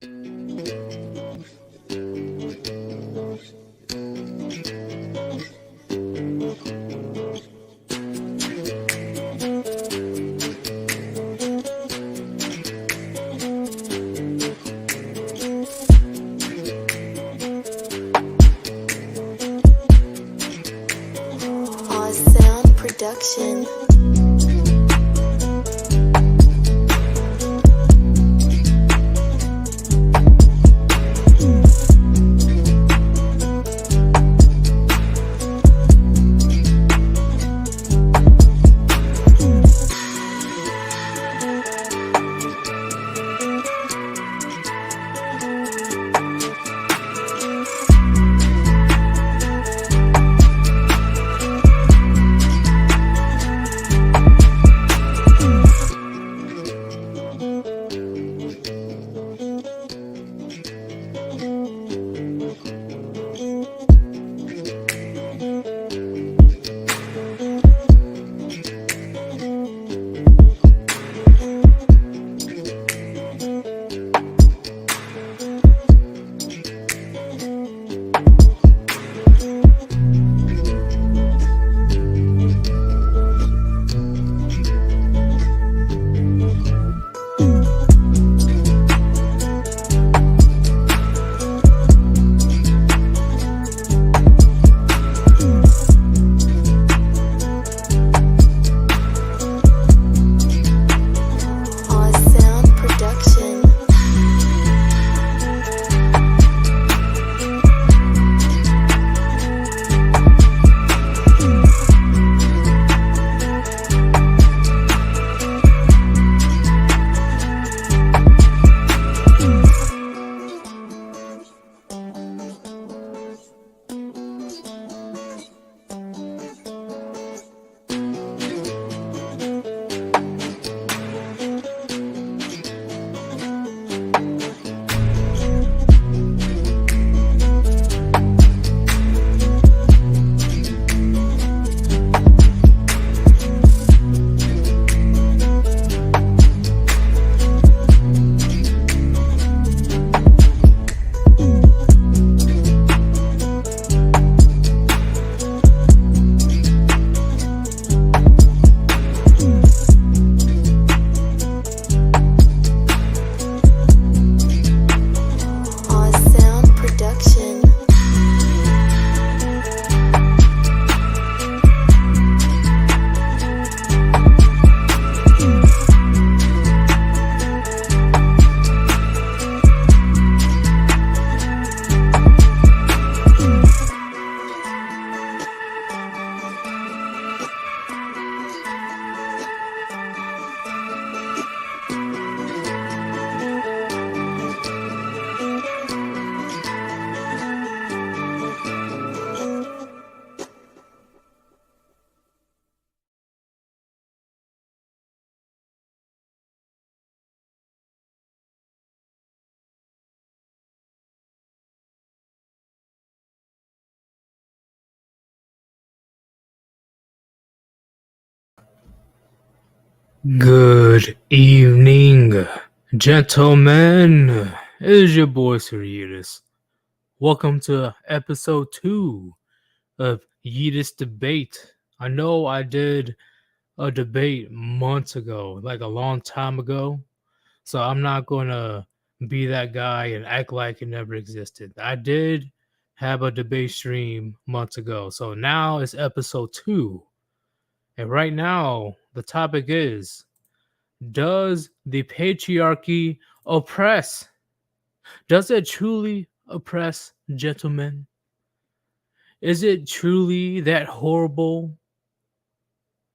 Sound production. Good evening, gentlemen. It is your boy Sir Yeetus. Welcome to episode 2 of Yeetus Debate. I know I did a debate months ago, like a long time ago, so I'm not going to be that guy and act like it never existed. I did have a debate stream months ago, so now it's episode 2. And right now, the topic is: does the patriarchy oppress? Does it truly oppress, gentlemen? Is it truly that horrible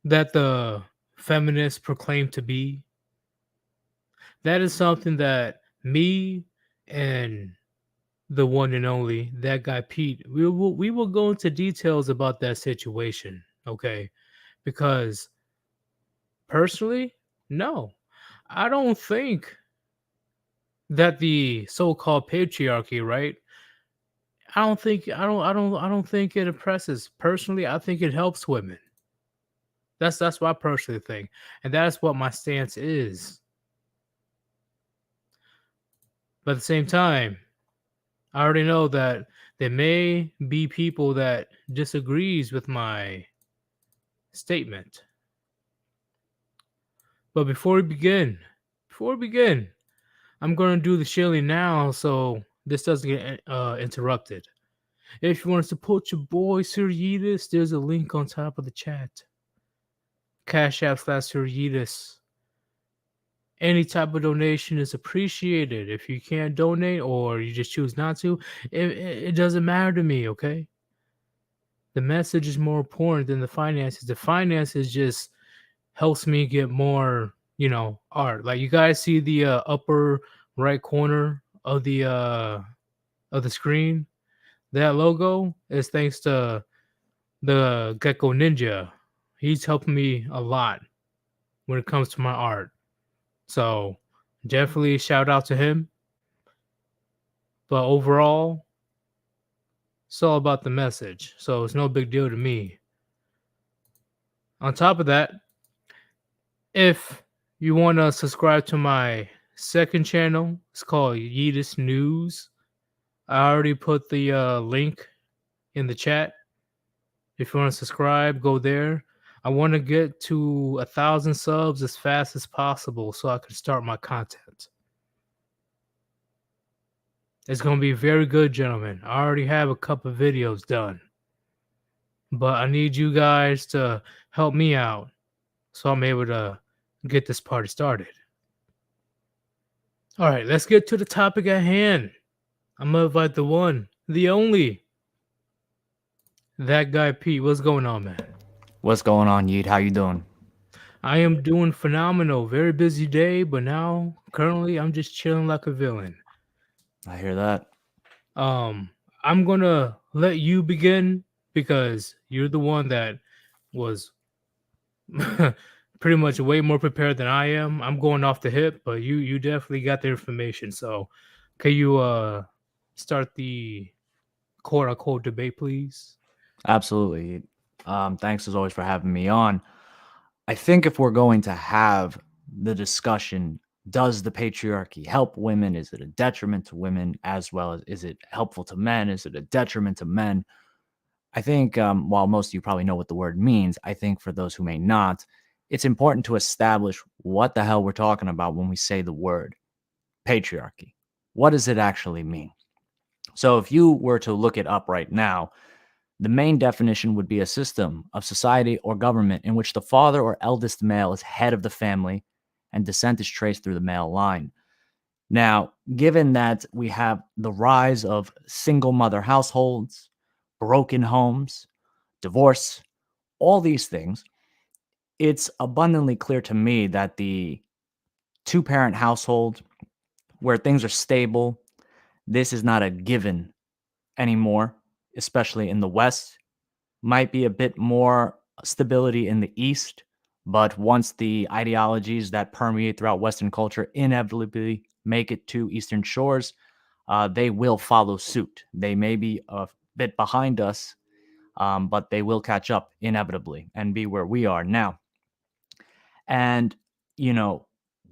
that the feminists proclaim to be? That is something that me and the one and only, that guy Pete, we will go into details about that situation, okay? Because personally, no. I don't think that the so-called patriarchy, right? I don't think it oppresses. Personally, I think it helps women. That's what I personally think. And that's what my stance is. But at the same time, I already know that there may be people that disagrees with my statement. But before we begin, I'm going to do the shilling now so this doesn't get interrupted. If you want to support your boy Sir Yeetus, there's a link on top of the chat. Cash App / Sir Yeetus. Any type of donation is appreciated. If you can't donate or you just choose not to, it doesn't matter to me, okay? The message is more important than the finances. The finances just helps me get more, art. Like you guys see the upper right corner of the screen. That logo is thanks to the Gecko Ninja. He's helping me a lot when it comes to my art. So definitely shout out to him. But overall, it's all about the message. So it's no big deal to me. On top of that, if you want to subscribe to my second channel, it's called Yeetus News. I already put the link in the chat. If you want to subscribe, go there. I want to get to 1,000 subs as fast as possible so I can start my content. It's going to be very good, gentlemen. I already have a couple of videos done. But I need you guys to help me out so I'm able to get this party started. All right, let's get to the topic at hand. I'm going to invite the one, the only, that guy Pete. What's going on, man? What's going on, Yeet? How you doing? I am doing phenomenal. Very busy day, but now currently I'm just chilling like a villain. I hear that. I'm gonna let you begin because you're the one that was pretty much way more prepared than I am. I'm going off the hip, but you definitely got the information. So can you start the quote unquote debate, please? Absolutely. Thanks as always for having me on. I think if we're going to have the discussion, does the patriarchy help women? Is it a detriment to women? As well as, is it helpful to men? Is it a detriment to men? I think while most of you probably know what the word means, I think for those who may not, it's important to establish what the hell we're talking about when we say the word patriarchy. What does it actually mean? So if you were to look it up right now, the main definition would be a system of society or government in which the father or eldest male is head of the family and descent is traced through the male line. Now, given that we have the rise of single mother households, broken homes, divorce, all these things, it's abundantly clear to me that the two-parent household where things are stable, this is not a given anymore, especially in the West. Might be a bit more stability in the East, but once the ideologies that permeate throughout Western culture inevitably make it to Eastern shores, they will follow suit. They may be a bit behind us, but they will catch up inevitably and be where we are now. And,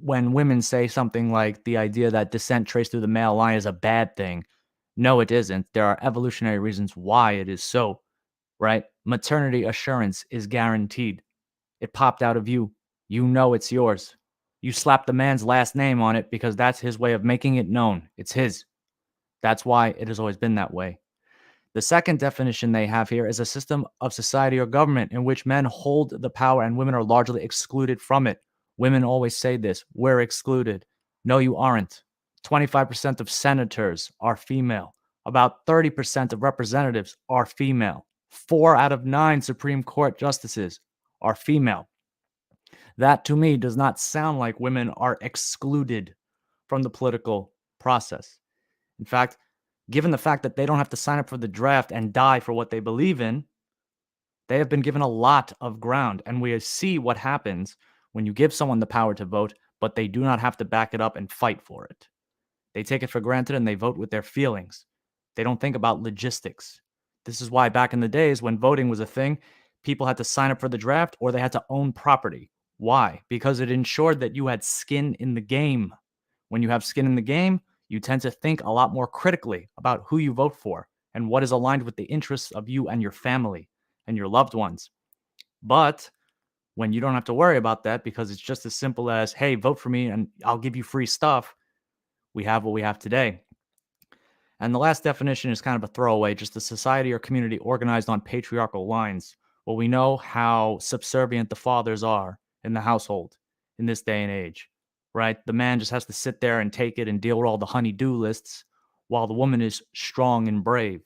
when women say something like the idea that descent traced through the male line is a bad thing, no, it isn't. There are evolutionary reasons why it is so, right? Maternity assurance is guaranteed. It popped out of you. You know it's yours. You slap the man's last name on it because that's his way of making it known. It's his. That's why it has always been that way. The second definition they have here is a system of society or government in which men hold the power and women are largely excluded from it. Women always say this, we're excluded. No, you aren't. 25% of senators are female. About 30% of representatives are female. 4 out of 9 Supreme Court justices are female. That to me does not sound like women are excluded from the political process. In fact, given the fact that they don't have to sign up for the draft and die for what they believe in, they have been given a lot of ground. And we see what happens when you give someone the power to vote, but they do not have to back it up and fight for it. They take it for granted and they vote with their feelings. They don't think about logistics. This is why back in the days when voting was a thing, people had to sign up for the draft or they had to own property. Why? Because it ensured that you had skin in the game. When you have skin in the game, You tend to think a lot more critically about who you vote for and what is aligned with the interests of you and your family and your loved ones. But when you don't have to worry about that because it's just as simple as, hey, vote for me and I'll give you free stuff, we have what we have today. And the last definition is kind of a throwaway, just a society or community organized on patriarchal lines. Well, we know how subservient the fathers are in the household in this day and age, right? The man just has to sit there and take it and deal with all the honey-do lists while the woman is strong and brave.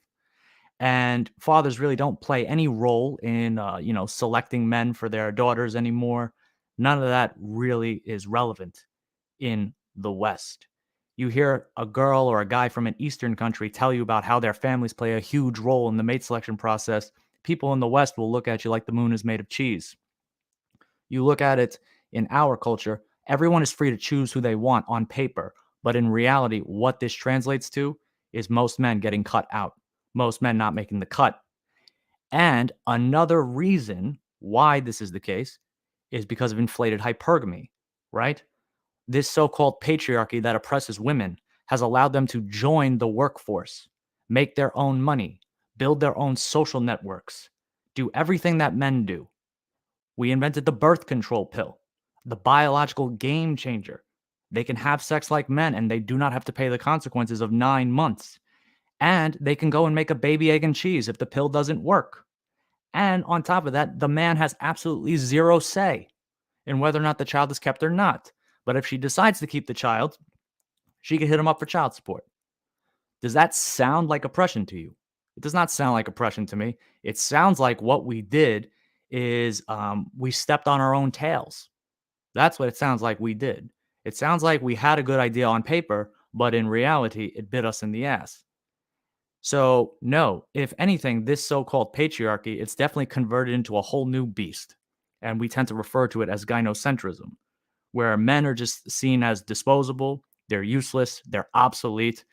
And fathers really don't play any role in, selecting men for their daughters anymore. None of that really is relevant in the West. You hear a girl or a guy from an Eastern country tell you about how their families play a huge role in the mate selection process. People in the West will look at you like the moon is made of cheese. You look at it in our culture, everyone is free to choose who they want on paper. But in reality, what this translates to is most men getting cut out, most men not making the cut. And another reason why this is the case is because of inflated hypergamy, right? This so-called patriarchy that oppresses women has allowed them to join the workforce, make their own money, build their own social networks, do everything that men do. We invented the birth control pill, the biological game changer. They can have sex like men and they do not have to pay the consequences of 9 months. And they can go and make a baby, egg, and cheese if the pill doesn't work. And on top of that, the man has absolutely zero say in whether or not the child is kept or not. But if she decides to keep the child, she can hit him up for child support. Does that sound like oppression to you? It does not sound like oppression to me. It sounds like what we did is we stepped on our own tails. That's what it sounds like we did. It sounds like we had a good idea on paper, but in reality, it bit us in the ass. So, no, if anything, this so-called patriarchy, it's definitely converted into a whole new beast. And we tend to refer to it as gynocentrism, where men are just seen as disposable, they're useless, they're obsolete.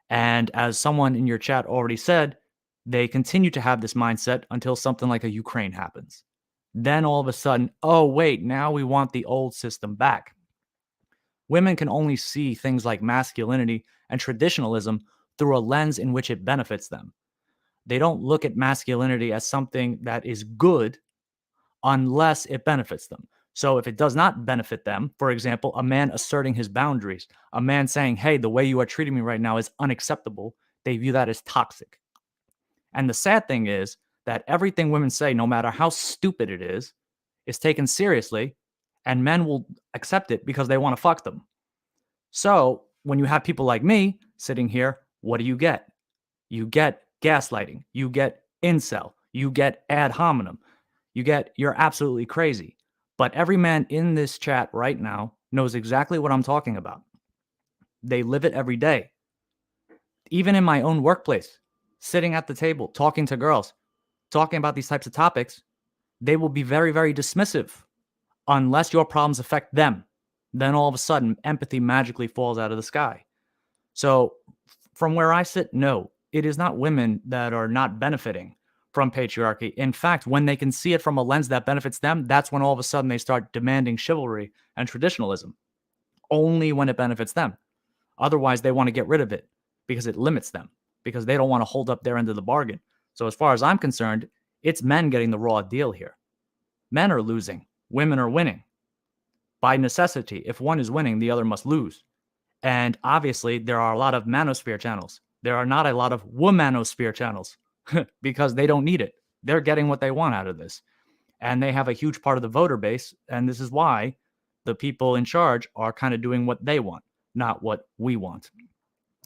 And as someone in your chat already said, they continue to have this mindset until something like a Ukraine happens. Then all of a sudden, oh, wait, now we want the old system back. Women can only see things like masculinity and traditionalism through a lens in which it benefits them. They don't look at masculinity as something that is good unless it benefits them. So if it does not benefit them, for example, a man asserting his boundaries, a man saying, hey, the way you are treating me right now is unacceptable, they view that as toxic. And the sad thing is that everything women say, no matter how stupid it is taken seriously, and men will accept it because they want to fuck them. So when you have people like me sitting here, what do you get? You get gaslighting. You get incel. You get ad hominem. You get you're absolutely crazy. But every man in this chat right now knows exactly what I'm talking about. They live it every day. Even in my own workplace, sitting at the table, talking to girls, talking about these types of topics, they will be very, very dismissive unless your problems affect them. Then all of a sudden, empathy magically falls out of the sky. So from where I sit, no, it is not women that are not benefiting from patriarchy. In fact, when they can see it from a lens that benefits them, that's when all of a sudden they start demanding chivalry and traditionalism. Only when it benefits them. Otherwise, they want to get rid of it because it limits them, because they don't want to hold up their end of the bargain. So as far as I'm concerned, it's men getting the raw deal here. Men are losing. Women are winning. By necessity, if one is winning, the other must lose. And obviously, there are a lot of manosphere channels. There are not a lot of womanosphere channels because they don't need it. They're getting what they want out of this. And they have a huge part of the voter base. And this is why the people in charge are kind of doing what they want, not what we want.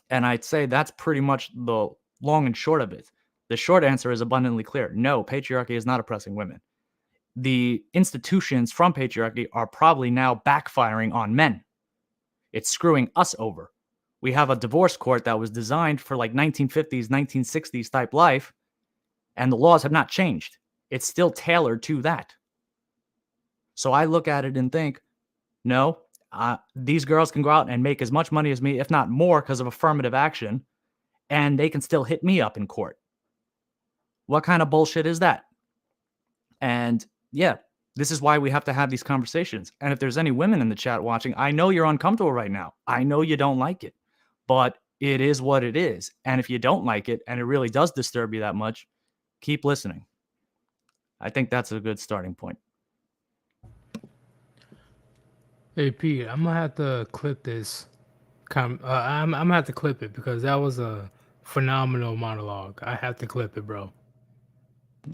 And I'd say that's pretty much the long and short of it. The short answer is abundantly clear. No, patriarchy is not oppressing women. The institutions from patriarchy are probably now backfiring on men. It's screwing us over. We have a divorce court that was designed for like 1950s, 1960s type life, and the laws have not changed. It's still tailored to that. So I look at it and think, no, these girls can go out and make as much money as me, if not more, because of affirmative action, and they can still hit me up in court. What kind of bullshit is that? And yeah, this is why we have to have these conversations. And if there's any women in the chat watching, I know you're uncomfortable right now. I know you don't like it. but it is what it is. And if you don't like it and it really does disturb you that much, keep listening. I think that's a good starting point. Hey Pete, I'm gonna have to clip this. I'm gonna have to clip it because that was a phenomenal monologue. I have to clip it, bro.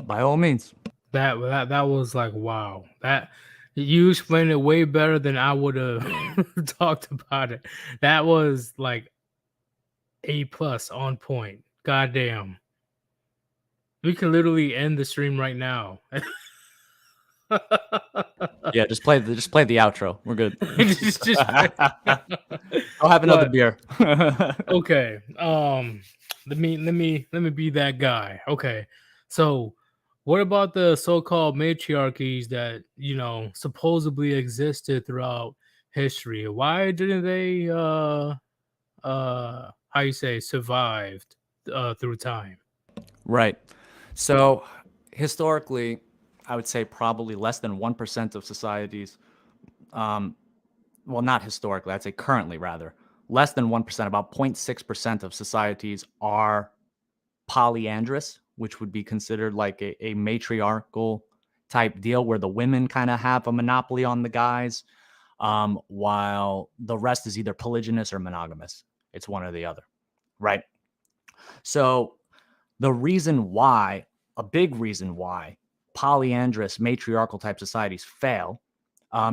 By all means. That was like wow. That you explained it way better than I would have talked about it. That was like A+ on point. Goddamn. We can literally end the stream right now. Yeah, just play the outro. We're good. Just I'll have another But- beer. okay. Let me be that guy. Okay. So what about the so-called matriarchies that, supposedly existed throughout history? Why didn't they how you say survived through time? Right. So historically, I would say probably less than 1% of societies, well, not historically, I'd say currently rather, less than 1%, about 0.6% of societies are polyandrous, which would be considered like a matriarchal type deal where the women kind of have a monopoly on the guys, while the rest is either polygynous or monogamous. It's one or the other, right? So the reason why, a big reason why polyandrous matriarchal type societies fail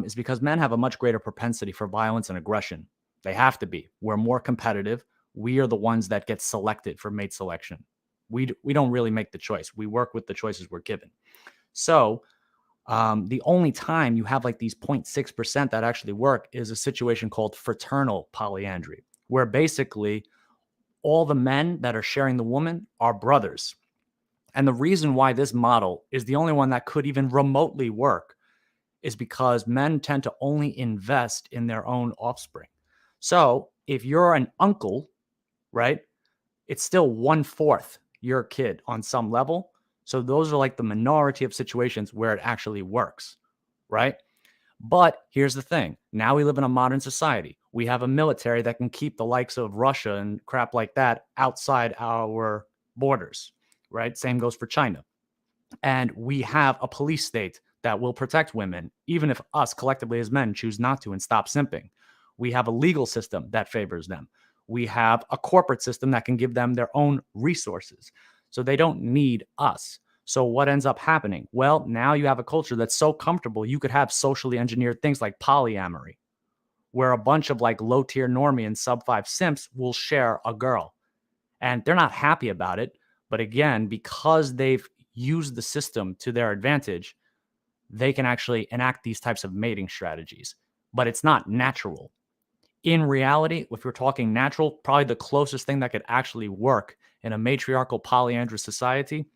is because men have a much greater propensity for violence and aggression. They have to be. We're more competitive. We are the ones that get selected for mate selection. We don't really make the choice. We work with the choices we're given. So the only time you have like these 0.6% that actually work is a situation called fraternal polyandry, where basically all the men that are sharing the woman are brothers. And the reason why this model is the only one that could even remotely work is because men tend to only invest in their own offspring. So if you're an uncle, right, it's still 1/4 your kid on some level. So those are like the minority of situations where it actually works, right? But here's the thing. Now we live in a modern society. We have a military that can keep the likes of Russia and crap like that outside our borders, right? Same goes for China. And we have a police state that will protect women, even if us collectively as men choose not to and stop simping. We have a legal system that favors them. We have a corporate system that can give them their own resources. So they don't need us. So what ends up happening? Well, now you have a culture that's so comfortable, you could have socially engineered things like polyamory, where a bunch of like low tier normie and sub 5 simps will share a girl. And they're not happy about it. But again, because they've used the system to their advantage, they can actually enact these types of mating strategies. But it's not natural. In reality, if we're talking natural, probably the closest thing that could actually work in a matriarchal polyandrous society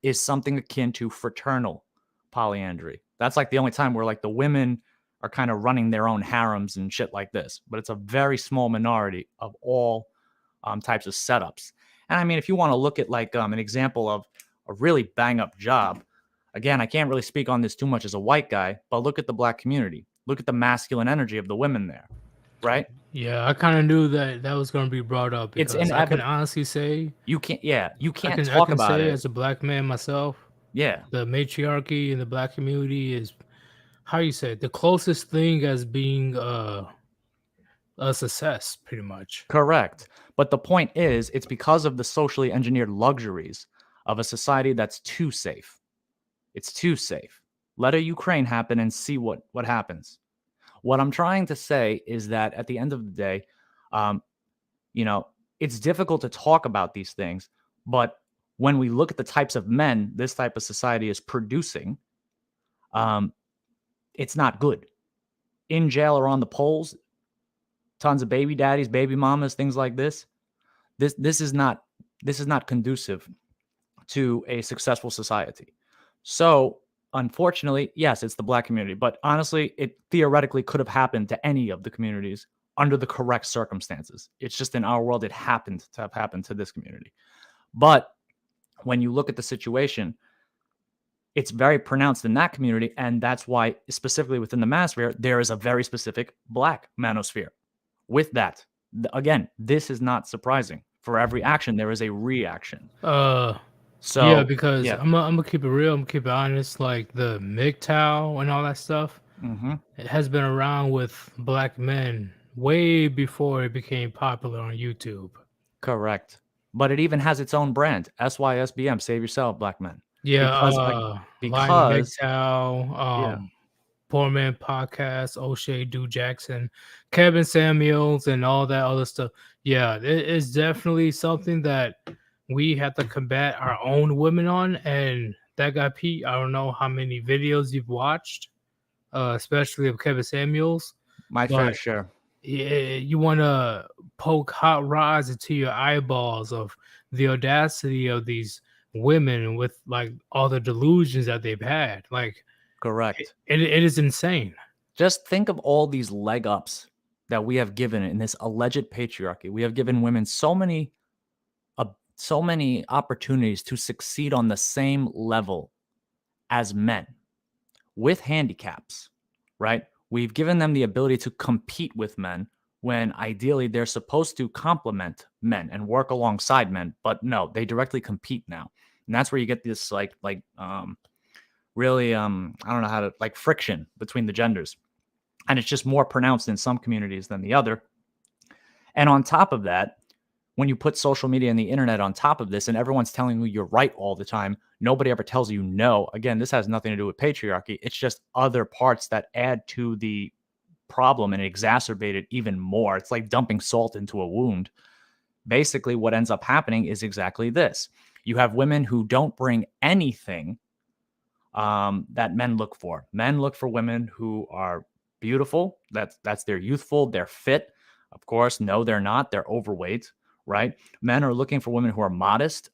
is something akin to fraternal polyandry. That's like the only time where like the women are kind of running their own harems and shit like this. But it's a very small minority of all types of setups. And I mean, if you want to look at like an example of a really bang up job, again, I can't really speak on this too much as a white guy, but look at the black community. Look at the masculine energy of the women there, right? Yeah, I kind of knew that was going to be brought up It's because I can inevitable. honestly say You can't, yeah, you can't I talk can about say it. as a black man myself, Yeah, the matriarchy in the black community is how you say it, the closest thing as being a success, pretty much. correct. But the point is, it's because of the socially engineered luxuries of a society that's too safe. It's too safe. Let a Ukraine happen and see what happens. What I'm trying to say is that at the end of the day, um, you know, it's difficult to talk about these things, but when we look at the types of men this type of society is producing, um, it's not good. In jail or on the polls, tons of baby daddies, baby mamas, things like this. This is not conducive to a successful society. So, unfortunately, yes, it's the black community, but honestly, it theoretically could have happened to any of the communities under the correct circumstances. It's just in our world, it happened to have happened to this community. But when you look at the situation, it's very pronounced in that community. And that's why, specifically within the manosphere, there is a very specific black manosphere with that Again, this is not surprising. For every action, there is a reaction. Yeah, So because yeah, I'm gonna keep it real. I'm gonna keep it honest. Like the MGTOW and all that stuff, hmm it has been around with black men way before it became popular on YouTube. correct. But it even has its own brand, SYSBM, Save Yourself, Black Men, Yeah, because Lion because MGTOW, yeah, Poor Man Podcast, O'Shea Do Jackson, Kevin Samuels, and all that other stuff. Yeah, it is definitely something that we have to combat our own women on. And that guy Pete, I don't know how many videos you've watched, especially of Kevin Samuels, my but fair share. you want to poke hot rods into your eyeballs of the audacity of these women with like all the delusions that they've had. Like Correct. it is insane. Just think of all these leg ups that we have given in this alleged patriarchy. We have given women so many opportunities to succeed on the same level as men with handicaps, right? We've given them the ability to compete with men when ideally they're supposed to complement men and work alongside men, but no, they directly compete now. And that's where you get this really I don't know how to, like, friction between the genders. And it's just more pronounced in some communities than the other. And on top of that, when you put social media and the internet on top of this and everyone's telling you you're right all the time, nobody ever tells you no. Again, this has nothing to do with patriarchy. It's just other parts that add to the problem and exacerbate it even more. It's like dumping salt into a wound. Basically, what ends up happening is exactly this. You have women who don't bring anything that men look for. Men look for women who are beautiful. That's they're youthful, they're fit. Of course, no, they're not. They're overweight, right? Men are looking for women who are modest.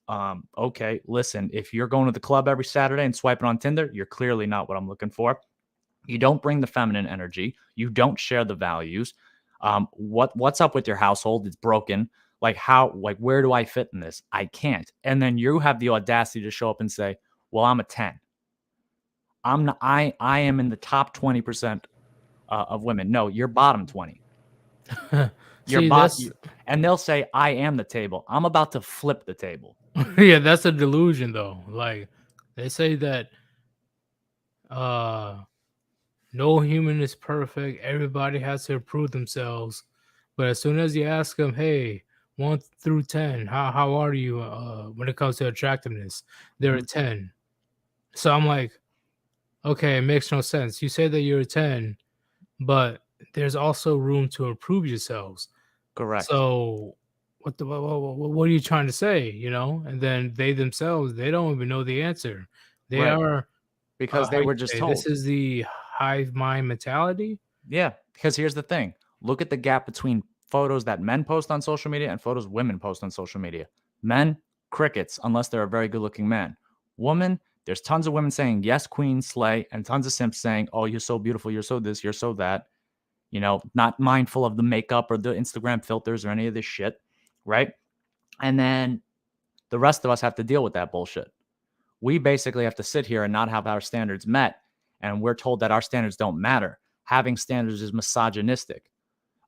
Okay, listen, if you're going to the club every Saturday and swiping on Tinder, you're clearly not what I'm looking for. You don't bring the feminine energy. You don't share the values. What's up with your household? It's broken. Like where do I fit in this? I can't. And then you have the audacity to show up and say, well, I'm a 10. I'm not, I am in the top 20% of women. No, you're bottom 20. You're See, that's and they'll say, I am the table. I'm about to flip the table. yeah, that's a delusion though. Like they say that uh no human is perfect. Everybody has to improve themselves. But as soon as you ask them, hey, 1 through 10, how are you when it comes to attractiveness? They're a Mhm. 10. So I'm like, okay, it makes no sense. You say that you're a 10, but there's also room to improve yourselves. Correct. So what are you trying to say, you know? And then they themselves, they don't even know the answer. They Right. are Because how they you were just say this told. is the hive mind mentality. Yeah. Because here's the thing, look at the gap between photos that men post on social media and photos women post on social media. Men, crickets, unless they're a very good looking man. Woman, there's tons of women saying, yes, queen, slay, and tons of simps saying, oh, you're so beautiful, you're so this, you're so that. Not mindful of the makeup or the Instagram filters or any of this shit, right? And then the rest of us have to deal with that bullshit. We basically have to sit here and not have our standards met. And we're told that our standards don't matter. Having standards is misogynistic.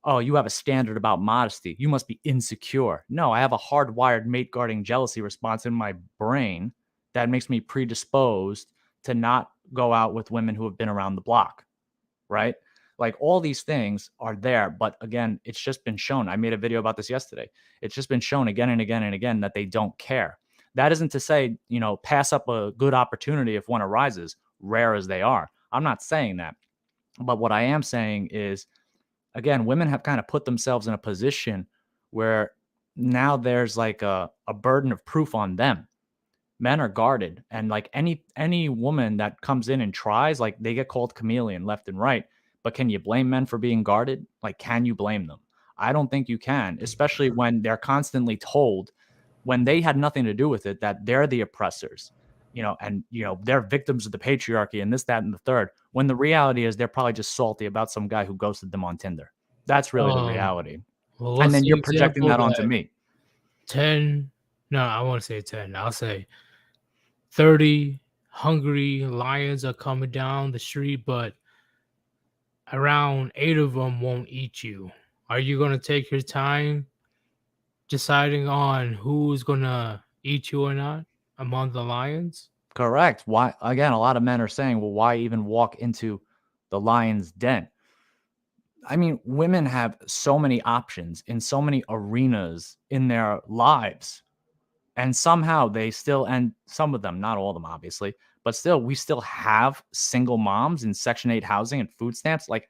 Oh, you have a standard about modesty. You must be insecure. No, I have a hardwired mate guarding jealousy response in my brain that makes me predisposed to not go out with women who have been around the block, right? Like, all these things are there, but again, it's just been shown. I made a video about this yesterday. It's just been shown again and again and again that they don't care. That isn't to say, pass up a good opportunity if one arises, rare as they are. I'm not saying that. But what I am saying is, again, women have kind of put themselves in a position where now there's like a burden of proof on them. Men are guarded, and like any woman that comes in and tries, like, they get called chameleon left and right. But can you blame men for being guarded? Like, can you blame them? I don't think you can, especially when they're constantly told, when they had nothing to do with it, that they're the oppressors, and they're victims of the patriarchy and this, that, and the third, when the reality is they're probably just salty about some guy who ghosted them on Tinder. That's really the reality. Well, And what's then the you're projecting example that onto that me. 10? No, I won't say 10. I'll say 30 hungry lions are coming down the street, but around 8 of them won't eat you. Are you going to take your time deciding on who's going to eat you or not among the lions? Correct. Why? Again, a lot of men are saying, well, why even walk into the lion's den? I mean, women have so many options in so many arenas in their lives. And somehow they still, and some of them, not all of them, obviously, but still, we still have single moms in Section 8 housing and food stamps. Like,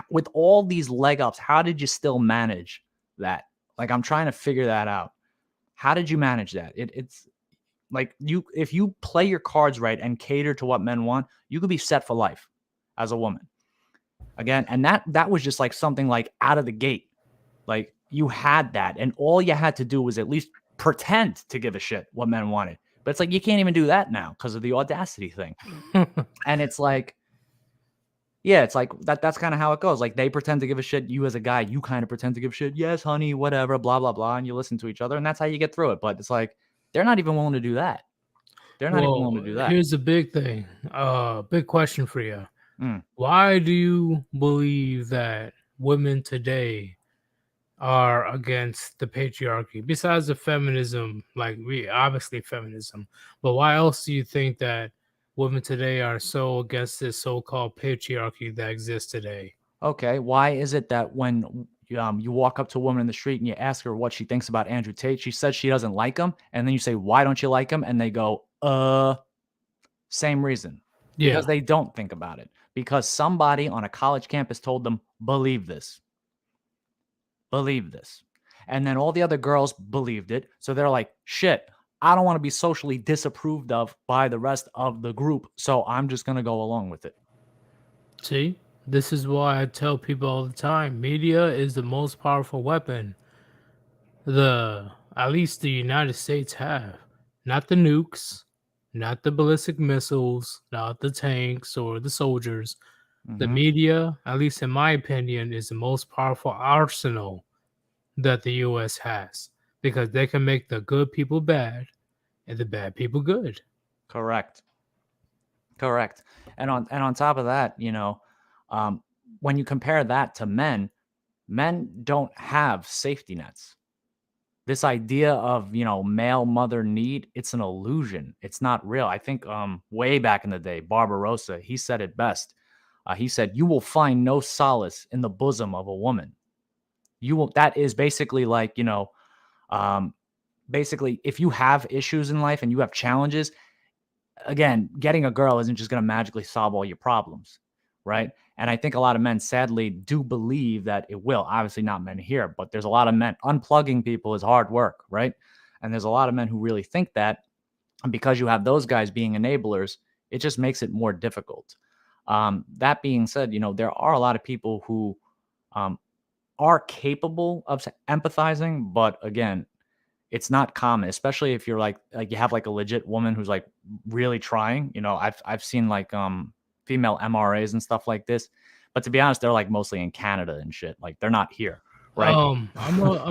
with all these leg ups, how did you still manage that? Like, I'm trying to figure that out. How did you manage that? It's like if you play your cards right and cater to what men want, you could be set for life as a woman. Again, and that was just like something like out of the gate. Like, you had that, and all you had to do was at least pretend to give a shit what men wanted. But it's like you can't even do that now because of the audacity thing. And it's like, yeah, it's like that's kind of how it goes. Like, they pretend to give a shit. You as a guy, you kind of pretend to give a shit. Yes, honey, whatever, blah, blah, blah. And you listen to each other, and that's how you get through it. But it's like, they're not even willing to do that. They're not even willing to do that. Here's the big thing. Big question for you. Mm. Why do you believe that women today are against the patriarchy? Besides the feminism, like obviously feminism, but why else do you think that women today are so against this so-called patriarchy that exists today? Okay, why is it that when you walk up to a woman in the street and you ask her what she thinks about Andrew Tate, she says she doesn't like him, and then you say, "Why don't you like him?" And they go, same reason." Yeah. Because they don't think about it. Because somebody on a college campus told them, "Believe this. Believe this." And then all the other girls believed it. So they're like, "Shit, I don't want to be socially disapproved of by the rest of the group, so I'm just going to go along with it." See, this is why I tell people all the time, media is the most powerful weapon at least the United States have. Not the nukes, not the ballistic missiles, not the tanks or the soldiers. The Mhm. media, at least in my opinion, is the most powerful arsenal that the US has because they can make the good people bad and the bad people good. Correct. Correct. And on top of that, um, when you compare that to men, men don't have safety nets. This idea of, male mother need, it's an illusion. It's not real. I think way back in the day, Barbarossa, he said it best. He said, "You will find no solace in the bosom of a woman." That is basically like, um, basically, if you have issues in life and you have challenges, again, getting a girl isn't just going to magically solve all your problems, right? And I think a lot of men sadly do believe that it will. Obviously not men here, but there's a lot of men. Unplugging people is hard work, right? And there's a lot of men who really think that. And because you have those guys being enablers, it just makes it more difficult. That being said, there are a lot of people who um, are capable of empathizing, but again, it's not common, especially if you're like you have like a legit woman who's like really trying. I've seen like female MRAs and stuff like this, but to be honest, they're like mostly in Canada and shit. Like, they're not here, right? I'm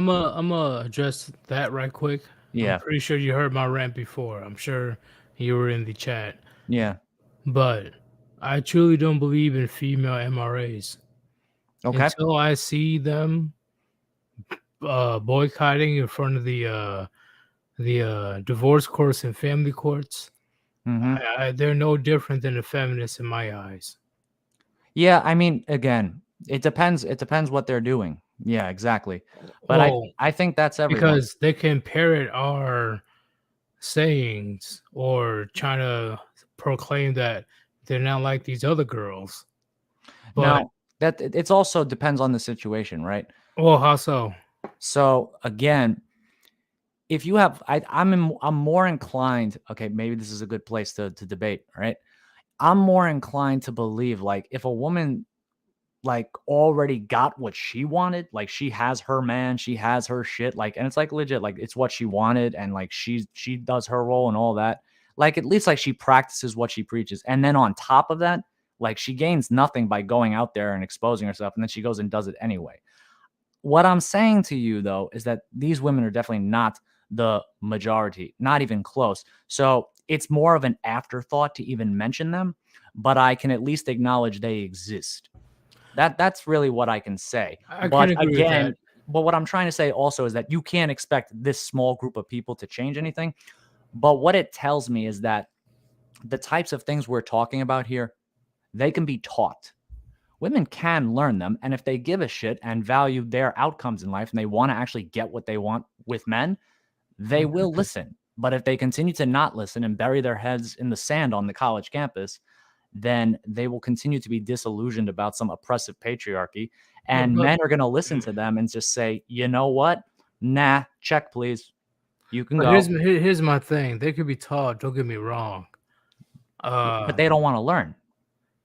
gonna address that right quick. I'm Yeah, pretty sure you heard my rant before. I'm sure you were in the chat, yeah. but I truly don't believe in female MRAs Okay. until I see them boycotting in front of the divorce courts and family courts. Hmm. They're no different than a feminist in my eyes. Yeah, I mean, again, it depends. It depends what they're doing. Yeah, exactly. But I Well, I think that's everyone. because they can parrot our sayings or trying to proclaim that they're not like these other girls. But Now, that it's also depends on the situation, right? well, how so? So again, if you have, I'm more inclined. Okay, maybe this is a good place to debate. Right, I'm more inclined to believe like if a woman like already got what she wanted, like she has her man, she has her shit, like, and it's like legit, like it's what she wanted, and like she does her role and all that. Like, at least like she practices what she preaches, and then on top of that, like she gains nothing by going out there and exposing herself, and then she goes and does it anyway. What I'm saying to you though is that these women are definitely not the majority, not even close. So it's more of an afterthought to even mention them, but I can at least acknowledge they exist. That's really what I can say. I can But agree with that. again, but what I'm trying to say also is that you can't expect this small group of people to change anything. But what it tells me is that the types of things we're talking about here, they can be taught. Women can learn them. And if they give a shit and value their outcomes in life and they want to actually get what they want with men, they will listen. But if they continue to not listen and bury their heads in the sand on the college campus, then they will continue to be disillusioned about some oppressive patriarchy. And But men are going to listen to them and just say, you know what? Nah, check, please. You can go. here's my thing. They could be taught. Don't get me wrong. But they don't want to learn.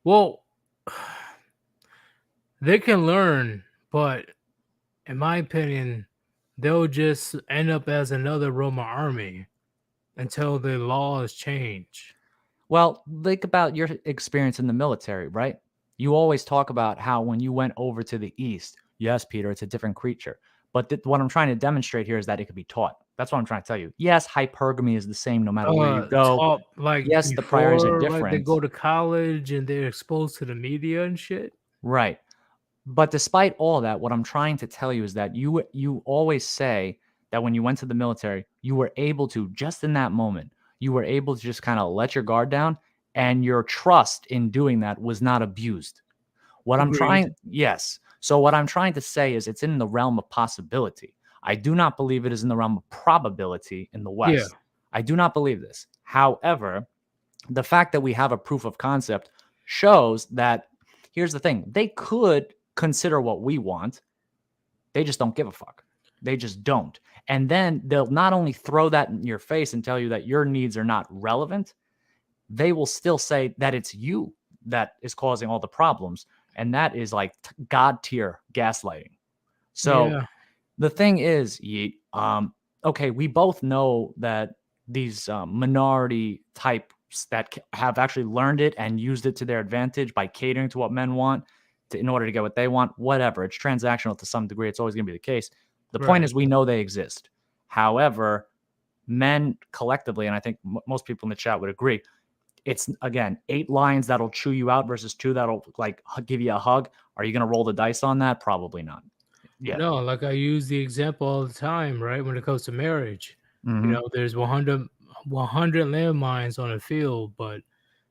Well, they can learn, but in my opinion, they'll just end up as another Roman army until the laws change. Well, think about your experience in the military, right? You always talk about how when you went over to the East, yes, Peter, it's a different creature. But what I'm trying to demonstrate here is that it could be taught. That's what I'm trying to tell you. Yes, hypergamy is the same no matter where you go. Taught like Yes, the priorities are before, like they different. go to college and they're exposed to the media and shit. Right. But despite all that, what I'm trying to tell you is that you always say that when you went to the military, you were able to, just in that moment, you were able to just kind of let your guard down, and your trust in doing that was not abused. What I'm Agreed. yes. So what I'm trying to say is it's in the realm of possibility. I do not believe it is in the realm of probability in the Yeah. West. I do not believe this. However, the fact that we have a proof of concept shows that, here's the thing, they could consider what we want. They just don't give a fuck. They just don't. And then they'll not only throw that in your face and tell you that your needs are not relevant, they will still say that it's you that is causing all the problems. And that is like God tier gaslighting. So Yeah. the thing is, okay, we both know that these minority types that have actually learned it and used it to their advantage by catering to what men want in order to get what they want, whatever. It's transactional to some degree. It's always going to be the case. The point Right. is, we know they exist. However, men collectively, and I think most people in the chat would agree, it's, again, 8 lions that'll chew you out versus 2 that'll like give you a hug. Are you going to roll the dice on that? Probably not. Yeah. No, like I use the example all the time, right? When it comes to marriage, Mm-hmm. there's 100 landmines on a field, but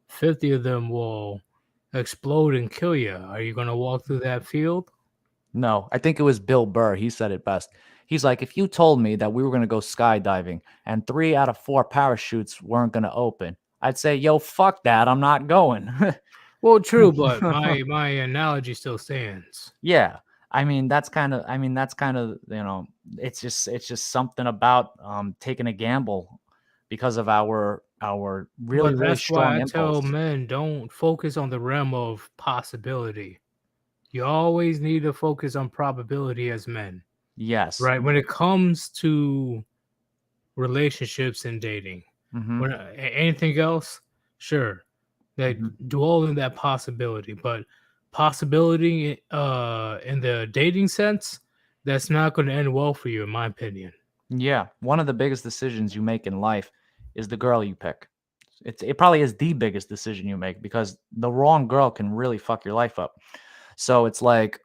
50 of them will explode and kill you. Are you going to walk through that field? No, I think it was Bill Burr. He said it best. He's like, if you told me that we were going to go skydiving and 3 out of 4 parachutes weren't going to open, I'd say, yo, fuck that. I'm not going. Well, true, but my analogy still stands. Yeah. That's kind of, it's just something about taking a gamble because of our really, But really that's why strong I tell impulse. men, don't focus on the realm of possibility. You always need to focus on probability as men, Yes. right? When it comes to relationships and dating, Mm-hmm. when anything else, sure, they dwell in that possibility, but possibility in the dating sense, that's not going to end well for you, in my opinion. Yeah. One of the biggest decisions you make in life is the girl you pick. It probably is the biggest decision you make, because the wrong girl can really fuck your life up. So it's like,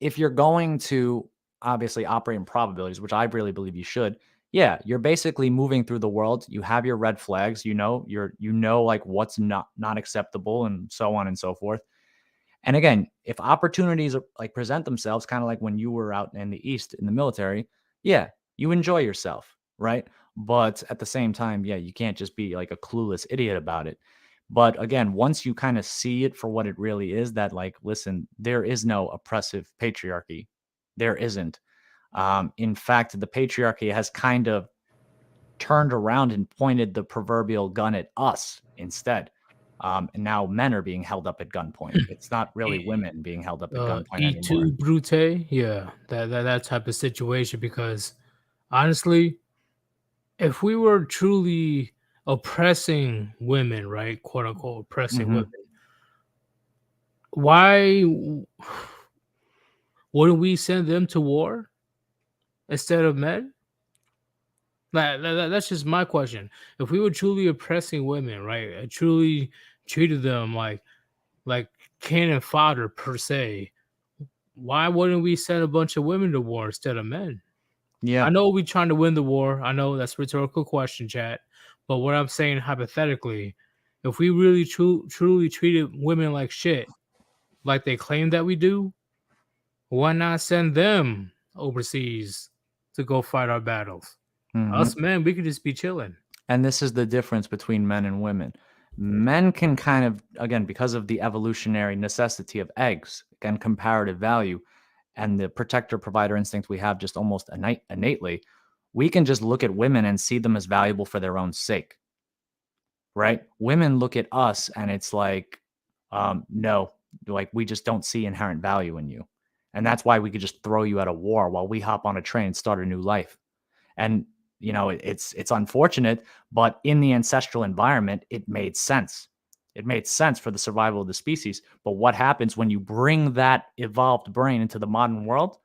if you're going to obviously operate in probabilities, which I really believe you should, yeah, you're basically moving through the world. You have your red flags, like what's not acceptable and so on and so forth. And again, if opportunities like present themselves, kind of like when you were out in the East in the military, yeah, you enjoy yourself, right? But at the same time, yeah, you can't just be like a clueless idiot about it. But again, once you kind of see it for what it really is, that like, listen, there is no oppressive patriarchy. There isn't. In fact, the patriarchy has kind of turned around and pointed the proverbial gun at us instead. And now men are being held up at gunpoint. It's not really women being held up at gunpoint anymore. E2 Brute, yeah, that type of situation. Because honestly, if we were truly oppressing women, right, quote unquote oppressing women, why wouldn't we send them to war instead of men? That's just my question. If we were truly oppressing women, right, truly treated them like cannon fodder per se, why wouldn't we send a bunch of women to war instead of men? Yeah. I know we're trying to win the war. I know that's a rhetorical question, chat. But what I'm saying hypothetically, if we really truly treated women like shit, like they claim that we do, why not send them overseas to go fight our battles? Mhm. Us men, we could just be chilling. And this is the difference between men and women. Men can kind of, again, because of the evolutionary necessity of eggs and comparative value and the protector provider instinct we have just almost innately, we can just look at women and see them as valuable for their own sake, right? Women look at us and it's like, no, like we just don't see inherent value in you. And that's why we could just throw you at a war while we hop on a train and start a new life. And it's unfortunate, but in the ancestral environment, it made sense. It made sense for the survival of the species. But what happens when you bring that evolved brain into the modern world,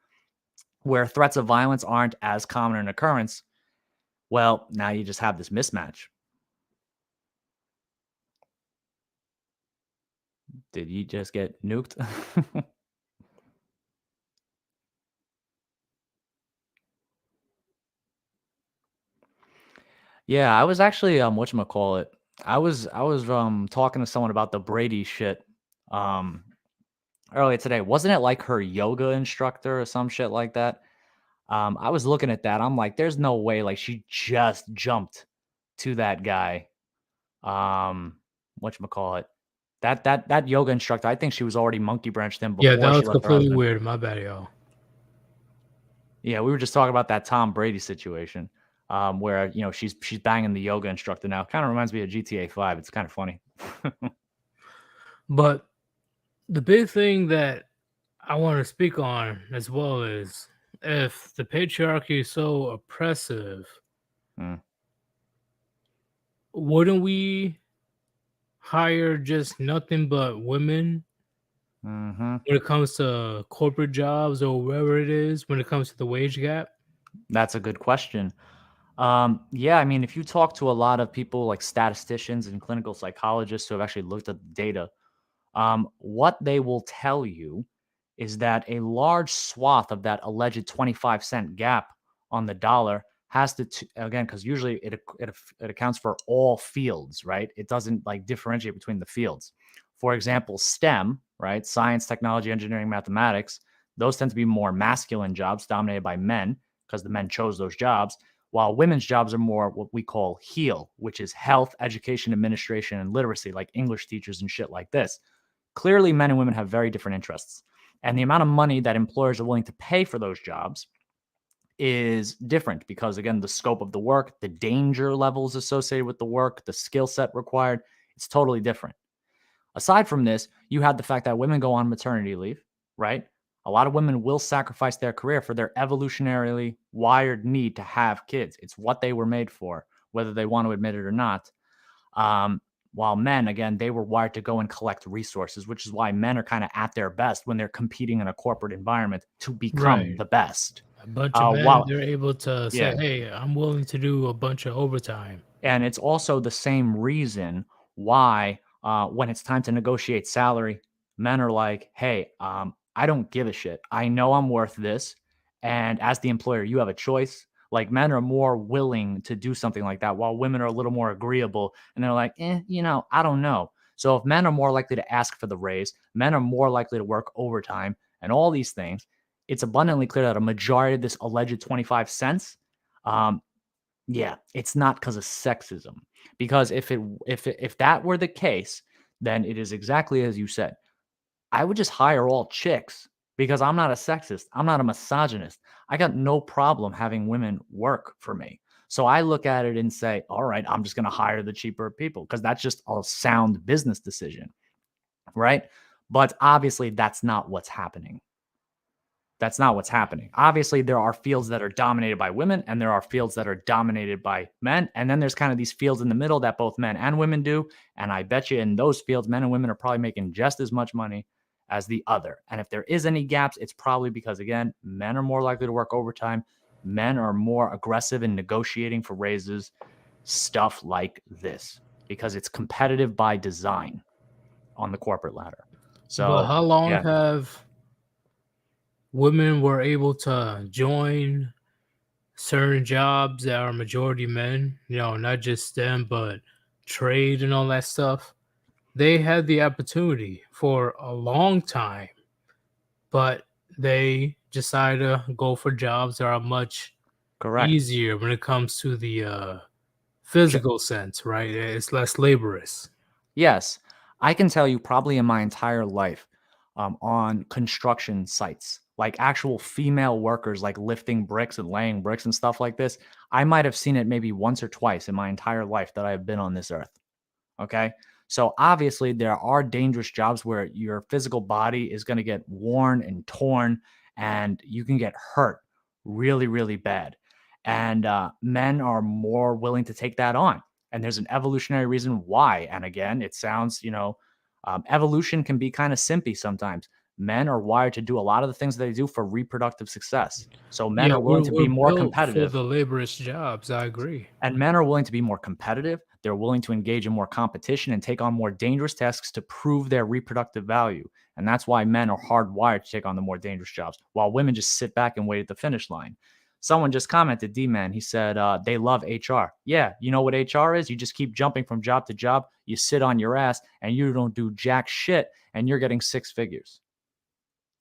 where threats of violence aren't as common an occurrence? Well, now you just have this mismatch. Did you just get nuked? Yeah, I was actually whatchamacallit. I was talking to someone about the Brady shit um earlier today. Wasn't it like her yoga instructor or some shit like that? I was looking at that. I'm like, there's no way like she just jumped to that guy. Whatchamacallit. That yoga instructor, I think she was already monkey branched him Yeah, that before she was left her completely husband. weird. My bad, y'all. Yeah, we were just talking about that Tom Brady situation, where she's banging the yoga instructor now. Kind of reminds me of GTA 5. It's kind of funny. But the big thing that I want to speak on as well is if the patriarchy is so oppressive, Mm. wouldn't we hire just nothing but women Hmm. when it comes to corporate jobs or wherever it is when it comes to the wage gap? That's a good question. Yeah, I mean, if you talk to a lot of people like statisticians and clinical psychologists who have actually looked at the data, what they will tell you is that a large swath of that alleged 25-cent gap on the dollar has to, again, because usually it accounts for all fields, right? It doesn't like differentiate between the fields. For example, STEM, right? Science, technology, engineering, mathematics, those tend to be more masculine jobs dominated by men because the men chose those jobs, while women's jobs are more what we call HEAL, which is health, education, administration, and literacy, like English teachers and shit like this. Clearly, men and women have very different interests. And the amount of money that employers are willing to pay for those jobs is different because, again, the scope of the work, the danger levels associated with the work, the skill set required, it's totally different. Aside from this, you have the fact that women go on maternity leave, right? A lot of women will sacrifice their career for their evolutionarily wired need to have kids. It's what they were made for, whether they want to admit it or not. Um, while men, again, they were wired to go and collect resources, which is why men are kind of at their best when they're competing in a corporate environment to become Right. the best. A bunch of men, While they're able to say, Yeah, hey, I'm willing to do a bunch of overtime. and it's also the same reason why when it's time to negotiate salary, men are like, hey, I don't give a shit. I know I'm worth this. And as the employer, you have a choice. Like men are more willing to do something like that, while women are a little more agreeable and they're like, I don't know. So if men are more likely to ask for the raise, men are more likely to work overtime and all these things, it's abundantly clear that a majority of this alleged 25 cents um, yeah, it's not because of sexism. Because if that were the case, then it is exactly as you said. I would just hire all chicks because I'm not a sexist. I'm not a misogynist. I got no problem having women work for me. So I look at it and say, all right, I'm just going to hire the cheaper people because that's just a sound business decision, right? But obviously, that's not what's happening. That's not what's happening. Obviously, there are fields that are dominated by women and there are fields that are dominated by men. And then there's kind of these fields in the middle that both men and women do. And I bet you in those fields, men and women are probably making just as much money as the other. And if there is any gaps, it's probably because, again, men are more likely to work overtime. Men are more aggressive in negotiating for raises, stuff like this, because it's competitive by design on the corporate ladder. But So how long yeah, have women were able to join certain jobs that are majority men? You know, not just STEM, but trade and all that stuff. They had the opportunity for a long time, but they decide to go for jobs that are much correct. easier when it comes to the J- physical sense, right? It's less laborious. Yes, I can tell you probably in my entire life, on construction sites, like actual female workers, like lifting bricks and laying bricks and stuff like this, I might have seen it maybe once or twice in my entire life that I have been on this earth. Okay. So obviously, there are dangerous jobs where your physical body is going to get worn and torn and you can get hurt really, really bad. And men are more willing to take that on. And there's an evolutionary reason why. And again, it sounds, evolution can be kind of simpy sometimes. Men are wired to do a lot of the things that they do for reproductive success. So men Yeah, are willing to we're be more built for competitive. the laborious jobs. I agree. And men are willing to be more competitive. They're willing to engage in more competition and take on more dangerous tasks to prove their reproductive value. And that's why men are hardwired to take on the more dangerous jobs, while women just sit back and wait at the finish line. Someone just commented, D-Man, he said, they love HR. Yeah, you know what HR is? You just keep jumping from job to job. You sit on your ass and you don't do jack shit and you're getting six figures.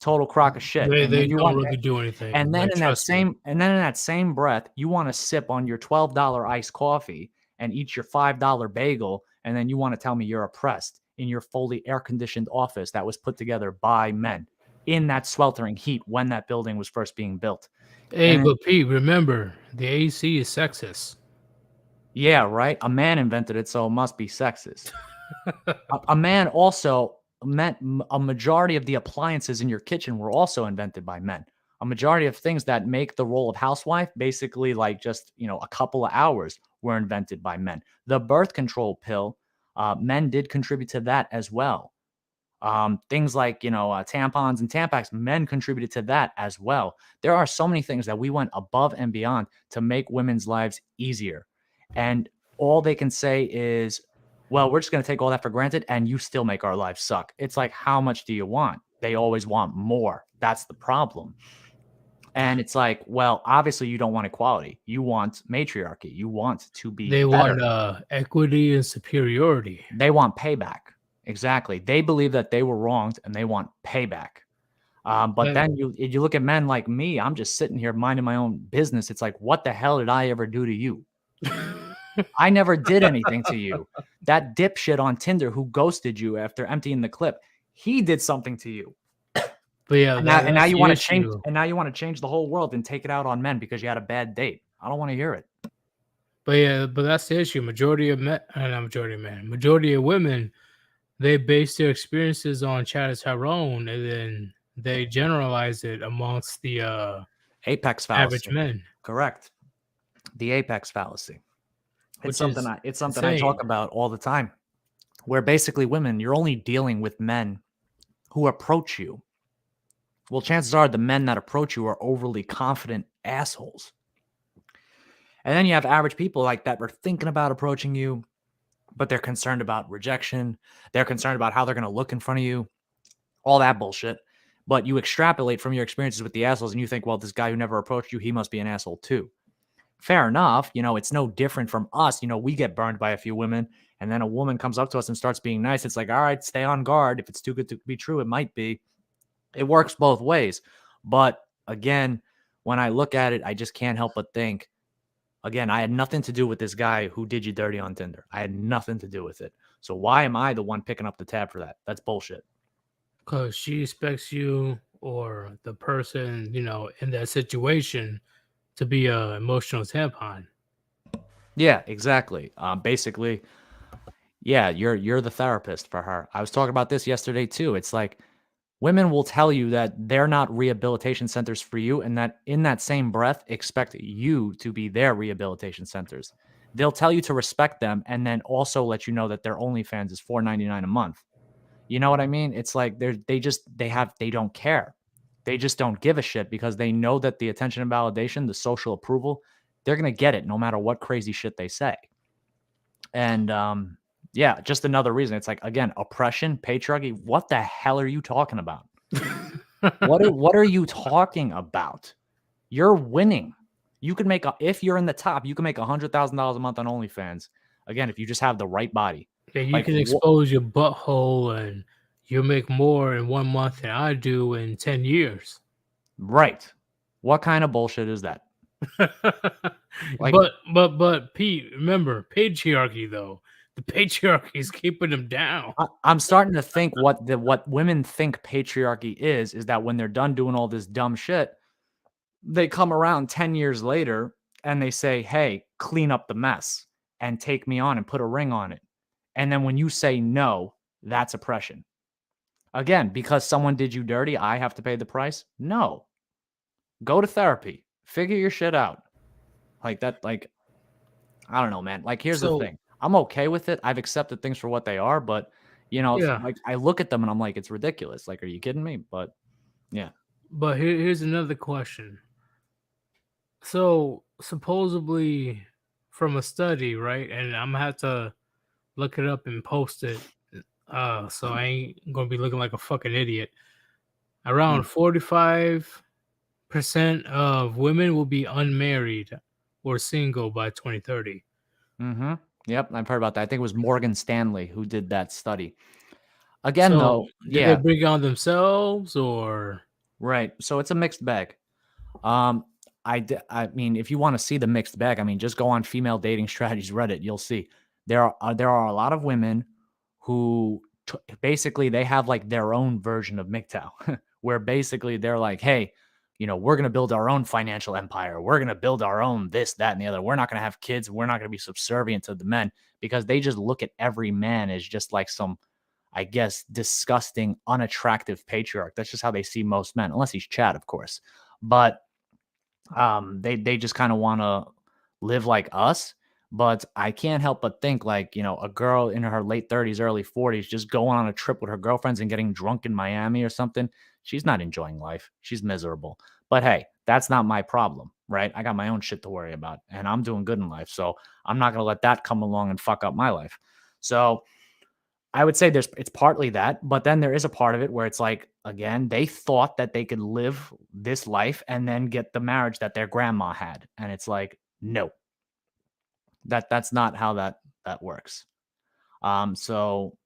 Total crock of shit. And They then you don't want really do anything. and then Like, in that trust me. same breath, you wanna sip on your $12 iced coffee and eat your $5 bagel, and then you wanna tell me you're oppressed in your fully air-conditioned office that was put together by men in that sweltering heat when that building was first being built. Hey, And but Pete, remember the AC is sexist. yeah, right? A man invented it, so it must be sexist. A man also meant a majority of the appliances in your kitchen were also invented by men. A majority of things that make the role of housewife basically like just, a couple of hours were invented by men. The birth control pill, men did contribute to that as well. Things like, tampons and Tampax, men contributed to that as well. There are so many things that we went above and beyond to make women's lives easier. And all they can say is, well, we're just going to take all that for granted and you still make our lives suck. It's like, how much do you want? They always want more. That's the problem. And it's like, well, obviously you don't want equality. You want matriarchy. You want to be They better. want equity and superiority. They want payback. Exactly. They believe that they were wronged and they want payback. But That- then you look at men like me, I'm just sitting here minding my own business. It's like, what the hell did I ever do to you? I never did anything to you. That dipshit on Tinder who ghosted you after emptying the clip, he did something to you. But yeah, And now that's you the want to change issue. the whole world and take it out on men because you had a bad date. I don't want to hear it. But yeah, but that's the issue. Majority of men, not majority of men, majority of women, they base their experiences on Chad Tyrone, and then they generalize it amongst the Apex average fallacy. men, Correct. The apex fallacy. which is It's something I insane. talk about all the time. Where basically women, you're only dealing with men who approach you. Well, chances are the men that approach you are overly confident assholes. And then you have average people like that are thinking about approaching you, but they're concerned about rejection. They're concerned about how they're going to look in front of you, all that bullshit. But you extrapolate from your experiences with the assholes and you think, well, this guy who never approached you, he must be an asshole too. Fair enough. It's no different from us. We get burned by a few women, and then a woman comes up to us and starts being nice. It's like, all right, stay on guard. If it's too good to be true, it might be. It works both ways. But again, when I look at it, I just can't help but think, again, I had nothing to do with this guy who did you dirty on Tinder. I had nothing to do with it. So why am I the one picking up the tab for that? That's bullshit. Because she expects you or the person, in that situation to be a emotional tampon. Yeah, exactly. Basically, yeah, you're the therapist for her. I was talking about this yesterday too. It's like women will tell you that they're not rehabilitation centers for you, and that in that same breath, expect you to be their rehabilitation centers. They'll tell you to respect them, and then also let you know that their OnlyFans is $4.99 a month. You know what I mean? It's like they don't care. They just don't give a shit because they know that the attention and validation, the social approval, they're gonna get it no matter what crazy shit they say. And Yeah, just another reason. It's like, again, oppression, patriarchy. What the hell are you talking about? What are you talking about? You're winning. You can make if you're in the top, you can make $100,000 a month on OnlyFans. Again, if you just have the right body. And you Like can expose your butthole and you'll make more in 1 month than I do in 10 years. right. What kind of bullshit is that? Like, but Pete, remember patriarchy though. The patriarchy is keeping them down. I'm starting to think what women think patriarchy is that when they're done doing all this dumb shit, they come around 10 years later and they say, "Hey, clean up the mess and take me on and put a ring on it." And then when you say no, that's oppression. Again, because someone did you dirty, I have to pay the price? No. Go to therapy. Figure your shit out. Like that, like, I don't know, man. Like, here's the So thing. I'm okay with it. I've accepted things for what they are, but yeah, like I look at them and I'm like, it's ridiculous. Like, are you kidding me? But yeah. but here's another question. So supposedly from a study, right? And I'm gonna have to look it up and post it. So I ain't gonna be looking like a fucking idiot. Around 45% of women will be unmarried or single by 2030. Mm-hmm. Yep, I've heard about that. I think it was Morgan Stanley who did that study. Again, So though, did they yeah, bring it on themselves or right. So it's a mixed bag. Um, I mean, if you want to see the mixed bag, I mean, just go on female dating strategies Reddit. You'll see there are a lot of women who basically they have like their own version of MGTOW, where basically they're like, hey, we're gonna build our own financial empire. We're gonna build our own this, that, and the other. We're not gonna have kids. We're not gonna be subservient to the men because they just look at every man as just like some, I guess, disgusting, unattractive patriarch. That's just how they see most men, unless he's Chad, of course. But they just kind of want to live like us. But I can't help but think like, a girl in her late 30s, early 40s, just going on a trip with her girlfriends and getting drunk in Miami or something. She's not enjoying life. She's miserable. But hey, that's not my problem, right? I got my own shit to worry about and I'm doing good in life. So I'm not going to let that come along and fuck up my life. So I would say it's partly that, but then there is a part of it where it's like, again, they thought that they could live this life and then get the marriage that their grandma had. And it's like, no, that's not how that works. So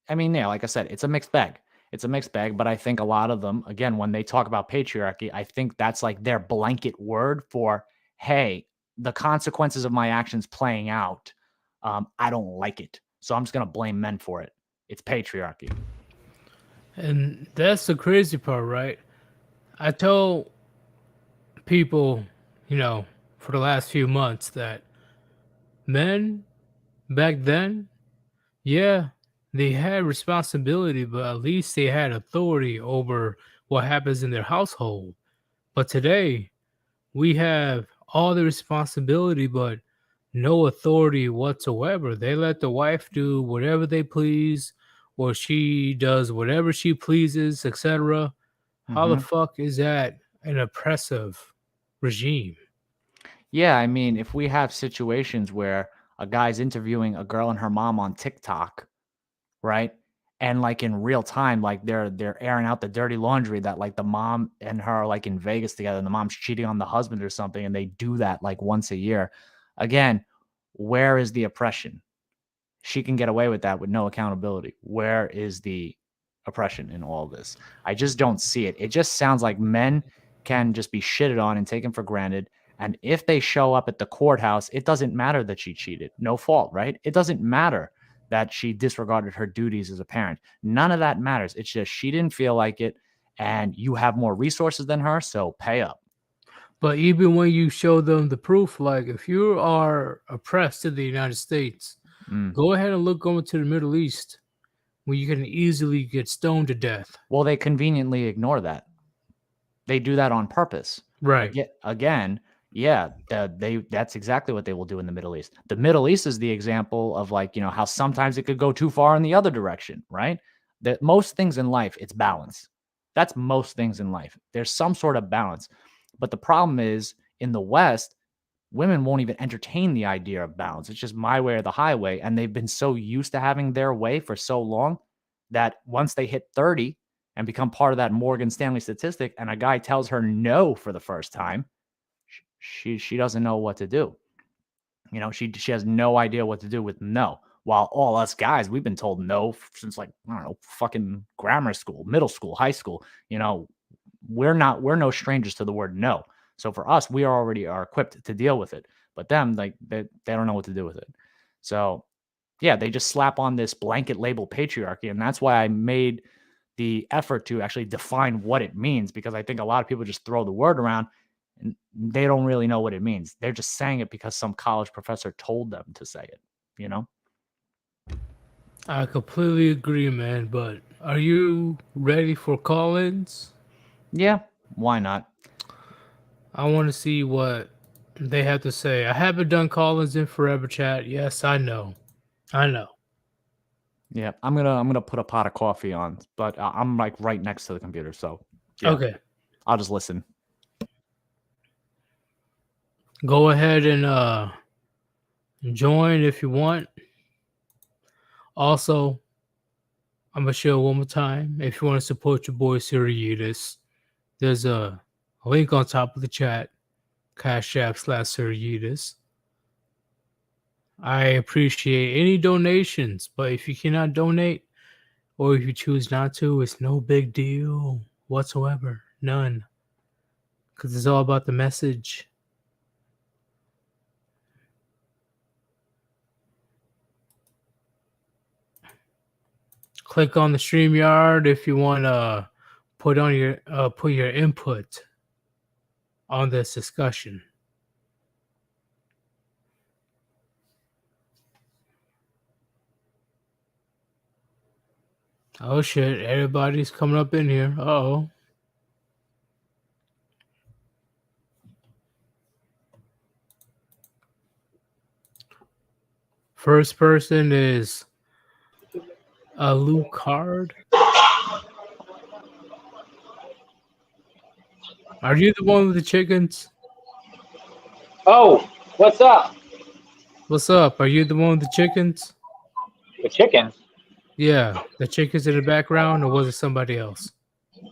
I mean, yeah, like I said, it's a mixed bag. It's a mixed bag, but I think a lot of them, again, when they talk about patriarchy, I think that's like their blanket word for, hey, the consequences of my actions playing out, I don't like it. So I'm just going to blame men for it. It's patriarchy. and that's the crazy part, right? I tell people, for the last few months that men back then, yeah, they had responsibility, but at least they had authority over what happens in their household. But today, we have all the responsibility, but no authority whatsoever. They let the wife do whatever they please, or she does whatever she pleases, etc. How the Hmm. fuck is that an oppressive regime? Yeah, I mean, if we have situations where a guy's interviewing a girl and her mom on TikTok, right? And like in real time, like they're airing out the dirty laundry that like the mom and her are like in Vegas together and the mom's cheating on the husband or something, and they do that like once a year. Again, where is the oppression? She can get away with that with no accountability. Where is the oppression in all this? I just don't see it. It just sounds like men can just be shitted on and taken for granted. And if they show up at the courthouse, it doesn't matter that she cheated. No fault, right? It doesn't matter that she disregarded her duties as a parent. None of that matters. It's just she didn't feel like it and you have more resources than her, so pay up. But even when you show them the proof, like if you are oppressed in the United States, Mm. go ahead and look over to the Middle East where you can easily get stoned to death. Well, they conveniently ignore that. They do that on purpose. Right. Again, yeah, that's exactly what they will do in the Middle East. The Middle East is the example of like, how sometimes it could go too far in the other direction, right? That most things in life, it's balance. That's most things in life. There's some sort of balance. But the problem is in the West, women won't even entertain the idea of balance. It's just my way or the highway. And they've been so used to having their way for so long that once they hit 30 and become part of that Morgan Stanley statistic, and a guy tells her no for the first time, she doesn't know what to do. You know, she has no idea what to do with no. While all us guys, we've been told no since, like, I don't know, fucking grammar school, middle school, high school. You know, we're no strangers to the word no. So for us, we already are equipped to deal with it. But them, like, they don't know what to do with it. So yeah, they just slap on this blanket label patriarchy. And that's why I made the effort to actually define what it means, because I think a lot of people just throw the word around and they don't really know what it means. They're just saying it because some college professor told them to say it, you know? I completely agree, man. But are you ready for call-ins? Yeah, why not? I want to see what they have to say. I haven't done call-ins in forever, chat. Yes, I know. Yeah, I'm gonna put a pot of coffee on, but I'm like right next to the computer, so yeah, Okay. I'll just listen. Go ahead and join if you want. Also, I'm gonna show one more time. If you want to support your boy Yeetus, there's a link on top of the chat. Cash App / Yeetus. I appreciate any donations, but if you cannot donate or if you choose not to, it's no big deal whatsoever. None. Because it's all about the message. Click on the StreamYard if you want to put your input on this discussion. Oh shit, everybody's coming up in here. Uh-oh. First person is Alucard. Are you the one with the chickens? Oh, what's up? What's up? Are you the one with the chickens? The chickens? Yeah, the chickens in the background, or was it somebody else?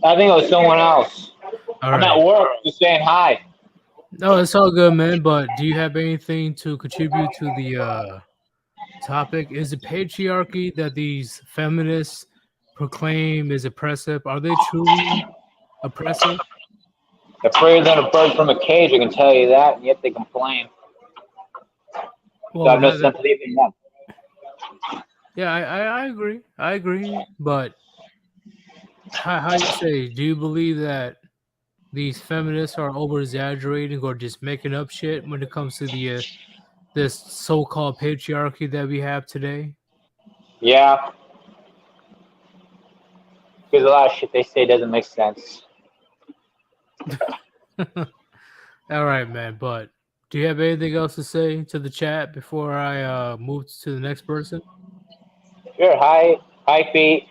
I think it was someone else. All I'm right. at work, just saying hi. No, it's all good, man. But do you have anything to contribute to the topic? Is the patriarchy that these feminists proclaim is oppressive? Are they truly oppressive? They're freer than a bird from a cage, I can tell you that, and yet they complain. So I have no sympathy for them. Yeah, I agree. I agree. But how you say? Do you believe that these feminists are over exaggerating or just making up shit when it comes to the this so-called patriarchy that we have today? Yeah. Because a lot of shit they say doesn't make sense. All right, man. But do you have anything else to say to the chat before I move to the next person? Sure. Hi, Pete.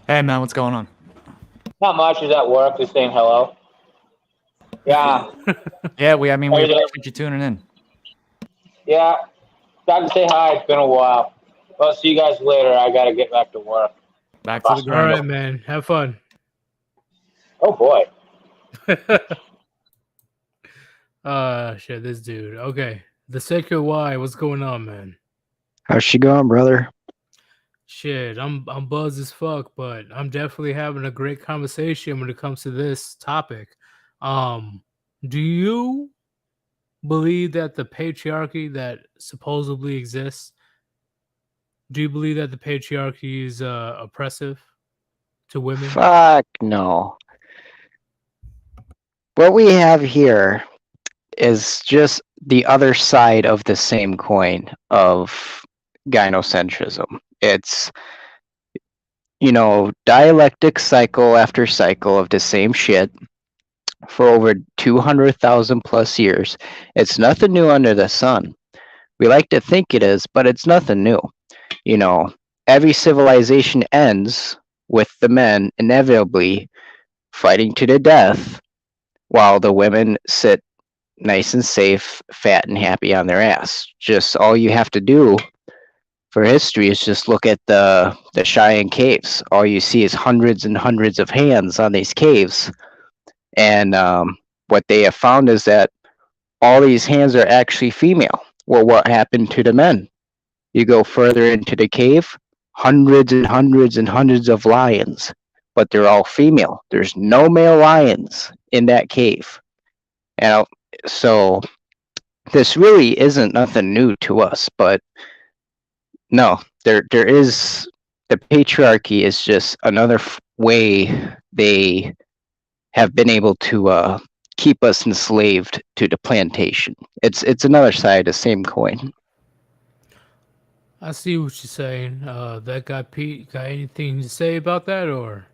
Hey, man, what's going on? Not much. Is at work, just saying hello. Yeah. Yeah, we appreciate you tuning in. Yeah. Got to say hi. It's been a while. Well, see you guys later. I got to get back to work. Back to the All grind. right, man. Have fun. Oh, boy. Shit, this dude. Okay. The Sacred Y, what's going on, man? How's she going, brother? Shit, I'm buzzed as fuck, but I'm definitely having a great conversation when it comes to this topic. Do you believe that the patriarchy that supposedly exists, do you believe that the patriarchy is oppressive to women? Fuck no. What we have here is just the other side of the same coin of gynocentrism. It's, dialectic cycle after cycle of the same shit for over 200,000 plus years. It's nothing new under the sun. We like to think it is, but it's nothing new. Every civilization ends with the men inevitably fighting to the death while the women sit nice and safe, fat and happy on their ass. Just all you have to do for history is just look at the Cheyenne caves. All you see is hundreds and hundreds of hands on these caves, and what they have found is that all these hands are actually female. Well, what happened to the men? You go further into the cave, hundreds and hundreds and hundreds of lions, but they're all female. There's no male lions in that cave. And so this really isn't nothing new to us, but no, there is the patriarchy is just another way they have been able to keep us enslaved to the plantation. It's another side of the same coin. I see what you're saying. That guy Pete got anything to say about that, or?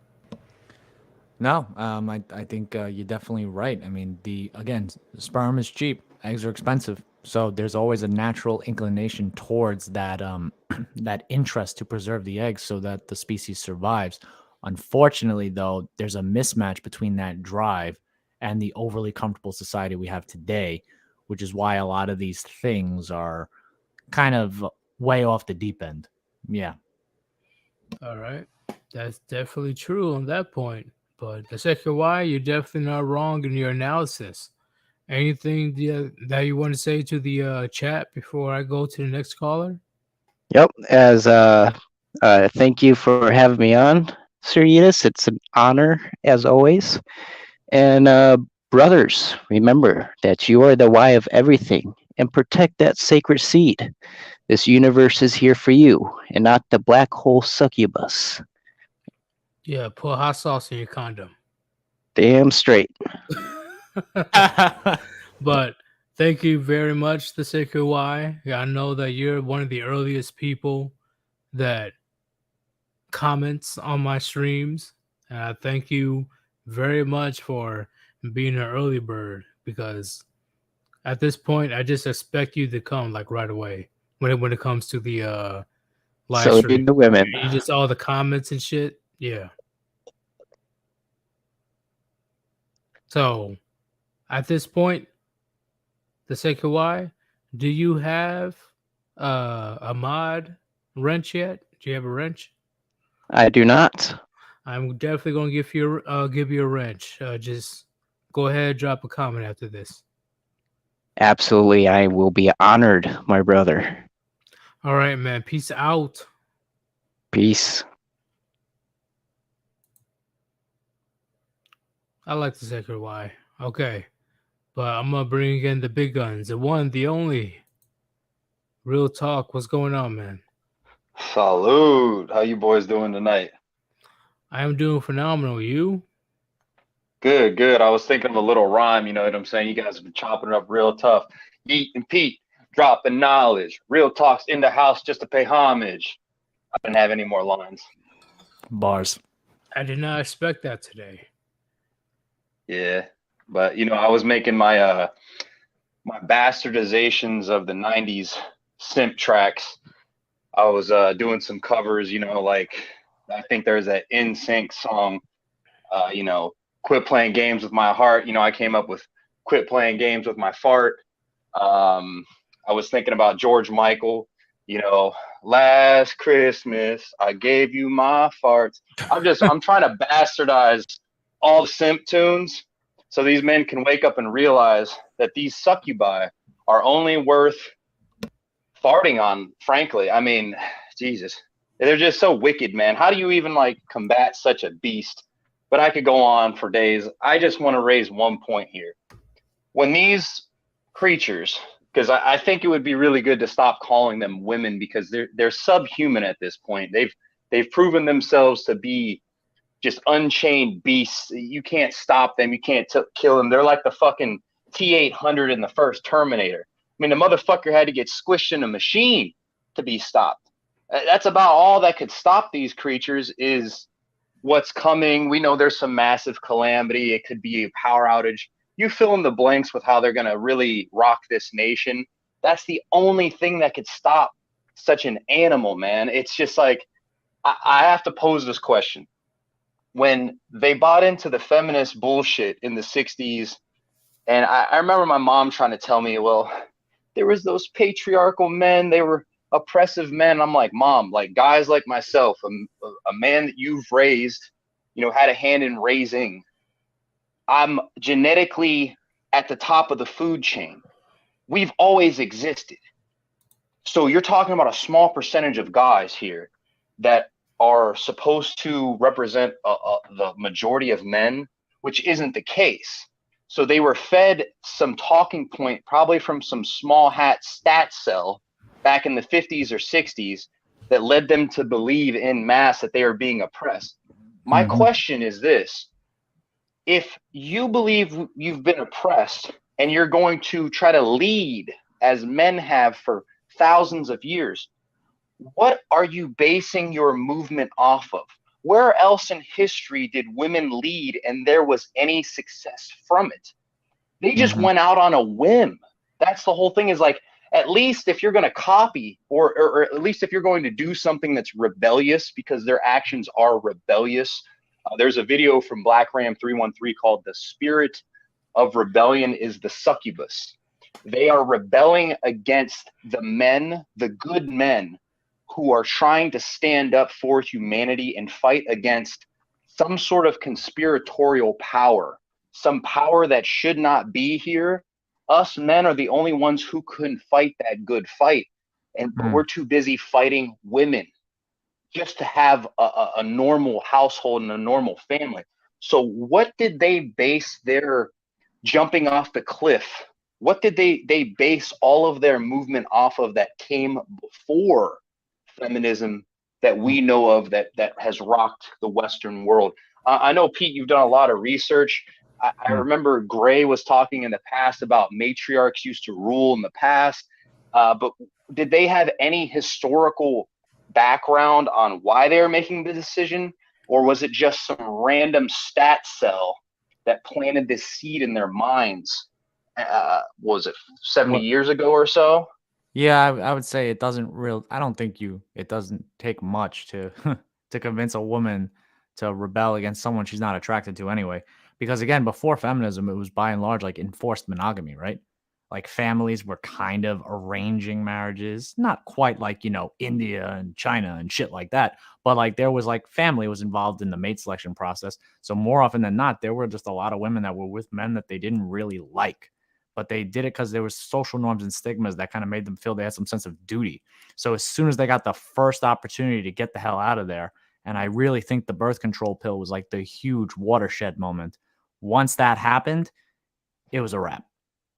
No, I think you're definitely right. I mean, again, sperm is cheap, eggs are expensive, so there's always a natural inclination towards that that interest to preserve the eggs so that the species survives. Unfortunately, though, there's a mismatch between that drive and the overly comfortable society we have today, which is why a lot of these things are kind of way off the deep end. Yeah. All right. That's definitely true on that point. But the second why, you're definitely not wrong in your analysis. Anything that you want to say to the chat before I go to the next caller? Yep. As thank you for having me on, Sir Yeetus. It's an honor as always. And brothers, remember that you are the why of everything, and protect that sacred seed. This universe is here for you, and not the black hole succubus. Yeah, put hot sauce in your condom. Damn straight. But thank you very much, the Sacred Y. I know that you're one of the earliest people that comments on my streams. And I thank you very much for being an early bird, because at this point I just expect you to come like right away when it comes to the live So stream. did the women. You just all the comments and shit. Yeah. So at this point, the Sacred Y, do you have a mod wrench yet? Do you have a wrench? I do not. I'm definitely gonna give you a wrench. Just go ahead, drop a comment after this. Absolutely, I will be honored, my brother. All right, man. Peace out. Peace. I like the Sacred Y. Okay, but I'm gonna bring in the big guns. The one, the only. Real talk. What's going on, man? Salute. How you boys doing tonight? I am doing phenomenal. You? Good, good. I was thinking of a little rhyme, you know what I'm saying? You guys have been chopping it up real tough. Yeet and Pete, dropping knowledge. Real talks in the house just to pay homage. I didn't have any more lines. Bars. I did not expect that today. Yeah. But you know, I was making my my bastardizations of the 90s simp tracks. I was doing some covers, you know, like I think there's that NSYNC song, you know, quit playing games with my heart. You know, I came up with quit playing games with my fart. I was thinking about George Michael, you know, last Christmas I gave you my farts. I'm trying to bastardize all the simp tunes so these men can wake up and realize that these succubi are only worth farting on, frankly. I mean, Jesus, they're just so wicked, man. How do you even like combat such a beast? But I could go on for days. I just want to raise one point here. When these creatures, because I think it would be really good to stop calling them women, because they're subhuman at this point. They've proven themselves to be just unchained beasts. You can't stop them. You can't kill them. They're like the fucking T-800 in the first Terminator. I mean, the motherfucker had to get squished in a machine to be stopped. That's about all that could stop these creatures is what's coming. We know there's some massive calamity. It could be a power outage. You fill in the blanks with how they're going to really rock this nation. That's the only thing that could stop such an animal, man. It's just like, I have to pose this question. When they bought into the feminist bullshit in the 60s, And I remember my mom trying to tell me, well, there was those patriarchal men, they were oppressive men. I'm like, Mom, like guys like myself, a man that you've raised, had a hand in raising, I'm genetically at the top of the food chain. We've always existed. So you're talking about a small percentage of guys here that are supposed to represent the majority of men, which isn't the case. So they were fed some talking point, probably from some small hat stat cell back in the 50s or 60s, that led them to believe in mass that they are being oppressed. My question is this: if you believe you've been oppressed and you're going to try to lead as men have for thousands of years, what are you basing your movement off of? Where else in history did women lead and there was any success from it? They just went out on a whim. That's the whole thing, is like, at least if you're going to copy or at least if you're going to do something that's rebellious, because their actions are rebellious. There's a video from Black Ram 313 called "The Spirit of Rebellion is the Succubus." They are rebelling against the men, the good men, who are trying to stand up for humanity and fight against some sort of conspiratorial power, some power that should not be here. Us men are the only ones who couldn't fight that good fight. But we're too busy fighting women just to have a normal household and a normal family. So what did they base their jumping off the cliff? What did they base all of their movement off of that came before feminism that we know of, that has rocked the Western world? I know, Pete, you've done a lot of research. I remember Gray was talking in the past about matriarchs used to rule in the past, but did they have any historical background on why they were making the decision, or was it just some random stat cell that planted this seed in their minds? Was it 70 years ago or so? Yeah, I would say it doesn't I don't think it doesn't take much to to convince a woman to rebel against someone she's not attracted to anyway. Because again, before feminism, it was by and large like enforced monogamy, right? Like families were kind of arranging marriages, not quite like, India and China and shit like that, but like there was like family was involved in the mate selection process. So more often than not, there were just a lot of women that were with men that they didn't really like, but they did it because there was social norms and stigmas that kind of made them feel they had some sense of duty. So as soon as they got the first opportunity to get the hell out of there, and I really think the birth control pill was like the huge watershed moment. Once that happened, it was a wrap.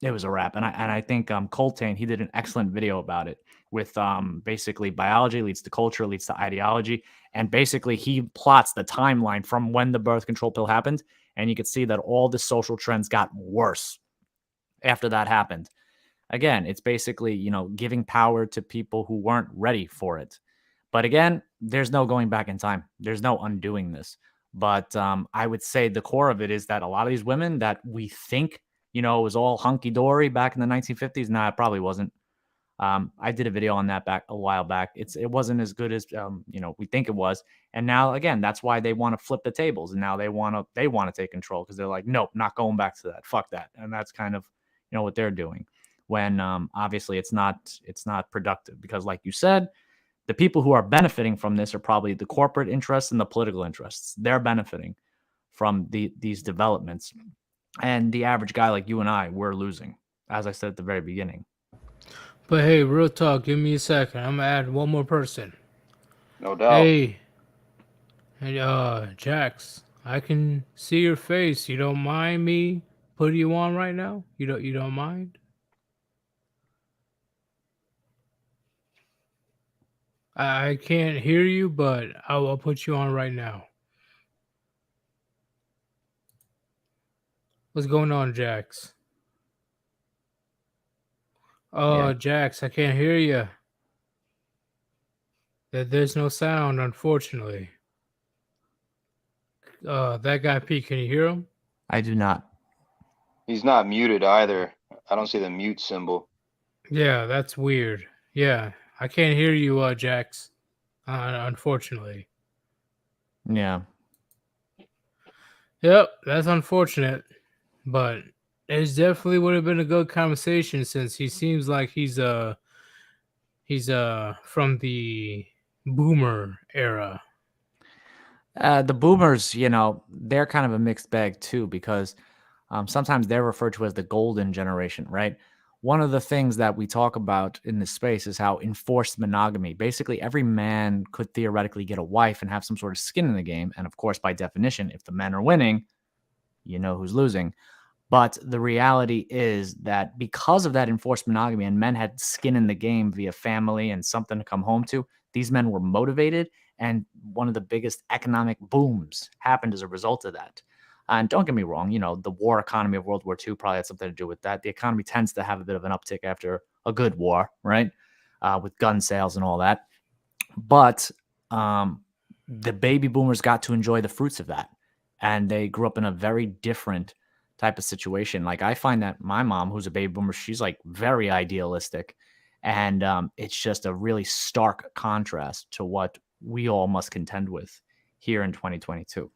It was a wrap. And I think Coltane, he did an excellent video about it with basically biology leads to culture, leads to ideology. And basically he plots the timeline from when the birth control pill happened. And you could see that all the social trends got worse after that happened. Again, it's basically, giving power to people who weren't ready for it. But again, there's no going back in time. There's no undoing this. But I would say the core of it is that a lot of these women that we think, it was all hunky-dory back in the 1950s. Nah, it probably wasn't. I did a video on that a while back. It wasn't as good as we think it was. And now again, that's why they want to flip the tables, and now they want to take control, because they're like, nope, not going back to that. Fuck that. And that's kind of what they're doing, when obviously it's not productive, because like you said, the people who are benefiting from this are probably the corporate interests and the political interests. They're benefiting from these developments, and the average guy like you and I, we're losing, as I said at the very beginning. But hey, real talk, give me a second. I'm gonna add one more person. No doubt. Hey, Jax, I can see your face. You don't mind me putting you on right now? You don't mind? I can't hear you, but I'll put you on right now. What's going on, Jax? Oh, Yeah. Jax, I can't hear you. There's no sound, unfortunately. That guy Pete, can you hear him? I do not. He's not muted either. I don't see the mute symbol. Yeah, that's weird. Yeah, I can't hear you, Jax. Unfortunately. Yeah. Yep, that's unfortunate. But it definitely would have been a good conversation since he seems like he's from the boomer era. The boomers, they're kind of a mixed bag too, because sometimes they're referred to as the golden generation, right? One of the things that we talk about in this space is how enforced monogamy. Basically, every man could theoretically get a wife and have some sort of skin in the game. And of course, by definition, if the men are winning, you know who's losing. But the reality is that because of that enforced monogamy and men had skin in the game via family and something to come home to, these men were motivated. And one of the biggest economic booms happened as a result of that. And don't get me wrong, the war economy of World War II probably had something to do with that. The economy tends to have a bit of an uptick after a good war, right? With gun sales and all that. But the baby boomers got to enjoy the fruits of that. And they grew up in a very different type of situation. Like I find that my mom, who's a baby boomer, she's like very idealistic. And it's just a really stark contrast to what we all must contend with here in 2022.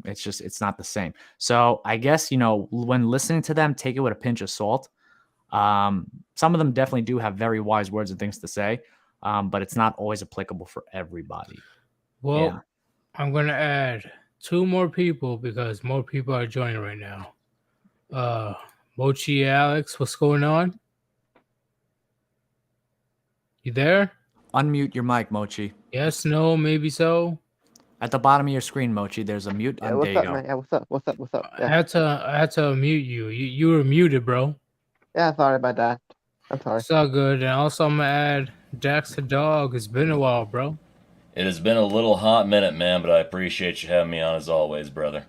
It's not the same. So I guess, when listening to them, take it with a pinch of salt. Some of them definitely do have very wise words and things to say, but it's not always applicable for everybody. Well, Yeah. I'm going to add 2 more people because more people are joining right now. Mochi Alex, what's going on? You there? Unmute your mic, Mochi. Yes, no, maybe so. At the bottom of your screen, Mochi, there's a mute. Yeah, There what's you up, go. man? Yeah, what's up? What's up? I Yeah, had to mute you. You were muted, bro. yeah. Sorry about that. I'm sorry. It's all good. And also, I'm gonna add Dax the dog. It's been a while, bro. It has been a little hot minute, man, but I appreciate you having me on as always, brother.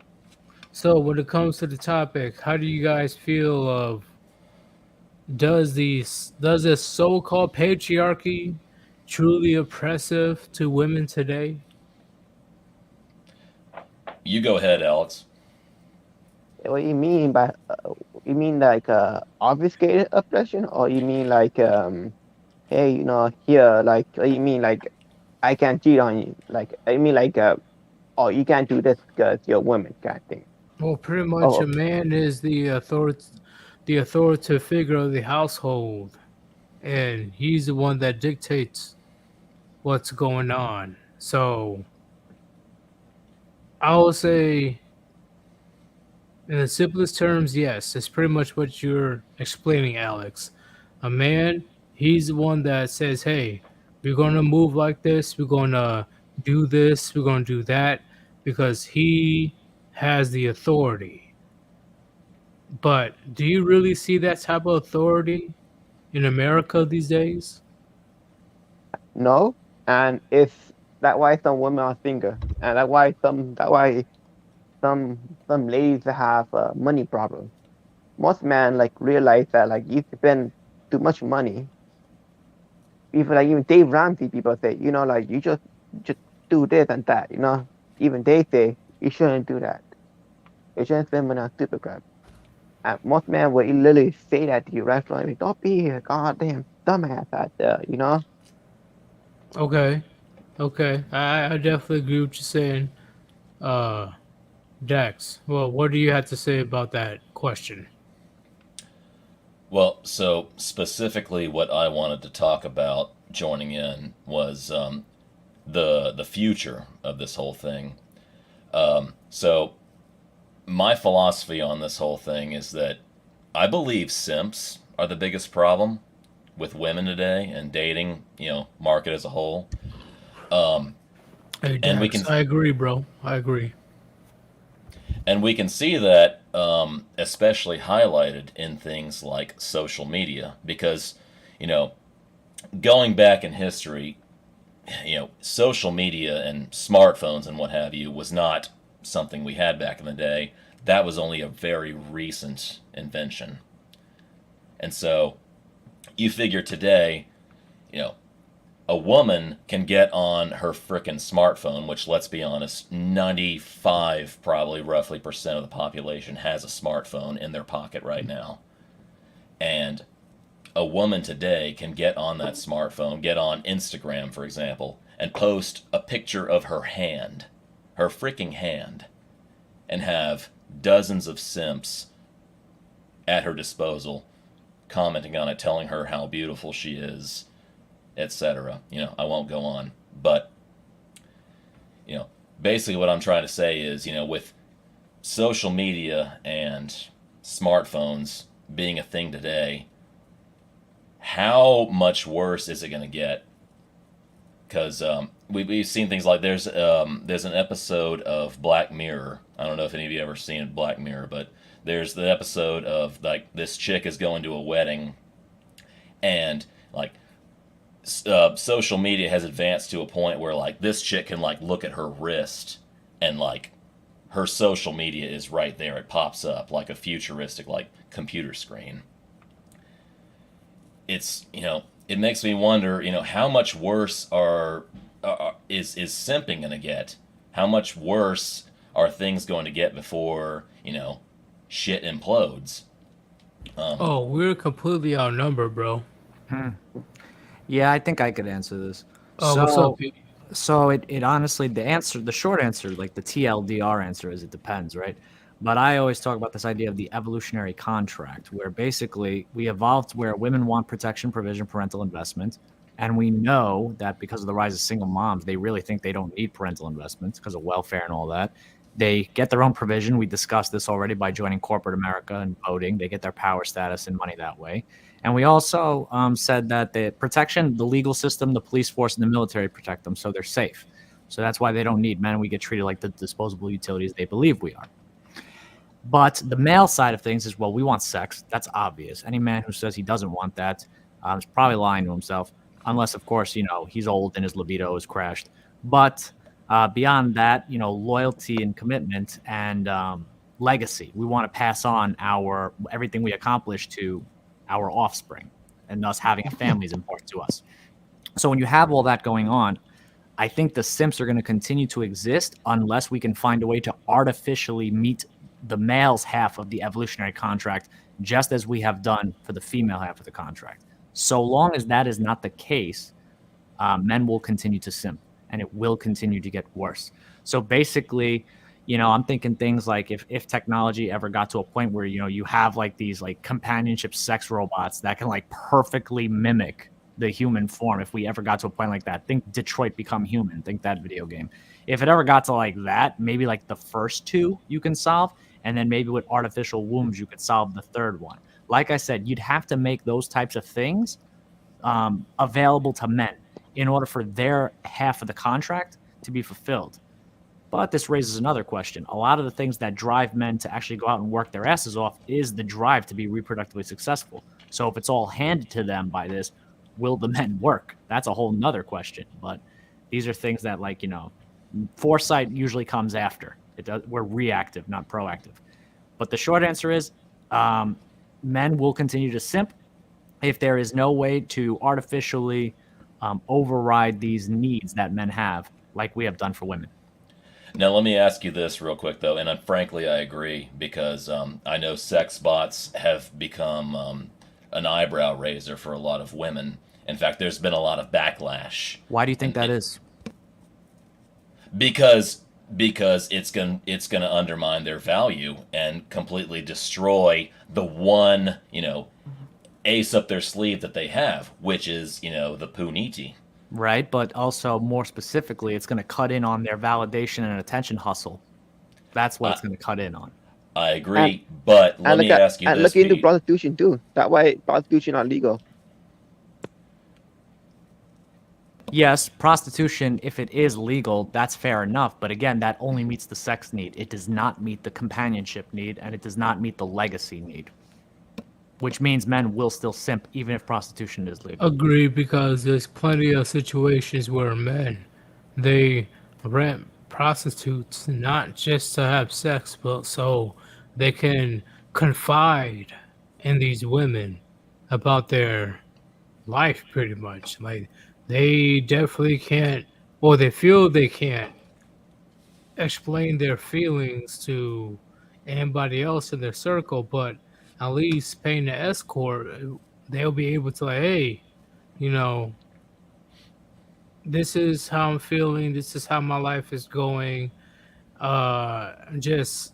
So, when it comes to the topic, how do you guys feel of does this so-called patriarchy truly oppressive to women today? You go ahead, Alex. What you mean by you mean like obfuscated oppression, or you mean like hey, here, like you mean like I can't cheat on you, like I mean like oh, you can't do this because you're a woman kind of thing. Well, pretty much Oh, a man is the authoritative figure of the household, and he's the one that dictates what's going on. So I will say, in the simplest terms, yes, it's pretty much what you're explaining, Alex. A man, he's the one that says, hey, we're going to move like this, we're going to do this, we're going to do that, because he has the authority. But do you really see that type of authority in America these days? no, and it's that why some women are single, and that why some ladies have money problems. Most men like realize that like you spend too much money. Even Dave Ramsey, people say, like you just do this and that, Even they say you shouldn't do that. You shouldn't spend money on stupid crap. And most men will literally say that to you right from like, don't be a goddamn dumbass out there, Okay. I definitely agree with you saying. Dex, well, what do you have to say about that question? Well, so specifically what I wanted to talk about joining in was the future of this whole thing. So my philosophy on this whole thing is that I believe simps are the biggest problem with women today and dating, market as a whole. Hey, And we Dex, can I agree, bro. I agree. And we can see that especially highlighted in things like social media because, going back in history, social media and smartphones and what have you was not something we had back in the day. That was only a very recent invention. And so you figure today, a woman can get on her frickin' smartphone, which, let's be honest, 95 probably roughly percent of the population has a smartphone in their pocket right now. And a woman today can get on that smartphone, get on Instagram, for example, and post a picture of her hand, her freaking hand, and have dozens of simps at her disposal, commenting on it, telling her how beautiful she is, etc. I won't go on, but basically what I'm trying to say is, with social media and smartphones being a thing today, how much worse is it going to get? Because we've seen things like there's an episode of Black Mirror. I don't know if any of you ever seen Black Mirror, but there's the episode of like this chick is going to a wedding, and like social media has advanced to a point where like this chick can like look at her wrist, and like her social media is right there. It pops up like a futuristic like computer screen. It's it makes me wonder, how much worse is simping going to get? How much worse are things going to get before shit implodes? Oh, we're completely outnumbered, bro. Yeah, I think I could answer this. Oh, what's up, Pete? So it honestly, the short answer, like the TLDR answer is it depends, right? But I always talk about this idea of the evolutionary contract, where basically we evolved where women want protection, provision, parental investment. And we know that because of the rise of single moms, they really think they don't need parental investment because of welfare and all that. They get their own provision. We discussed this already by joining corporate America and voting. They get their power, status, and money that way. And we also said that the protection, the legal system, the police force, and the military protect them, so they're safe. So that's why they don't need men. We get treated like the disposable utilities they believe we are. But the male side of things is, well, we want sex. That's obvious. Any man who says he doesn't want that is probably lying to himself, unless, of course, he's old and his libido is crashed. But beyond that, loyalty and commitment and legacy. We want to pass on everything we accomplish to our offspring, and thus having a family is important to us. So when you have all that going on, I think the simps are going to continue to exist unless we can find a way to artificially meet the male's half of the evolutionary contract, just as we have done for the female half of the contract. So long as that is not the case, men will continue to simp, and it will continue to get worse. So basically, I'm thinking things like if technology ever got to a point where, you have like these like companionship sex robots that can like perfectly mimic the human form. If we ever got to a point like that, think Detroit Become Human, think that video game. If it ever got to like that, maybe like the first two you can solve, and then maybe with artificial wombs you could solve the third one. Like I said, you'd have to make those types of things available to men in order for their half of the contract to be fulfilled. But this raises another question. A lot of the things that drive men to actually go out and work their asses off is the drive to be reproductively successful. So if it's all handed to them by this, will the men work? That's a whole nother question. But these are things that, like, foresight usually comes after. We're reactive, not proactive. But the short answer is men will continue to simp if there is no way to artificially override these needs that men have, like we have done for women. Now, let me ask you this real quick, though, and frankly, I agree, because I know sex bots have become an eyebrow raiser for a lot of women. In fact, there's been a lot of backlash. Why do you think that is? Because it's gonna undermine their value and completely destroy the one, ace up their sleeve that they have, which is, the puniti. Right, but also more specifically, it's going to cut in on their validation and attention hustle. That's what it's going to cut in on. I agree, but let me ask you this. And look into prostitution too. That's why prostitution are legal. Yes, prostitution, if it is legal, that's fair enough. But again, that only meets the sex need. It does not meet the companionship need, and it does not meet the legacy need. Which means men will still simp even if prostitution is legal. Agree, because there's plenty of situations where men, they rent prostitutes not just to have sex, but so they can confide in these women about their life, pretty much. Like, they definitely can't, or they feel they can't explain their feelings to anybody else in their circle, but at least paying the escort, they'll be able to, like, hey, this is how I'm feeling, this is how my life is going. Just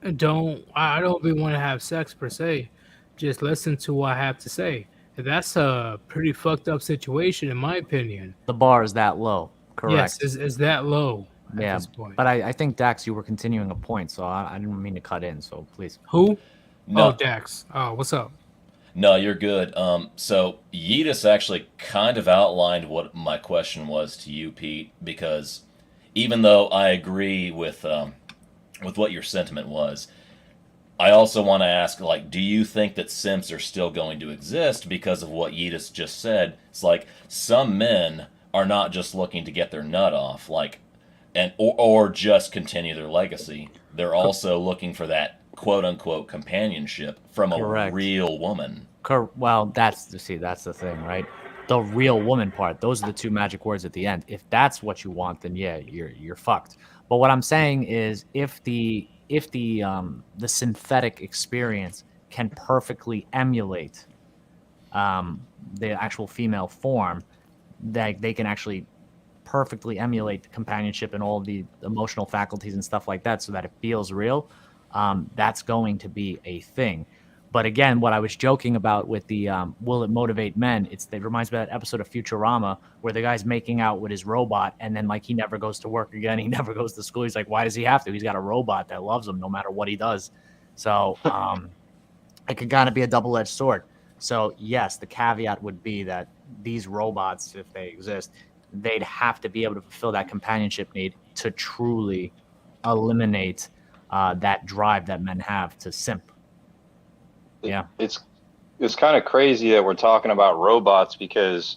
I don't even want to have sex per se. Just listen to what I have to say. That's a pretty fucked up situation, in my opinion. The bar is that low. Yes, Correct. is that low at Yeah. this point. But I think, Dax, you were continuing a point, so I didn't mean to cut in. So please. Who? Oh, No, Dax. Oh, what's up? no, you're good. So Yeetus actually kind of outlined what my question was to you, Pete, because even though I agree with what your sentiment was, I also want to ask, like, do you think that simps are still going to exist because of what Yeetus just said? It's like some men are not just looking to get their nut off, like, and or just continue their legacy. They're also looking for that quote unquote companionship from a Correct. real woman. Well, that's the thing, right? The real woman part. Those are the two magic words at the end. If that's what you want, then yeah, you're fucked. But what I'm saying is, if the synthetic experience can perfectly emulate the actual female form, that they can actually perfectly emulate the companionship and all of the emotional faculties and stuff like that, so that it feels real. That's going to be a thing. But again, what I was joking about with the will it motivate men? It reminds me of that episode of Futurama where the guy's making out with his robot, and then like he never goes to work again. He never goes to school. He's like, why does he have to? He's got a robot that loves him no matter what he does. So it could kind of be a double-edged sword. So yes, the caveat would be that these robots, if they exist, they'd have to be able to fulfill that companionship need to truly eliminate that drive that men have to simp. Yeah. It's kind of crazy that we're talking about robots because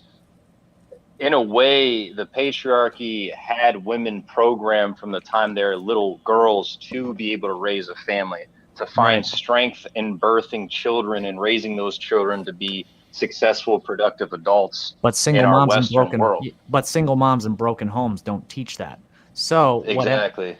in a way the patriarchy had women programmed from the time they're little girls to be able to raise a family, to find strength in birthing children and raising those children to be successful, productive adults. But single moms and broken homes don't teach that. So exactly.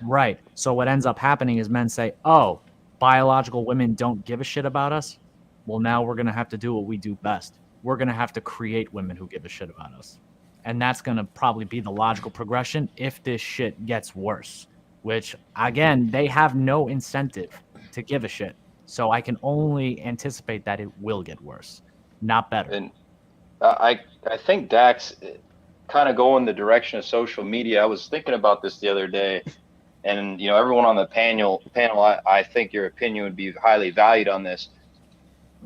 So what ends up happening is men say, "Oh, biological women don't give a shit about us. Well, now we're going to have to do what we do best. We're going to have to create women who give a shit about us." And that's going to probably be the logical progression if this shit gets worse, which again, they have no incentive to give a shit. So I can only anticipate that it will get worse, not better. And I think Dax kind of go in the direction of social media. I was thinking about this the other day, and everyone on the panel, I think your opinion would be highly valued on this.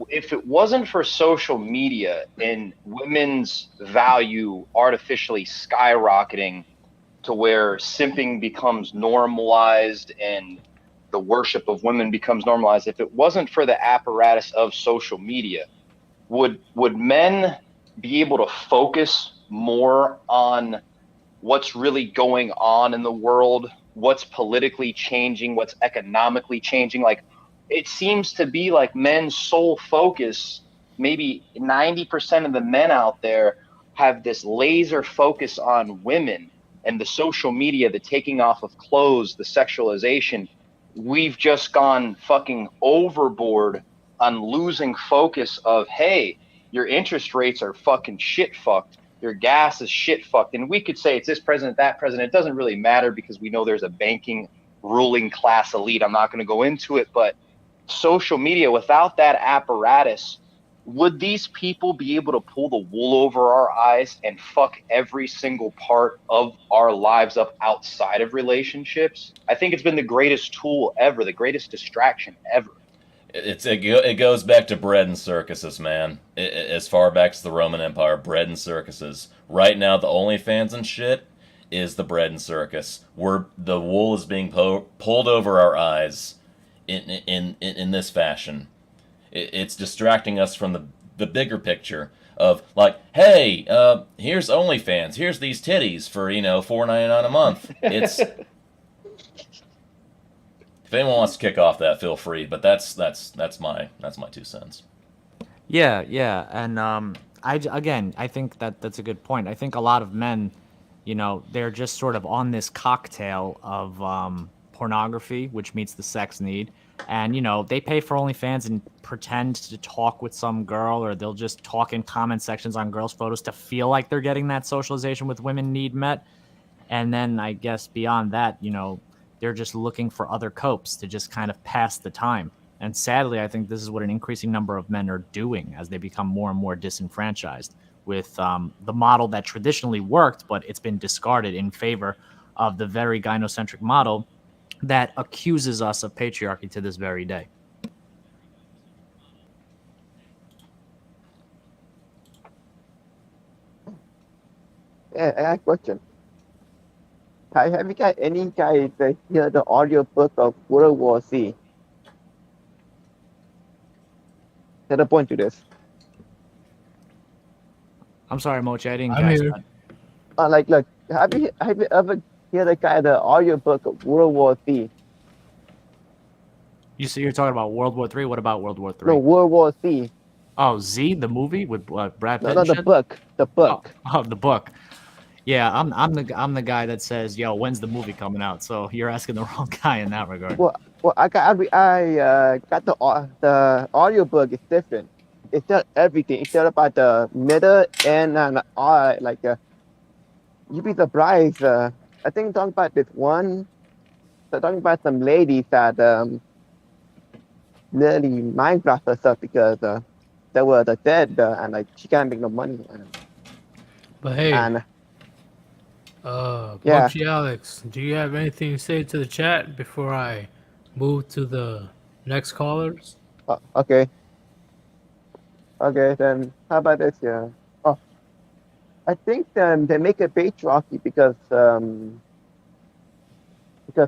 If it wasn't for social media and women's value artificially skyrocketing to where simping becomes normalized and the worship of women becomes normalized, if it wasn't for the apparatus of social media, would men be able to focus more on what's really going on in the world, what's politically changing, what's economically changing? Like, it seems to be like men's sole focus, maybe 90% of the men out there have this laser focus on women and the social media, the taking off of clothes, the sexualization. We've just gone fucking overboard on losing focus of, hey, your interest rates are fucking shit fucked. Your gas is shit fucked. And we could say it's this president, that president. It doesn't really matter because we know there's a banking ruling class elite. I'm not going to go into it, but social media, without that apparatus, would these people be able to pull the wool over our eyes and fuck every single part of our lives up outside of relationships? I think it's been the greatest tool ever, the greatest distraction ever. It goes back to bread and circuses, man. As far back as the Roman Empire, bread and circuses. Right now, the OnlyFans and shit is the bread and circus, where the wool is being pulled over our eyes in this fashion. It's distracting us from the bigger picture of, like, hey, here's OnlyFans, here's these titties for $4.99 a month. It's if anyone wants to kick off that, feel free. But that's my 2 cents. Yeah, and I think that's a good point. I think a lot of men, they're just sort of on this cocktail of pornography, which meets the sex need, and they pay for OnlyFans and pretend to talk with some girl, or they'll just talk in comment sections on girls' photos to feel like they're getting that socialization with women need met. And then I guess beyond that, they're just looking for other copes to just kind of pass the time. And sadly, I think this is what an increasing number of men are doing as they become more and more disenfranchised with the model that traditionally worked, but it's been discarded in favor of the very gynocentric model that accuses us of patriarchy to this very day. Yeah, I have a question. Have you got any guys that hear the audio book of World War Z? There's a point to this. I'm sorry, Mochi, I didn't I'm catch here. that. Look, have you ever hear the audio book of World War Z? You're talking about World War III? What about World War III? No, World War Z. Oh, Z, the movie with Brad Pitt? No, and the shit? book. The book. Oh, the book. Yeah, I'm the guy that says, "Yo, when's the movie coming out?" So you're asking the wrong guy in that regard. Well, I got the audio book is different. It's not everything. It's not about the middle and you'd be surprised. I think talking about this one. So talking about some ladies that nearly Minecraft herself because they were the dead and like she can't make no money. But hey, And yeah. Mochi Alex, do you have anything to say to the chat before I move to the next callers? Okay. Okay, then how about this? Yeah. Oh, I think they make a patriarchy because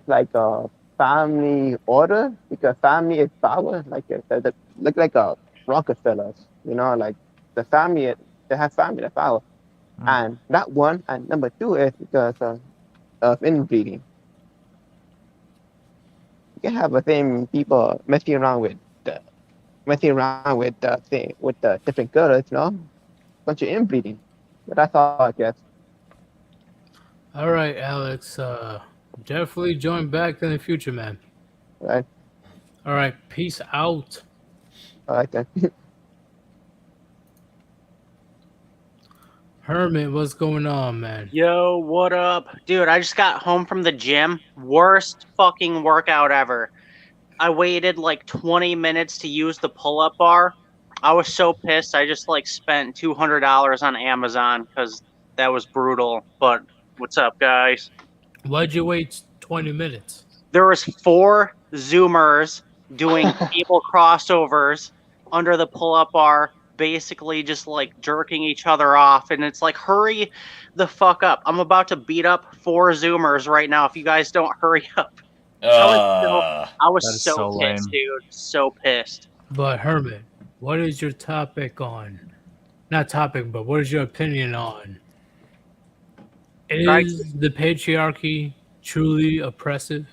like family order, because family is power. Like they look like Rockefellers, you know, like the family they have family the power, and that one, and number two is because of inbreeding. You can have the same people messing around with the thing with the different girls, you know, bunch of inbreeding. But that's all, I guess. All right, Alex. Definitely join back in the future, man. Right. All right. Peace out. All right then. Hermit, what's going on, man? Yo, what up? Dude, I just got home from the gym. Worst fucking workout ever. I waited like 20 minutes to use the pull-up bar. I was so pissed. I just like spent $200 on Amazon because that was brutal. But what's up, guys? Why'd you wait 20 minutes? There was 4 Zoomers doing cable crossovers under the pull-up bar, basically just like jerking each other off, and it's like, hurry the fuck up. I'm about to beat up 4 Zoomers right now if you guys don't hurry up. I was so pissed, dude. So pissed. But Hermit, what is your topic on? Not topic, but what is your opinion on? Is the patriarchy truly oppressive?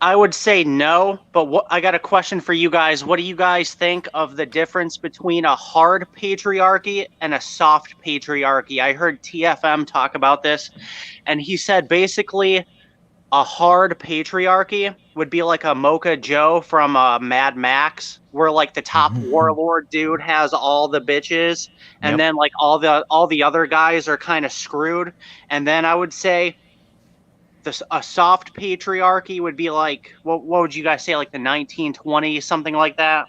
I would say no, but I got a question for you guys. What do you guys think of the difference between a hard patriarchy and a soft patriarchy? I heard TFM talk about this, and he said basically a hard patriarchy would be like a Mocha Joe from Mad Max, where like the top warlord dude has all the bitches, and then like all the other guys are kind of screwed. And then I would say a soft patriarchy would be like, what would you guys say, like the 1920s, something like that?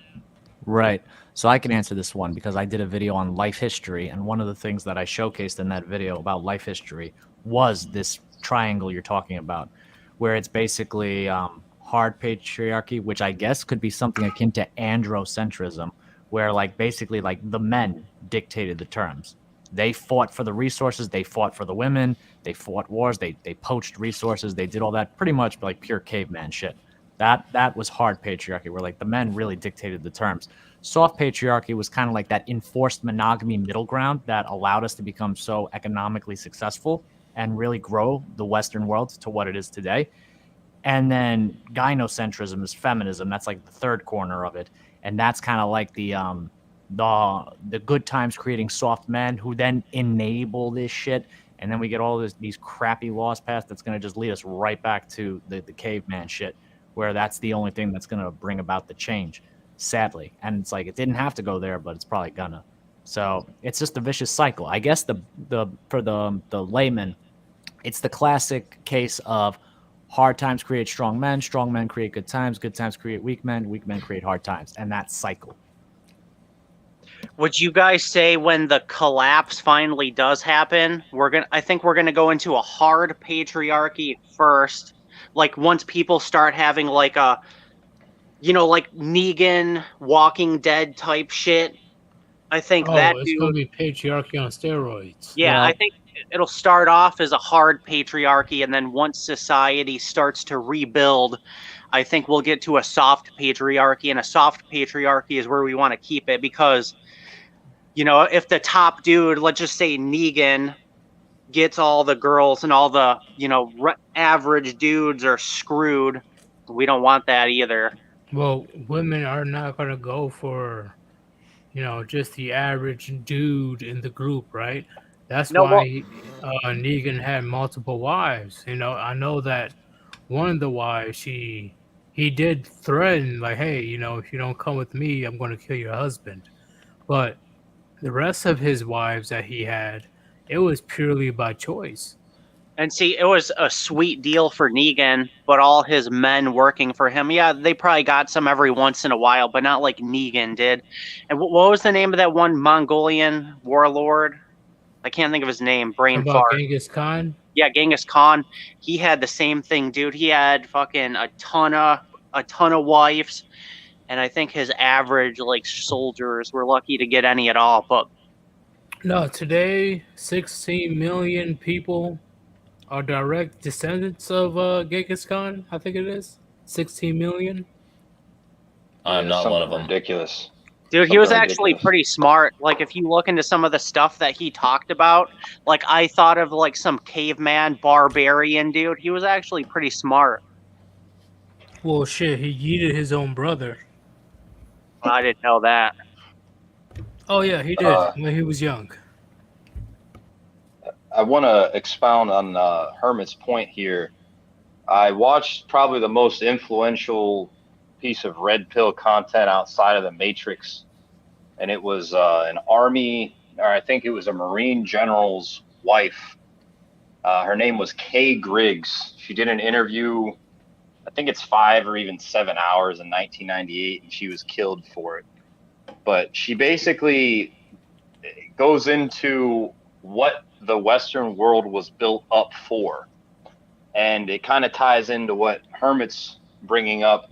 Right. So I can answer this one because I did a video on life history, and one of the things that I showcased in that video about life history was this triangle you're talking about, where it's basically hard patriarchy, which I guess could be something akin to androcentrism, where like basically like the men dictated the terms. They fought for the resources, they fought for the women, they fought wars, they poached resources, they did all that pretty much like pure caveman shit. That was hard patriarchy, where like the men really dictated the terms. Soft patriarchy was kind of like that enforced monogamy middle ground that allowed us to become so economically successful and really grow the Western world to what it is today. And then gynocentrism is feminism. That's like the third corner of it. And that's kind of like the good times creating soft men who then enable this shit. And then we get all these crappy laws passed that's going to just lead us right back to the caveman shit, where that's the only thing that's going to bring about the change, sadly. And it's like, it didn't have to go there, but it's probably gonna. So it's just a vicious cycle. I guess for the layman, It's the classic case of hard times create strong men create good times create weak men create hard times, and that cycle. Would you guys say when the collapse finally does happen, I think we're gonna go into a hard patriarchy first. Like once people start having like a, like Negan Walking Dead type shit. I think that it's gonna dude. be patriarchy on steroids. Yeah, I Well, think it'll start off as a hard patriarchy, and then once society starts to rebuild, I think we'll get to a soft patriarchy, and a soft patriarchy is where we want to keep it because, if the top dude, let's just say Negan, gets all the girls and all the, average dudes are screwed, we don't want that either. Well, women are not gonna go for, just the average dude in the group, right? That's No, well, why Negan had multiple wives. I know that one of the wives, he did threaten, like, hey, if you don't come with me, I'm going to kill your husband. But the rest of his wives that he had, it was purely by choice. and see, it was a sweet deal for Negan, but all his men working for him, yeah, they probably got some every once in a while, but not like Negan did. And what was the name of that one Mongolian warlord? I can't think of his name. Brain About fart. Genghis Khan? Yeah, Genghis Khan. He had the same thing, dude. He had fucking a ton of wives, and I think his average soldiers were lucky to get any at all. But No, today 16 million people are direct descendants of Genghis Khan. I think it is 16 million. I'm not one of them. Ridiculous. dude, he was Something actually ridiculous. pretty smart. Like if you look into some of the stuff that he talked about, like I thought of like some caveman barbarian dude. He was actually pretty smart. Well, shit, he yeeted his own brother. I didn't know that. Oh yeah, he did when he was young. I want to expound on Hermit's point here. I watched probably the most influential piece of red pill content outside of the Matrix, and it was an army, or I think it was a Marine general's wife. Her name was Kay Griggs. She did an interview, I think it's 5 or even 7 hours in 1998, and she was killed for it. But she basically goes into what the Western world was built up for. And it kind of ties into what Hermit's bringing up.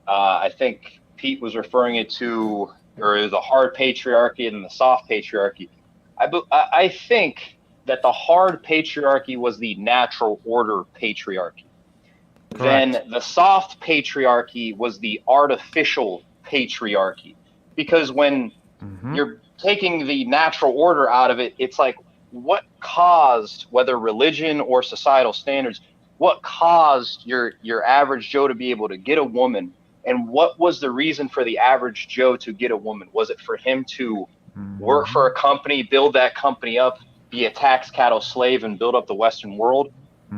I think Pete was referring it to, or the hard patriarchy and the soft patriarchy. I think that the hard patriarchy was the natural order patriarchy. Correct. Then the soft patriarchy was the artificial patriarchy. Because when you're taking the natural order out of it, it's like, what caused, whether religion or societal standards, what caused your average Joe to be able to get a woman? And what was the reason for the average Joe to get a woman? Was it for him to work for a company, build that company up, be a tax cattle slave, and build up the Western world?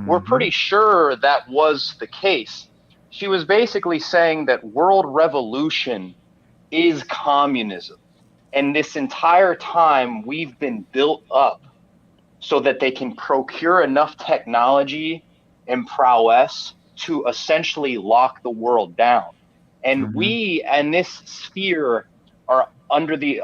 We're pretty sure that was the case. She was basically saying that world revolution is communism. And this entire time we've been built up so that they can procure enough technology and prowess to essentially lock the world down. And we and this sphere are under the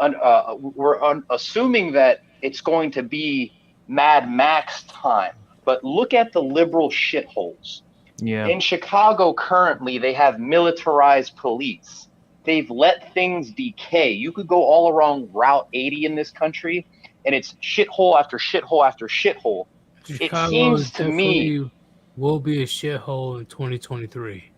assuming that it's going to be Mad Max time. But look at the liberal shitholes. Yeah. In Chicago currently, they have militarized police. They've let things decay. You could go all around Route 80 in this country, and it's shithole after shithole after shithole. Chicago It seems to me will be a shithole in 2023.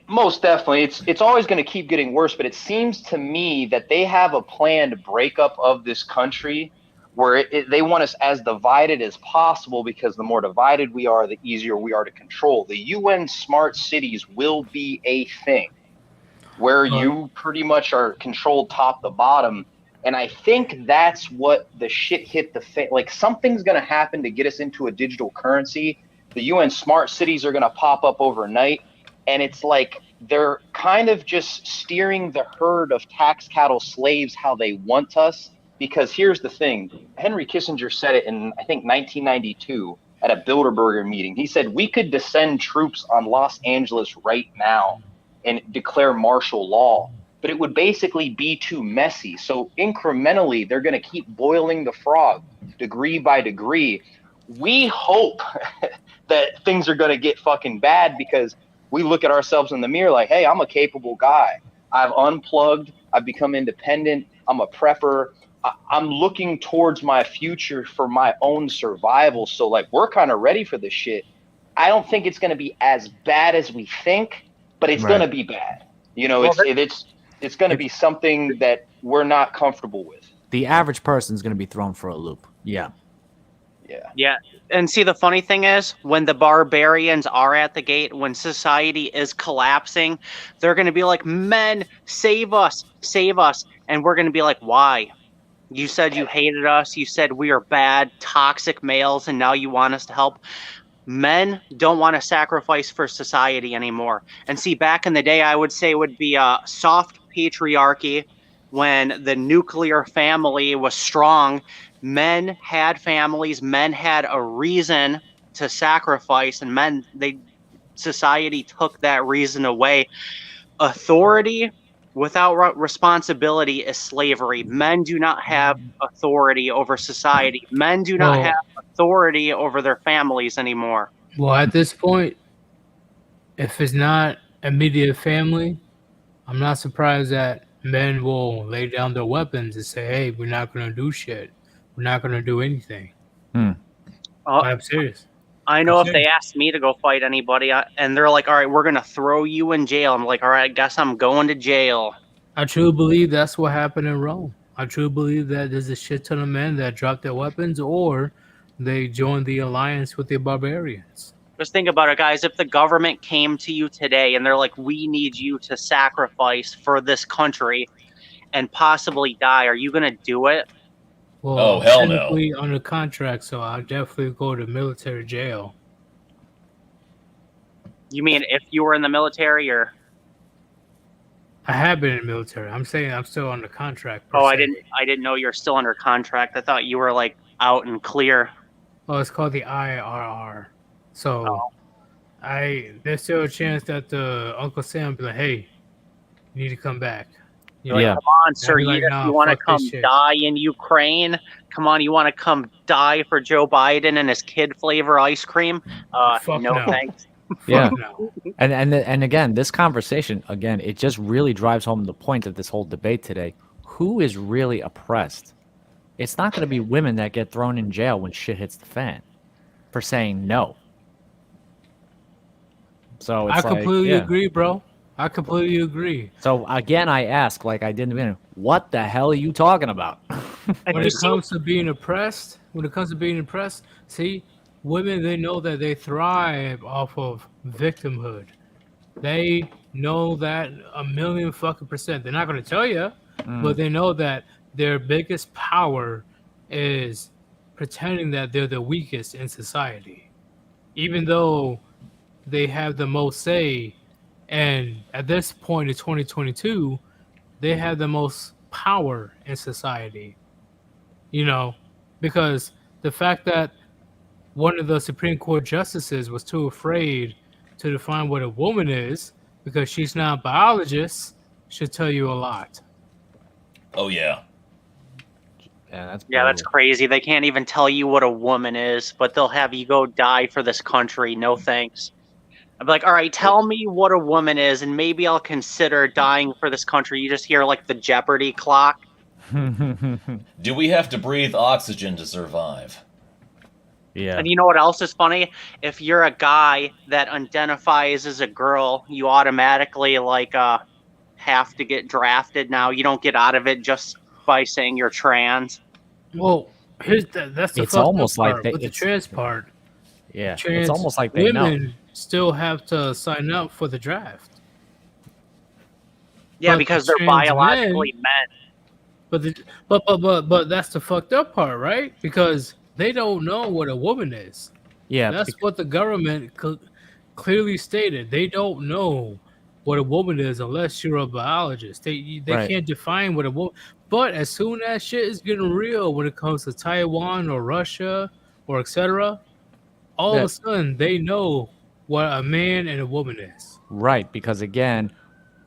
Most definitely. It's always going to keep getting worse, but it seems to me that they have a planned breakup of this country where they want us as divided as possible, because the more divided we are, the easier we are to control. The UN smart cities will be a thing where you pretty much are controlled top to bottom. And I think that's what the shit hit the fan. Like, something's going to happen to get us into a digital currency. The UN smart cities are going to pop up overnight. And it's like they're kind of just steering the herd of tax cattle slaves how they want us. Because here's the thing. Henry Kissinger said it in, I think, 1992. at a Bilderberger meeting. He said we could descend troops on Los Angeles right now and declare martial law, but it would basically be too messy. So incrementally, they're going to keep boiling the frog degree by degree. We hope that things are going to get fucking bad because we look at ourselves in the mirror like, hey, I'm a capable guy. I've unplugged. I've become independent. I'm a prepper. I'm looking towards my future for my own survival. So like, we're kind of ready for this shit. I don't think it's going to be as bad as we think, but it's going to be bad. You know, it's going to be something that we're not comfortable with. The average person is going to be thrown for a loop. Yeah. Yeah. And see, the funny thing is, when the barbarians are at the gate, when society is collapsing, they're going to be like, men, save us, save us. And we're going to be like, why? You said you hated us. You said we are bad, toxic males, and now you want us to help. Men don't want to sacrifice for society anymore. And see, back in the day, I would say it would be a soft patriarchy when the nuclear family was strong. Men had families, men had a reason to sacrifice, and society took that reason away. Authority without responsibility is slavery. Men do not have authority over society. Men do not have authority over their families anymore. Well, at this point, if it's not immediate family, I'm not surprised that men will lay down their weapons and say, hey, we're not going to do shit. We're not going to do anything. I'm serious. I know if they asked me to go fight anybody and they're like, all right, we're going to throw you in jail. I'm like, all right, I guess I'm going to jail. I truly believe that's what happened in Rome. I truly believe that there's a shit ton of men that dropped their weapons or they joined the alliance with the barbarians. Just think about it, guys. If the government came to you today and they're like, we need you to sacrifice for this country and possibly die, are you going to do it? Well, hell no. Under contract, so I'll definitely go to military jail. You mean if you were in the military, or? I have been in the military. I'm saying I'm still under contract. I didn't know you're still under contract. I thought you were like out and clear. Oh, it's called the IRR. So there's still a chance that the Uncle Sam be like, hey, you need to come back. Come on, sir. Like, you want to come die in Ukraine? Come on, you want to come die for Joe Biden and his kid flavor ice cream? No, thanks. Yeah. And again, this conversation, it just really drives home the point of this whole debate today. Who is really oppressed? It's not going to be women that get thrown in jail when shit hits the fan for saying no. So it's I completely agree, bro. I completely agree. So again, I ask, like I did in the beginning, what the hell are you talking about? When it comes to being oppressed, see, women, they know that they thrive off of victimhood. They know that 1,000,000 fucking %. They're not going to tell you, but they know that their biggest power is pretending that they're the weakest in society, even though they have the most say. And at this point in 2022, they have the most power in society, because the fact that one of the Supreme Court justices was too afraid to define what a woman is because she's not a biologist should tell you a lot. Oh, yeah. That's crazy. They can't even tell you what a woman is, but they'll have you go die for this country. No thanks. I'd be like, all right, tell me what a woman is, and maybe I'll consider dying for this country. You just hear like the Jeopardy clock. Do we have to breathe oxygen to survive? Yeah. And you know what else is funny? If you're a guy that identifies as a girl, you automatically have to get drafted now. You don't get out of it just by saying you're trans. Well, that's the it's almost part. Like with the trans part. Yeah, it's almost like they know. Still have to sign up for the draft. Yeah, because they're biologically men. But that's the fucked up part, right? Because they don't know what a woman is. Yeah, that's what the government clearly stated. They don't know what a woman is unless you're a biologist. They can't define what a woman. But as soon as shit is getting real when it comes to Taiwan or Russia or etc., all of a sudden they know what a man and a woman is. Right, because again,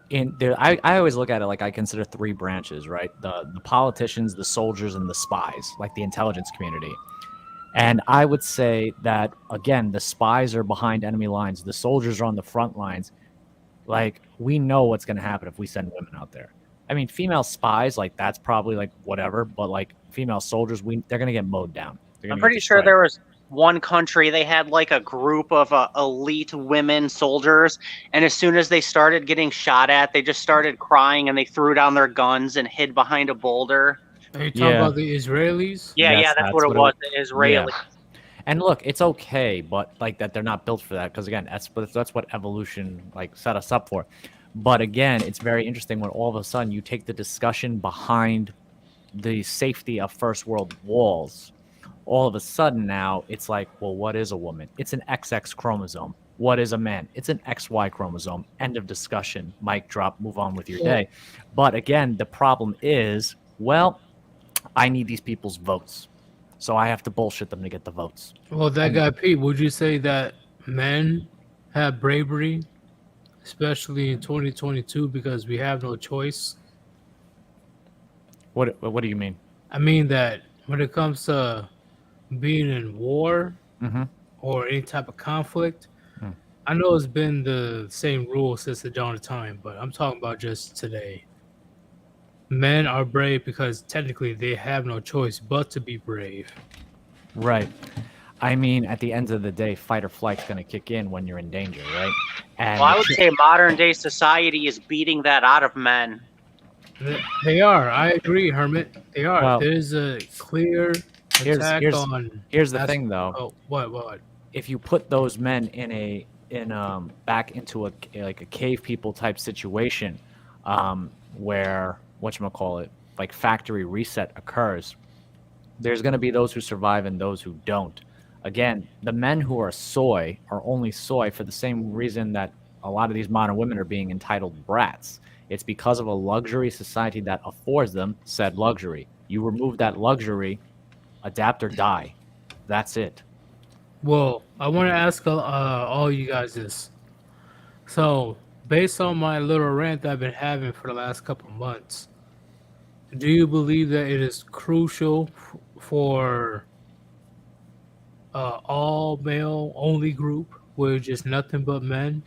in there, I always look at it like I consider three branches, right? The politicians, the soldiers, and the spies, like the intelligence community. And I would say that again, the spies are behind enemy lines, the soldiers are on the front lines. Like, we know what's going to happen if we send women out there. I mean, female spies, like, that's probably like whatever, but like female soldiers, they're going to get mowed down. I'm pretty sure there was one country, they had like a group of elite women soldiers, and as soon as they started getting shot at, they just started crying and they threw down their guns and hid behind a boulder. Are you talking about the Israelis? Yeah, that's what it was. The Israelis. Yeah. And look, it's okay, but like that they're not built for that, because again, that's what evolution like set us up for. But again, it's very interesting when all of a sudden you take the discussion behind the safety of first world walls. All of a sudden now it's like, well, what is a woman? It's an XX chromosome. What is a man? It's an XY chromosome. End of discussion. Mic drop. Move on with your day. But again, the problem is, well, I need these people's votes. So I have to bullshit them to get the votes. Well, that guy Pete, would you say that men have bravery, especially in 2022, because we have no choice? What do you mean? I mean that when it comes to being in war or any type of conflict, I know it's been the same rule since the dawn of time, but I'm talking about just today. Men are brave because technically they have no choice but to be brave. Right. I mean, at the end of the day, fight or flight's going to kick in when you're in danger, right? And well, I would say modern day society is beating that out of men. They are. I agree, Hermit. They are. Well, there's a clear attack on. Here's the thing, though. Oh, what? If you put those men in back into a cave people type situation, where whatchamacallit, like factory reset occurs, there's going to be those who survive and those who don't. Again, the men who are soy are only soy for the same reason that a lot of these modern women are being entitled brats. It's because of a luxury society that affords them said luxury. You remove that luxury, adapt or die. That's it. Well, I want to ask all you guys this. So, based on my little rant I've been having for the last couple of months, do you believe that it is crucial for all male only group where it's just nothing but men,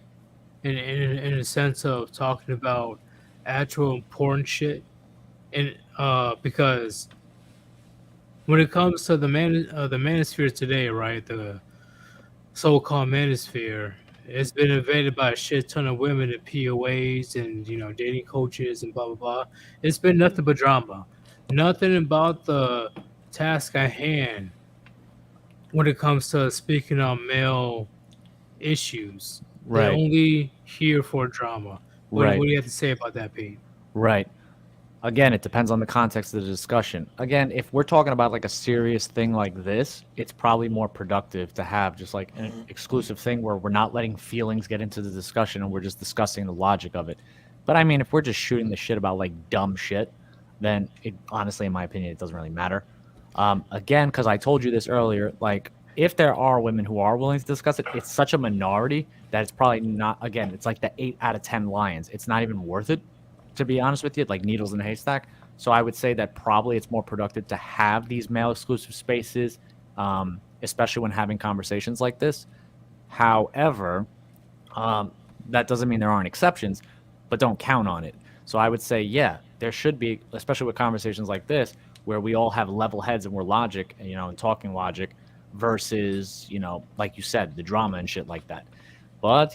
in a sense of talking about actual important shit, and because when it comes to the manosphere today, right, the so-called manosphere, it's been invaded by a shit ton of women and POAs and dating coaches and blah blah blah. It's been nothing but drama. Nothing about the task at hand when it comes to speaking on male issues. Right. They're only here for drama. What do you have to say about that, Pete? Right. Again, it depends on the context of the discussion. Again, if we're talking about like a serious thing like this, it's probably more productive to have just like an exclusive thing where we're not letting feelings get into the discussion and we're just discussing the logic of it. But I mean, if we're just shooting the shit about like dumb shit, then it honestly, in my opinion, it doesn't really matter. Again, because I told you this earlier, like if there are women who are willing to discuss it, it's such a minority that it's probably not, again, it's like the 8 out of 10 lions. It's not even worth it, to be honest with you, like needles in a haystack. So I would say that probably it's more productive to have these male exclusive spaces, especially when having conversations like this. However, that doesn't mean there aren't exceptions, but don't count on it. So I would say, yeah, there should be, especially with conversations like this, where we all have level heads and we're logic, and talking logic versus, like you said, the drama and shit like that. But,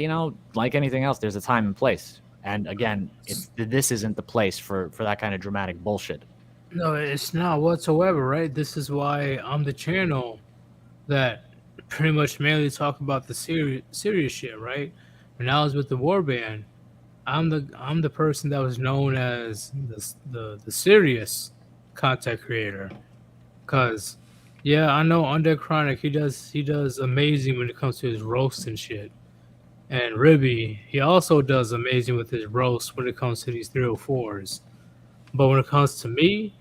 like anything else, there's a time and place. And again, this isn't the place for that kind of dramatic bullshit. No, it's not whatsoever, right? This is why I'm the channel that pretty much mainly talk about the serious shit, right? When I was with the Warband, I'm the person that was known as the serious content creator, because I know Undead Chronic, he does amazing when it comes to his roast and shit. And Ribby, he also does amazing with his roast when it comes to these 304s. But when it comes to me,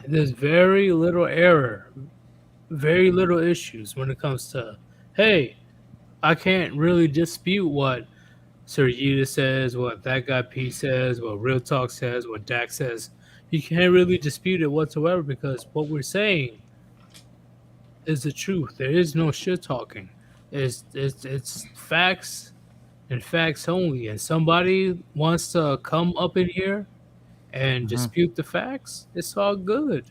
there's very little error, very little issues when it comes to hey, I can't really dispute what Sir Yeetus says, what that guy P says, what Real Talk says, what Dak says. You can't really dispute it whatsoever because what we're saying is the truth. There is no shit talking. It's facts and facts only. And somebody wants to come up in here and dispute the facts, it's all good.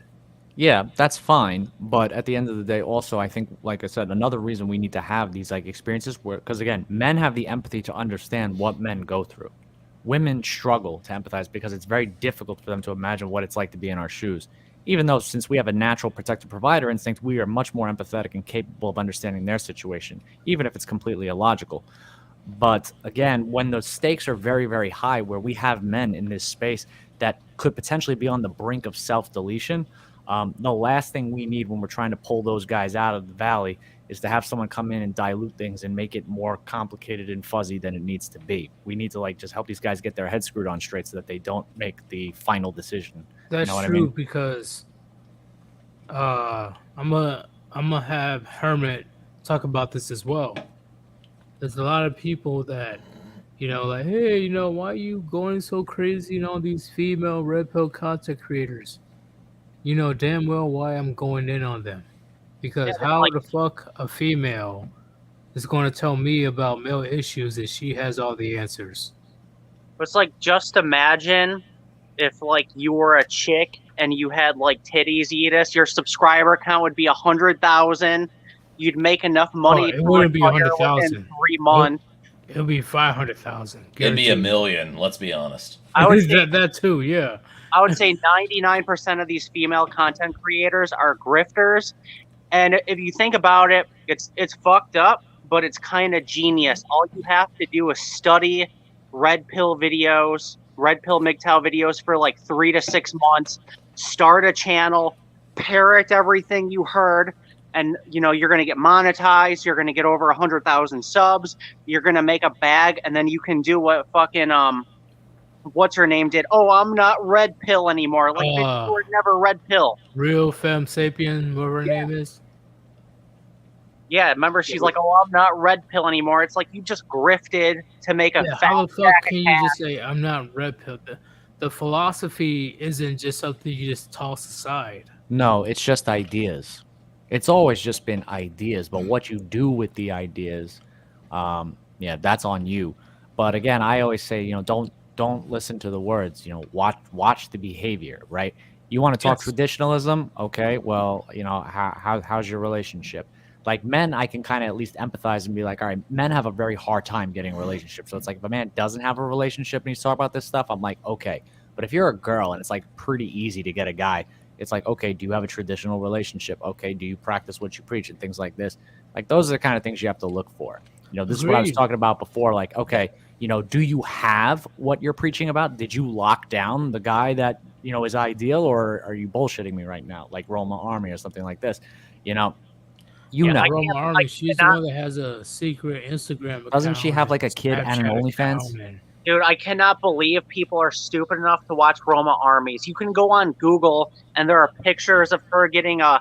Yeah, that's fine. But at the end of the day, also, I think, like I said, another reason we need to have these like experiences where, because again, men have the empathy to understand what men go through. Women struggle to empathize because it's very difficult for them to imagine what it's like to be in our shoes. Even though, since we have a natural protective provider instinct, we are much more empathetic and capable of understanding their situation, even if it's completely illogical. But again, when the stakes are very, very high, where we have men in this space that could potentially be on the brink of self-deletion, the last thing we need when we're trying to pull those guys out of the valley is to have someone come in and dilute things and make it more complicated and fuzzy than it needs to be. We need to like just help these guys get their heads screwed on straight so that they don't make the final decision. That's You know what true I mean? because I'm gonna have Hermit talk about this as well. There's a lot of people that, like, hey, why are you going so crazy on these female red pill content creators? You know damn well why I'm going in on them. Because how the fuck a female is going to tell me about male issues if she has all the answers? It's like, just imagine if like you were a chick and you had like titties, Yeetus, your subscriber count would be 100,000. You'd make enough money it wouldn't be retire 100,000. within 3 months. It'll be 500,000. It'd be a million. Let's be honest. I would say that too. Yeah. I would say 99% of these female content creators are grifters. And if you think about it, it's fucked up, but it's kind of genius. All you have to do is study red pill videos, red pill MGTOW videos for like 3 to 6 months, start a channel, parrot everything you heard, and you're going to get monetized, you're going to get over 100,000 subs, you're going to make a bag, and then you can do what fucking what's her name did. Oh, I'm not red pill anymore. Like, you were never red pill. Real femme sapien, whatever her name is. Yeah, remember she's like, oh, I'm not red pill anymore. It's like you just grifted to make a fat how the fuck can you ass. just say I'm not red pill? The philosophy isn't just something you just toss aside. No, it's just ideas. It's always just been ideas, but what you do with the ideas, that's on you. But again, I always say, don't listen to the words. Watch the behavior. Right? You want to talk traditionalism? Okay, well, how's your relationship? Like men, I can kind of at least empathize and be like, all right, men have a very hard time getting a relationship. So it's like if a man doesn't have a relationship and he's talking about this stuff, I'm like, okay. But if you're a girl and it's like pretty easy to get a guy, it's like, okay, do you have a traditional relationship? Okay, do you practice what you preach and things like this? Like those are the kind of things you have to look for. This is what I was talking about before. Like, okay, do you have what you're preaching about? Did you lock down the guy that, is ideal, or are you bullshitting me right now? Like Roma Army or something like this, Roma Army, she's the one that has a secret Instagram account. Doesn't she have like a kid and an OnlyFans? Dude, I cannot believe people are stupid enough to watch Roma Armies. You can go on Google and there are pictures of her getting a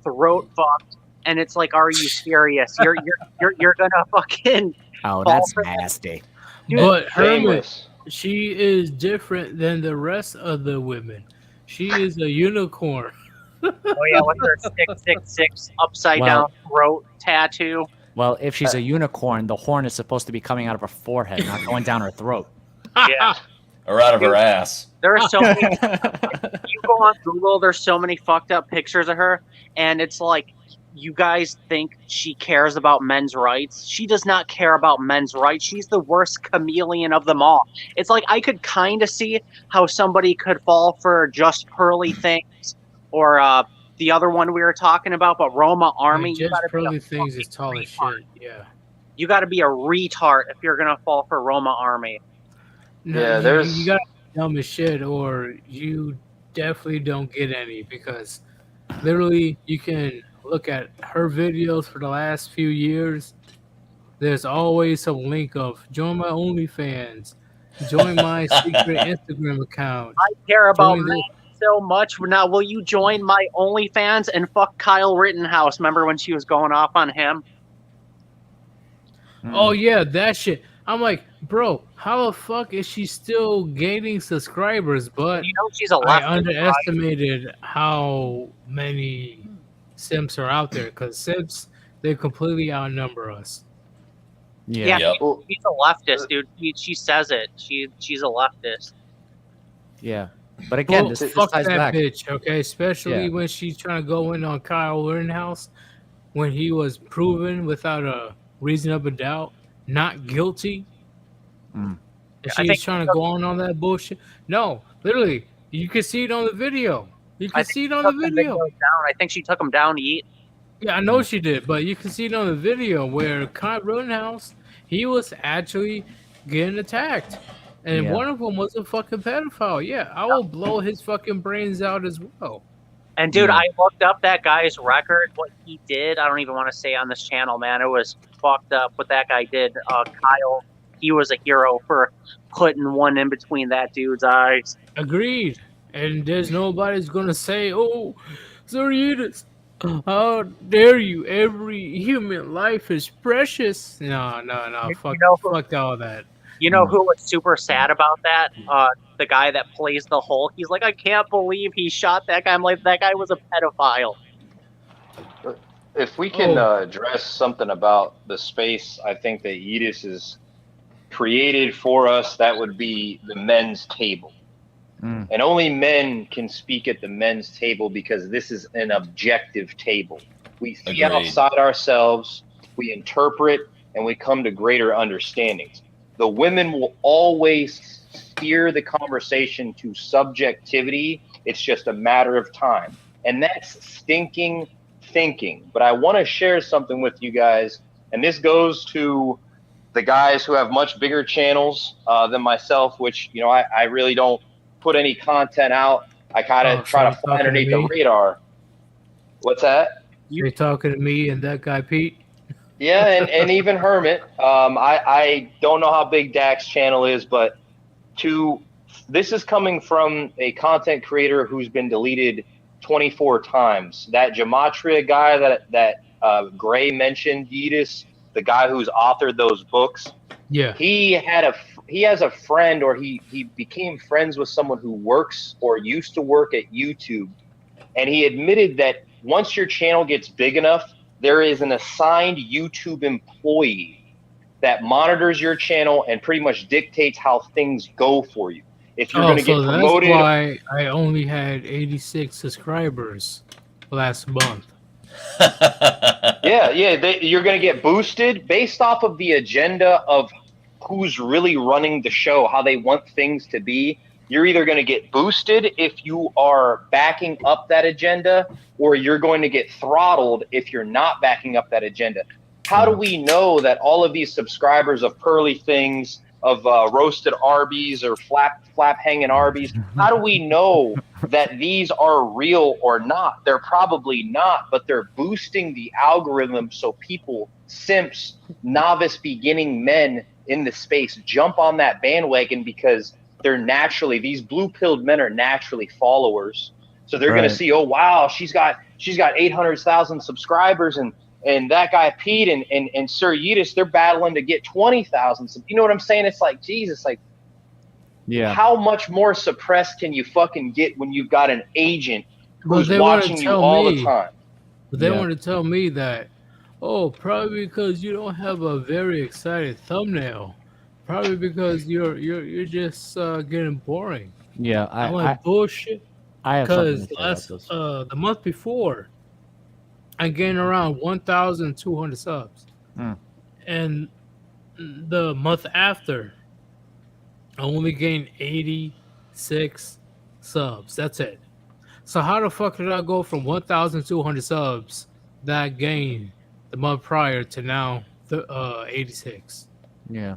throat fucked, and it's like, are you serious? You're gonna fucking. Oh, that's nasty. Dude, but Hermit, she is different than the rest of the women. She is a unicorn. Oh yeah, with her 666 upside down throat tattoo. Well, if she's a unicorn, the horn is supposed to be coming out of her forehead, not going down her throat. Yeah. Or out of her ass. There are so many. You go on Google, there's so many fucked up pictures of her, and it's like, you guys think she cares about men's rights. She does not care about men's rights. She's the worst chameleon of them all. It's like, I could kind of see how somebody could fall for Just Pearly Things, or the other one we were talking about, but Roma Army. Just Pearly Things is tall as shit. Yeah. You got to be a retard if you're gonna fall for Roma Army. No, yeah, you got to be dumb as shit, or you definitely don't get any, because literally you can look at her videos for the last few years. There's always some link of join my OnlyFans, join my secret Instagram account. I care about men so much. Now, will you join my OnlyFans and fuck Kyle Rittenhouse? Remember when she was going off on him? Oh yeah, that shit. I'm like, bro, how the fuck is she still gaining subscribers? But You know she's a I leftist, right? underestimated how many simps are out there because simps they completely outnumber us. Yeah, Yep. she's a leftist, dude. She says it. She's a leftist. Yeah. But again, Well, this fuck ties that back. bitch, okay? Especially Yeah. when she's trying to go in on Kyle Rittenhouse when he was proven without a reasonable doubt not guilty. Mm. And I she's think trying to go on that bullshit. No, literally, you can see it on the video. You I can think see it she on took the the video. videos down. I think she took them down to eat. Yeah, I know she did, but you can see it on the video where Kyle Rittenhouse, he was actually getting attacked. And Yeah. one of them was a fucking pedophile. Yeah, I will blow his fucking brains out as well. And dude, Yeah. I looked up that guy's record, what he did. I don't even want to say on this channel, man. It was fucked up what that guy did. Kyle, he was a hero for putting one in between that dude's eyes. Agreed. And there's nobody's gonna say, "Oh, Sir Yeetus, how dare you? Every human life is precious." No, fuck, fuck all that. You know who was super sad about that? The guy that plays the Hulk. He's like, I can't believe he shot that guy. I'm like, that guy was a pedophile. If we can address something about the space, I think that Yeetus is created for us, that would be the men's table. And only men can speak at the men's table because this is an objective table. We see outside ourselves, we interpret, and we come to greater understandings. The women will always steer the conversation to subjectivity. It's just a matter of time. And that's stinking thinking. But I want to share something with you guys, and this goes to the guys who have much bigger channels than myself, which, you know, I really don't put any content out. I kind of try to fly underneath the radar. What's that? You're talking to me and that guy Pete? Yeah, and even Hermit. I don't know how big Dak's channel is, but this is coming from a content creator who's been deleted 24 times. That Gematria guy that Gray mentioned, Yeetus, the guy who's authored those books. Yeah. He has a friend, or he became friends with someone who works or used to work at YouTube, and he admitted that once your channel gets big enough, there is an assigned YouTube employee that monitors your channel and pretty much dictates how things go for you. If you're going to get promoted, that's why I only had 86 subscribers last month. yeah, you're going to get boosted based off of the agenda of who's really running the show, how they want things to be. You're either going to get boosted if you are backing up that agenda, or you're going to get throttled if you're not backing up that agenda. How do we know that all of these subscribers of Pearly Things, of roasted Arby's or flap hanging Arby's, how do we know that these are real or not? They're probably not, but they're boosting the algorithm so people, simps, novice beginning men in the space, jump on that bandwagon because they're naturally, these blue-pilled men are naturally followers. So they're going to see, oh, wow, she's got 800,000 subscribers, and that guy Pete and Sir Yeetus, they're battling to get 20,000. You know what I'm saying? It's like, Jesus, like, how much more suppressed can you fucking get when you've got an agent who's watching you all the time? But they want to tell me that, oh, probably because you don't have a very excited thumbnail. Probably because you're just getting boring. Yeah, I'm like, bullshit. I have because the month before, I gained around 1,200 subs, and the month after, I only gained 86 subs. That's it. So how the fuck did I go from 1,200 subs that I gained the month prior to now 86? Yeah.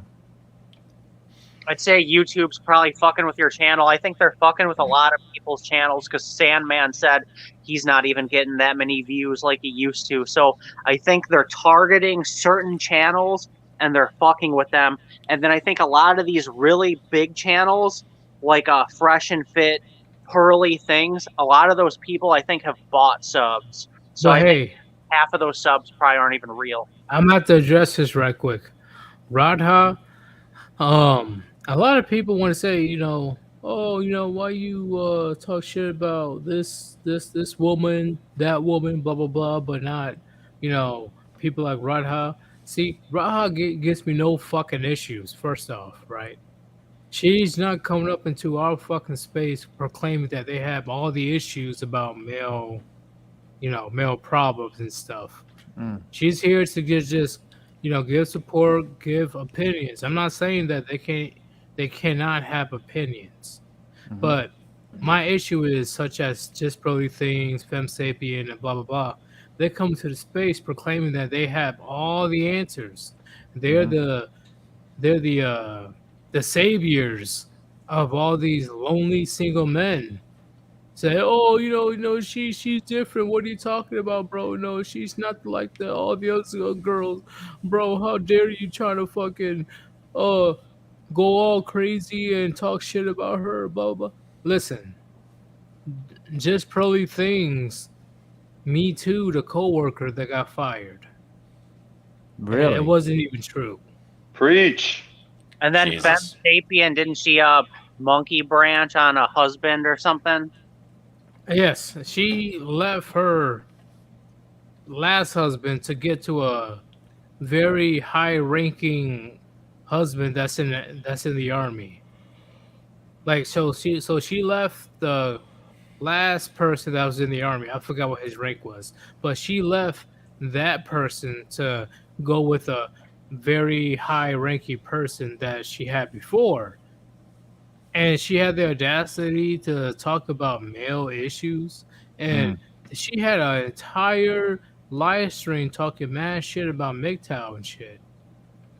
I'd say YouTube's probably fucking with your channel. I think they're fucking with a lot of people's channels because Sandman said he's not even getting that many views like he used to. So I think they're targeting certain channels and they're fucking with them. And then I think a lot of these really big channels, like Fresh and Fit, Pearly Things, a lot of those people I think have bought subs. So I think half of those subs probably aren't even real. I'm going to have to address this right quick. Radha, a lot of people want to say, oh, why you talk shit about this woman, that woman, blah blah blah, but not, people like Radha. See, Radha gives me no fucking issues. First off, right? She's not coming up into our fucking space proclaiming that they have all the issues about male problems and stuff. Mm. She's here to just give support, give opinions. I'm not saying that they cannot have opinions, Mhm. but my issue is such as just probably things, fem sapien, and blah blah blah. They come to the space proclaiming that they have all the answers. They're Mhm. the saviors of all these lonely single men. Say, oh, she's different. What are you talking about, bro? No, she's not like all the other girls, bro. How dare you try to fucking uh go all crazy and talk shit about her, blah blah. Listen, just probably things. Me too, the coworker that got fired. And it Really? wasn't even true. Preach. And then Fem Jesus. Sapien, didn't she monkey branch on a husband or something? Yes, she left her last husband to get to a very high-ranking husband that's in the army. Like she left the last person that was in the army. I forgot what his rank was, but she left that person to go with a very high-ranking person that she had before. And she had the audacity to talk about male issues, and she had an entire live stream talking mad shit about MGTOW and shit.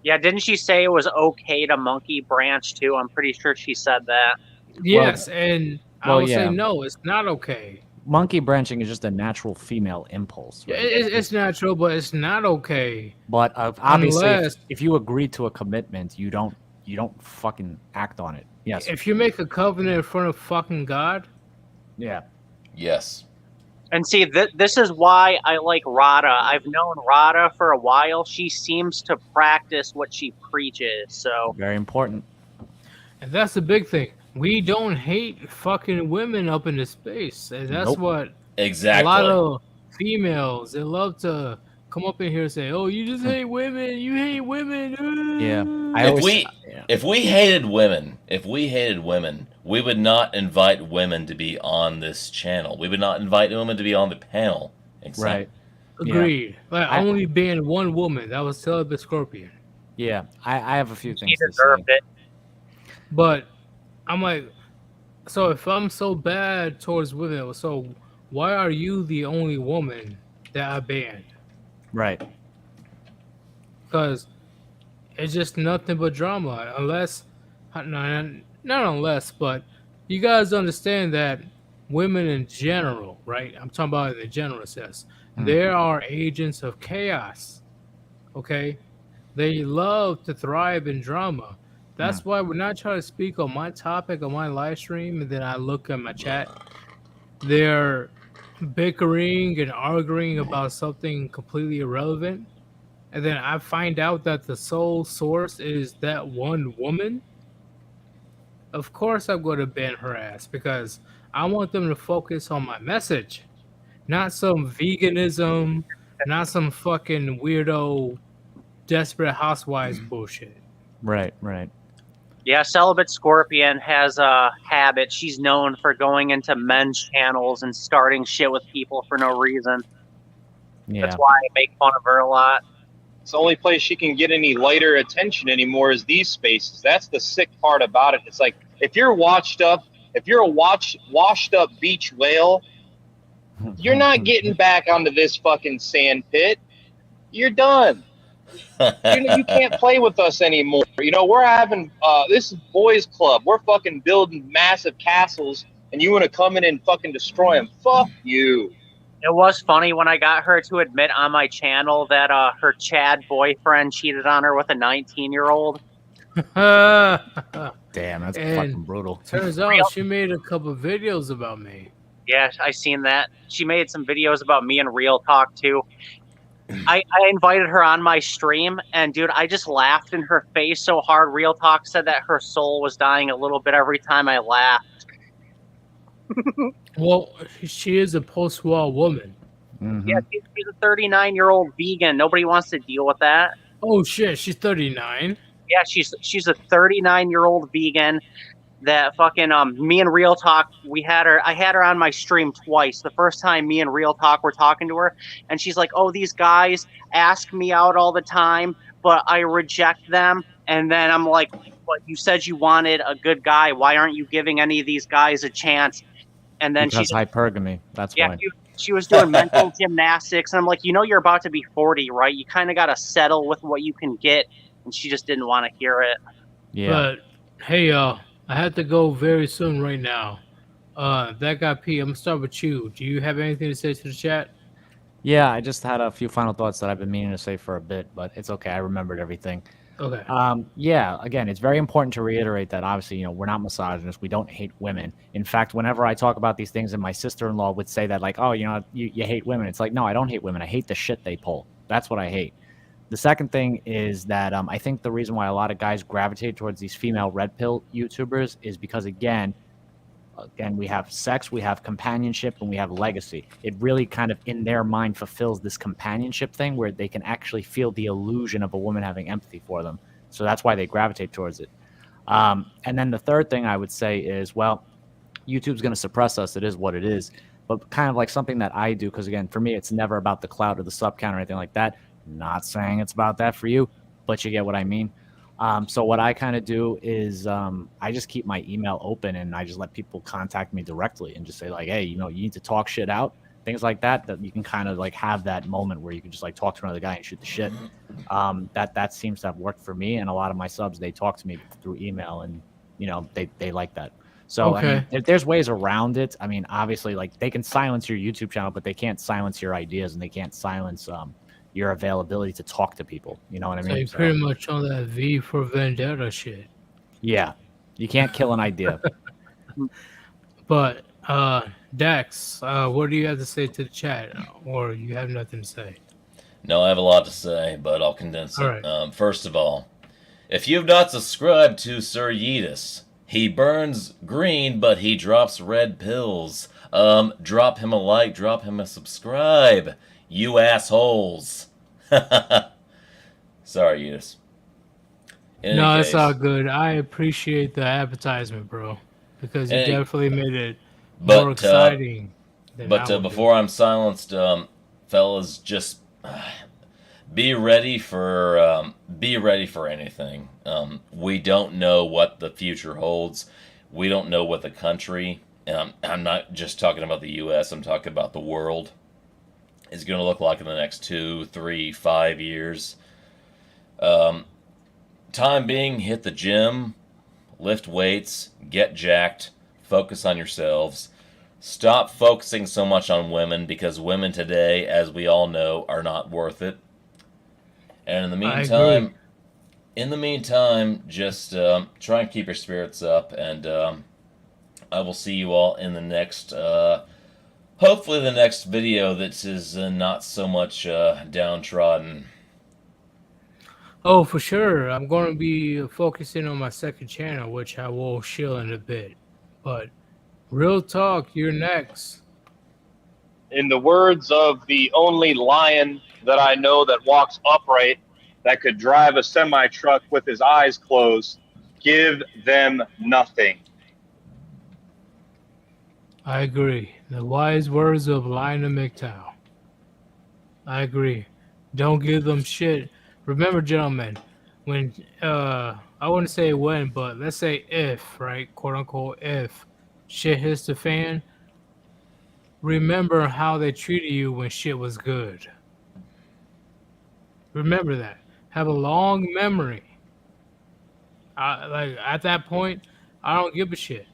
Yeah, didn't she say it was okay to monkey branch too? I'm pretty sure she said that. Yes, and I well, would say yeah. no, it's not okay. Monkey branching is just a natural female impulse, right? It's natural, but it's not okay. But obviously, Unless if you agree to a commitment, you don't fucking act on it. Yes. if you make a covenant in front of fucking God. Yeah. Yes. And see, this is why I like Radha. I've known Radha for a while. She seems to practice what she preaches. So Very important. And that's the big thing. We don't hate fucking women up in this space. And that's Nope. what Exactly. a lot of females, they love to come up in here and say, oh, you just hate women. You hate women. Yeah. If we hated women, we would not invite women to be on this channel. We would not invite women to be on the panel. Exactly. Right. Agreed. Yeah. Like, only being one woman. That was Celibate Scorpion. Yeah. I have a few she things to deserved say. it. But I'm like, so if I'm so bad towards women, so why are you the only woman that I banned? Right. Because it's just nothing but drama. Unless, not unless, but you guys understand that women in general, right? I'm talking about in the general sense. There are agents of chaos. Okay? They love to thrive in drama. That's why we're not trying to speak on my topic on my live stream and then I look at my chat. They're bickering and arguing about something completely irrelevant. And then I find out that the sole source is that one woman. Of course I'm going to ban her ass because I want them to focus on my message. Not some veganism, not some fucking weirdo Desperate Housewives bullshit. Right. Right. Yeah, Celibate Scorpion has a habit. She's known for going into men's channels and starting shit with people for no reason. Yeah. That's why I make fun of her a lot. It's the only place she can get any lighter attention anymore is these spaces. That's the sick part about it. It's like if you're washed up beach whale, you're not getting back onto this fucking sand pit. You're done. You can't play with us anymore. We're having this is boys club. We're fucking building massive castles, and you want to come in and fucking destroy them? Fuck you. It was funny when I got her to admit on my channel that her Chad boyfriend cheated on her with a 19-year-old. Damn, that's And fucking brutal. Turns out she made a couple videos about me. Yeah, I seen that. She made some videos about me in Real Talk too. I invited her on my stream, and dude, I just laughed in her face so hard. Real Talk said that her soul was dying a little bit every time I laughed. Well, she is a post-war woman. Mhm. Yeah, she's a 39-year-old vegan. Nobody wants to deal with that. Oh shit, she's 39. Yeah, she's a 39-year-old vegan that fucking me and Real Talk, I had her on my stream twice. The first time me and Real Talk were talking to her, and she's like, "Oh, these guys ask me out all the time, but I reject them." And then I'm like, "But you said you wanted a good guy. Why aren't you giving any of these guys a chance?" And then Because hypergamy. That's yeah, why. she was doing mental gymnastics, and I'm like, you're about to be 40, right? You kind of got to settle with what you can get. And she just didn't want to hear it. Yeah. But hey, y'all, I have to go very soon right now. That guy P, I'm gonna start with you. Do you have anything to say to the chat? Yeah, I just had a few final thoughts that I've been meaning to say for a bit, but it's okay. I remembered everything. Okay. Yeah, again, it's very important to reiterate that obviously, we're not misogynists. We don't hate women. In fact, whenever I talk about these things, and my sister-in-law would say that, like, oh, you hate women. It's like, no, I don't hate women. I hate the shit they pull. That's what I hate. The second thing is that I think the reason why a lot of guys gravitate towards these female red pill YouTubers is because, again, we have sex, we have companionship, and we have legacy. It really kind of, in their mind, fulfills this companionship thing where they can actually feel the illusion of a woman having empathy for them. So that's why they gravitate towards it. And then the third thing I would say is, well, YouTube's going to suppress us. It is what it is. But kind of like something that I do, because, again, for me, it's never about the clout or the sub count or anything like that. Not saying it's about that for you, but you get what I mean. So what I kind of do is I just keep my email open and I just let people contact me directly and just say, like, hey, you need to talk shit out, things like that you can kind of like have that moment where you can just like talk to another guy and shoot the shit. That seems to have worked for me, and a lot of my subs, they talk to me through email, and they like that. So Okay. I mean, there's ways around it. I mean, obviously, like, they can silence your YouTube channel, but they can't silence your ideas, and they can't silence your availability to talk to people. You know what I So mean? you're pretty much on that V for Vendetta shit. Yeah, you can't kill an idea. But Dex, what do you have to say to the chat, or you have nothing to say? No, I have a lot to say, but I'll condense it. All right. First of all, if you've not subscribed to Sir Yeetus, he burns green, but he drops red pills. Drop him a like, drop him a subscribe, you assholes. Sorry, Yeetus. In No, any it's case, all good. I appreciate the advertisement, bro, because you Hey, definitely made it but, more exciting. Before I'm silenced, fellas, just be ready for anything. We don't know what the future holds. We don't know what the country. I'm not just talking about the U.S. I'm talking about the world is going to look like in the next 2, 3, 5 years. Time being, hit the gym, lift weights, get jacked, focus on yourselves. Stop focusing so much on women, because women today, as we all know, are not worth it. And in the meantime, just try and keep your spirits up, and I will see you all in the next, hopefully the next video that is not so much downtrodden. Oh, for sure. I'm going to be focusing on my second channel, which I will shill in a bit. But real talk, you're next. In the words of the only lion that I know that walks upright, that could drive a semi-truck with his eyes closed, give them nothing. I agree. The wise words of Lionel McTow. I agree. Don't give them shit. Remember, gentlemen, when I wouldn't say when, but let's say if, right, quote unquote, if shit hits the fan, remember how they treated you when shit was good. Remember that. Have a long memory. Like at that point, I don't give a shit,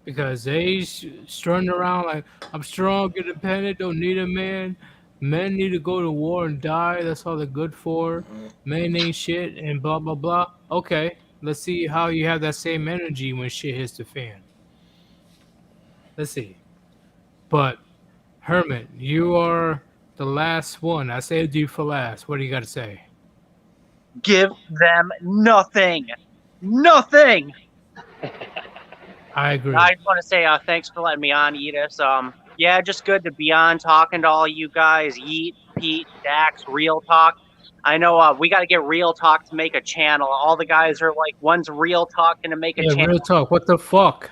because they strutting around like, I'm strong, independent, don't need a man. Men need to go to war and die. That's all they're good for. Men ain't shit and blah blah blah. Okay, let's see how you have that same energy when shit hits the fan. Let's see. But Hermit, you are the last one. I saved you for last. What do you got to say? Give them nothing. Nothing. I agree. I just want to say thanks for letting me on, Yeetus. Yeah, just good to be on talking to all you guys. Yeet, Pete, Dax, Real Talk. I know we got to get Real Talk to make a channel. All the guys are like, when's Real Talk going to make a Yeah, channel? real talk. What the fuck?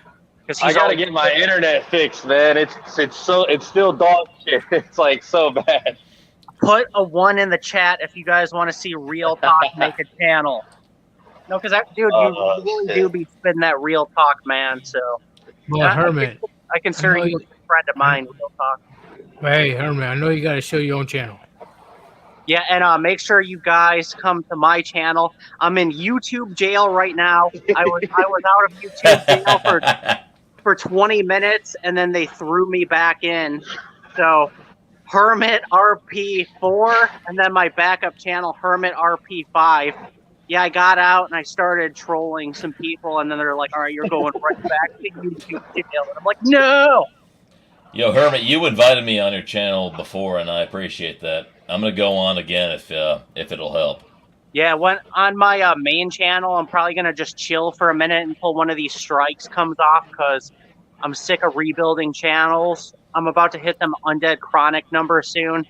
I gotta get my internet fixed, man. It's still dog shit. It's like so bad. Put a 1 in the chat if you guys want to see Real Talk make a channel. No, because dude, you really do be spitting that Real Talk, man. So, Well, Hermit, I consider you a friend of mine. Real Talk. Hey, Hermit, I know you got to show your own channel. Yeah, and make sure you guys come to my channel. I'm in YouTube jail right now. I was out of YouTube jail for 20 minutes, and then they threw me back in. So, Hermit RP4, and then my backup channel, Hermit RP5. Yeah, I got out and I started trolling some people, and then they're like, all right, you're going right back to YouTube jail. And I'm like, no! Yo, Hermit, you invited me on your channel before, and I appreciate that. I'm going to go on again if it'll help. Yeah, when on my main channel, I'm probably going to just chill for a minute until one of these strikes comes off, because I'm sick of rebuilding channels. I'm about to hit them Undead Chronic number soon.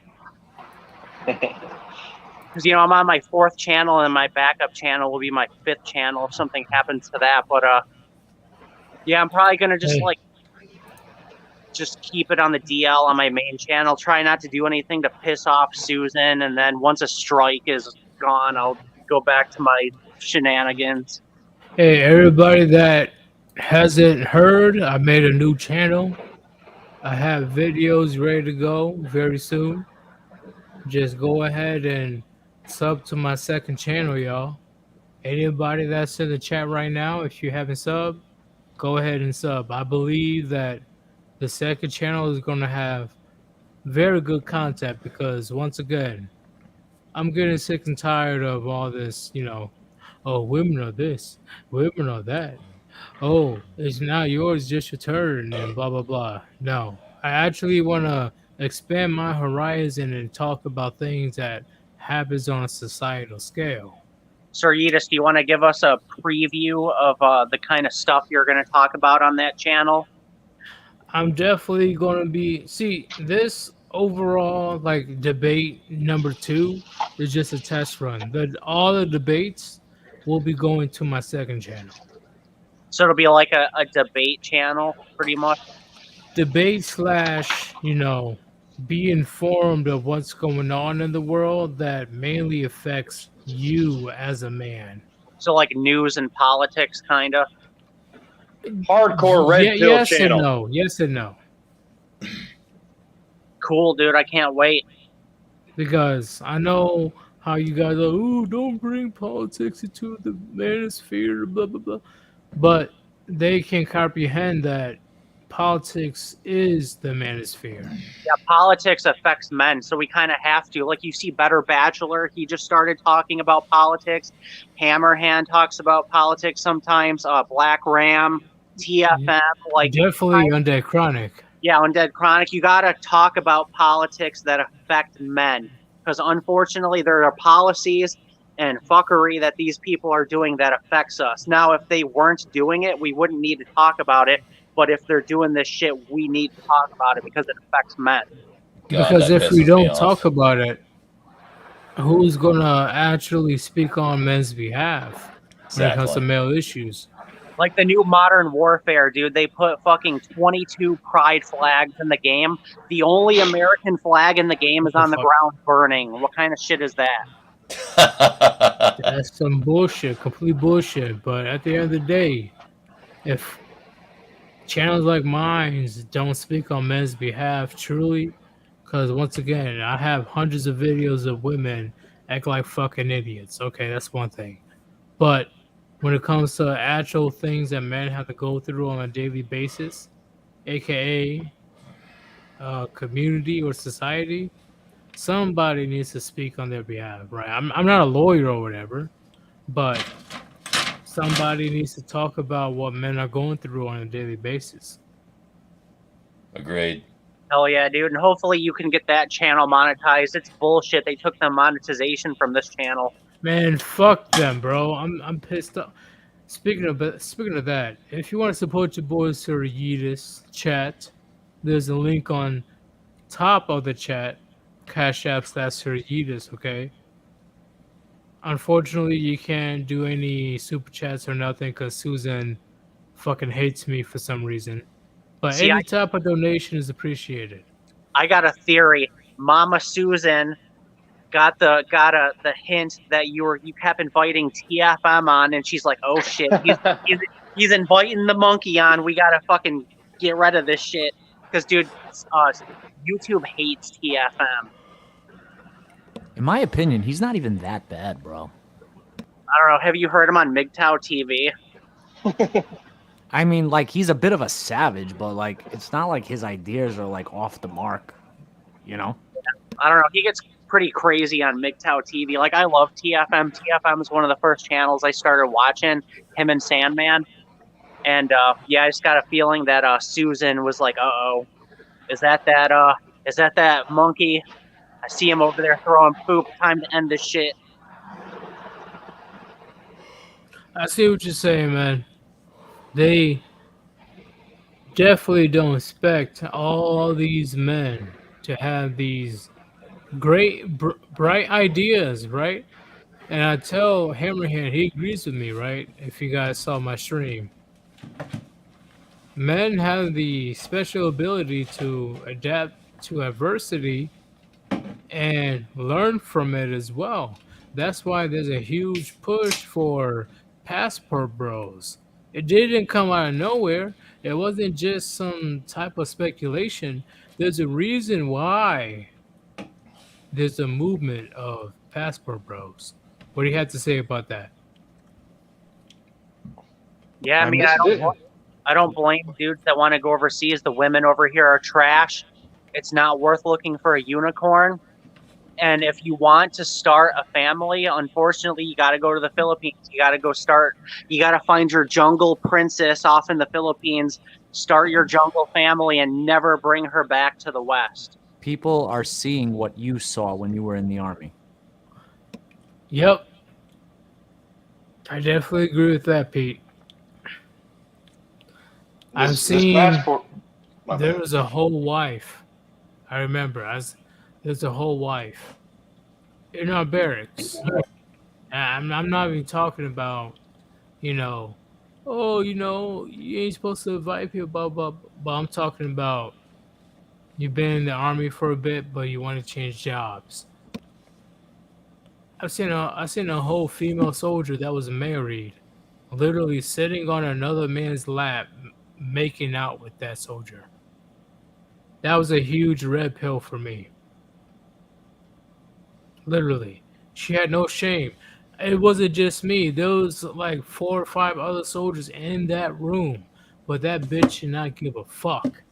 Because, you know, I'm on my 4th channel, and my backup channel will be my 5th channel if something happens to that. But, yeah, I'm probably going to just keep it on the DL on my main channel. Try not to do anything to piss off Susan. And then once a strike is gone, I'll go back to my shenanigans. Hey, everybody that hasn't heard, I made a new channel. I have videos ready to go very soon. Just go ahead and sub to my 2nd channel, y'all. Anybody that's in the chat right now, if you haven't subbed, go ahead and sub. I believe that the 2nd channel is going to have very good content because, once again, I'm getting sick and tired of all this, you know, oh, women are this, women are that. Oh, it's not yours, just your turn, and blah, blah, blah. No, I actually want to expand my horizon and talk about things that happens on a societal scale. Sir Yeetus, do you want to give us a preview of the kind of stuff you're going to talk about on that channel? I'm definitely going to be... See, this overall, like, debate number 2 is just a test run. All the debates will be going to my 2nd channel. So it'll be like a debate channel, pretty much? Debate / you know, be informed of what's going on in the world that mainly affects you as a man. So like news and politics, kind of? Hardcore red pill yes channel. And no. Yes and no. Cool, dude. I can't wait. Because I know how you guys are, oh, don't bring politics into the manosphere, blah, blah, blah. But they can comprehend that politics is the manosphere. Yeah, politics affects men, so we kind of have to. Like, you see Better Bachelor, he just started talking about politics. Hammerhand talks about politics sometimes. Black Ram, TFM, like... Definitely Undead Chronic. Yeah, Undead Chronic. You got to talk about politics that affect men. Because unfortunately, there are policies and fuckery that these people are doing that affects us. Now, if they weren't doing it, we wouldn't need to talk about it. But if they're doing this shit, we need to talk about it because it affects men. God, because if we don't talk off. about it, who's going to actually speak on men's behalf when it comes to male issues? Like the new Modern Warfare, dude, they put fucking 22 pride flags in the game. The only American flag in the game is on the ground burning. What kind of shit is that? That's some bullshit, complete bullshit. But at the end of the day, if channels like mine don't speak on men's behalf truly, because once again, I have hundreds of videos of women act like fucking idiots. Okay, that's one thing. But when it comes to actual things that men have to go through on a daily basis, aka community or society, somebody needs to speak on their behalf, right? I'm not a lawyer or whatever, but somebody needs to talk about what men are going through on a daily basis. Agreed. Hell yeah, dude. And hopefully you can get that channel monetized. It's bullshit. They took the monetization from this channel. Man, fuck them, bro. I'm pissed off. Speaking of that, if you want to support your boy Sir Yeetus chat, there's a link on top of the chat. Cash App / Sir Yeetus, okay? Unfortunately, you can't do any super chats or nothing because Susan fucking hates me for some reason. But See, any type of donation is appreciated. I got a theory. Mama Susan got the hint that you kept inviting TFM on, and she's like, "Oh shit, he's inviting the monkey on. We gotta fucking get rid of this shit." Because, dude, YouTube hates TFM. In my opinion, he's not even that bad, bro. I don't know. Have you heard him on MGTOW TV? I mean, like, he's a bit of a savage, but, like, it's not like his ideas are, like, off the mark, you know? I don't know. He gets pretty crazy on MGTOW TV. Like, I love TFM. TFM is one of the first channels I started watching, him and Sandman. And, yeah, I just got a feeling that Susan was like, uh-oh, is that monkey? I see him over there throwing poop. Time to end this shit. I see what you're saying, man. They definitely don't expect all these men to have these great, bright ideas, right? And I tell Hammerhand, he agrees with me, right? If you guys saw my stream. Men have the special ability to adapt to adversity and learn from it as well. That's why there's a huge push for passport bros. It didn't come out of nowhere. It wasn't just some type of speculation. There's a reason why there's a movement of passport bros. What do you have to say about that? Yeah, I mean, I don't blame dudes that want to go overseas. The women over here are trash. It's not worth looking for a unicorn. And if you want to start a family, unfortunately, you got to go to the Philippines. You got to find your jungle princess off in the Philippines, start your jungle family, and never bring her back to the West. People are seeing what you saw when you were in the army. Yep. I definitely agree with that, Pete. I've seen there was a whole wife. I remember there's a whole wife in our barracks. I'm not even talking about, you ain't supposed to invite people, blah, blah, blah. But I'm talking about you've been in the army for a bit, but you want to change jobs. I've seen a whole female soldier that was married, literally sitting on another man's lap, making out with that soldier. That was a huge red pill for me. Literally. She had no shame. It wasn't just me. There was like 4 or 5 other soldiers in that room. But that bitch should not give a fuck.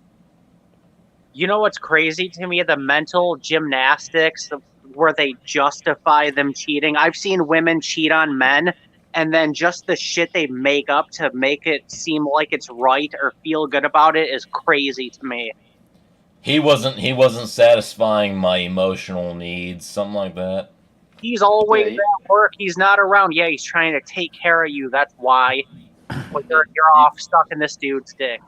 You know what's crazy to me? The mental gymnastics where they justify them cheating. I've seen women cheat on men, and then just the shit they make up to make it seem like it's right or feel good about it is crazy to me. He wasn't satisfying my emotional needs, something like that. He's always at work. He's not around. Yeah, he's trying to take care of you. That's why. But you're off stuck in this dude's dick.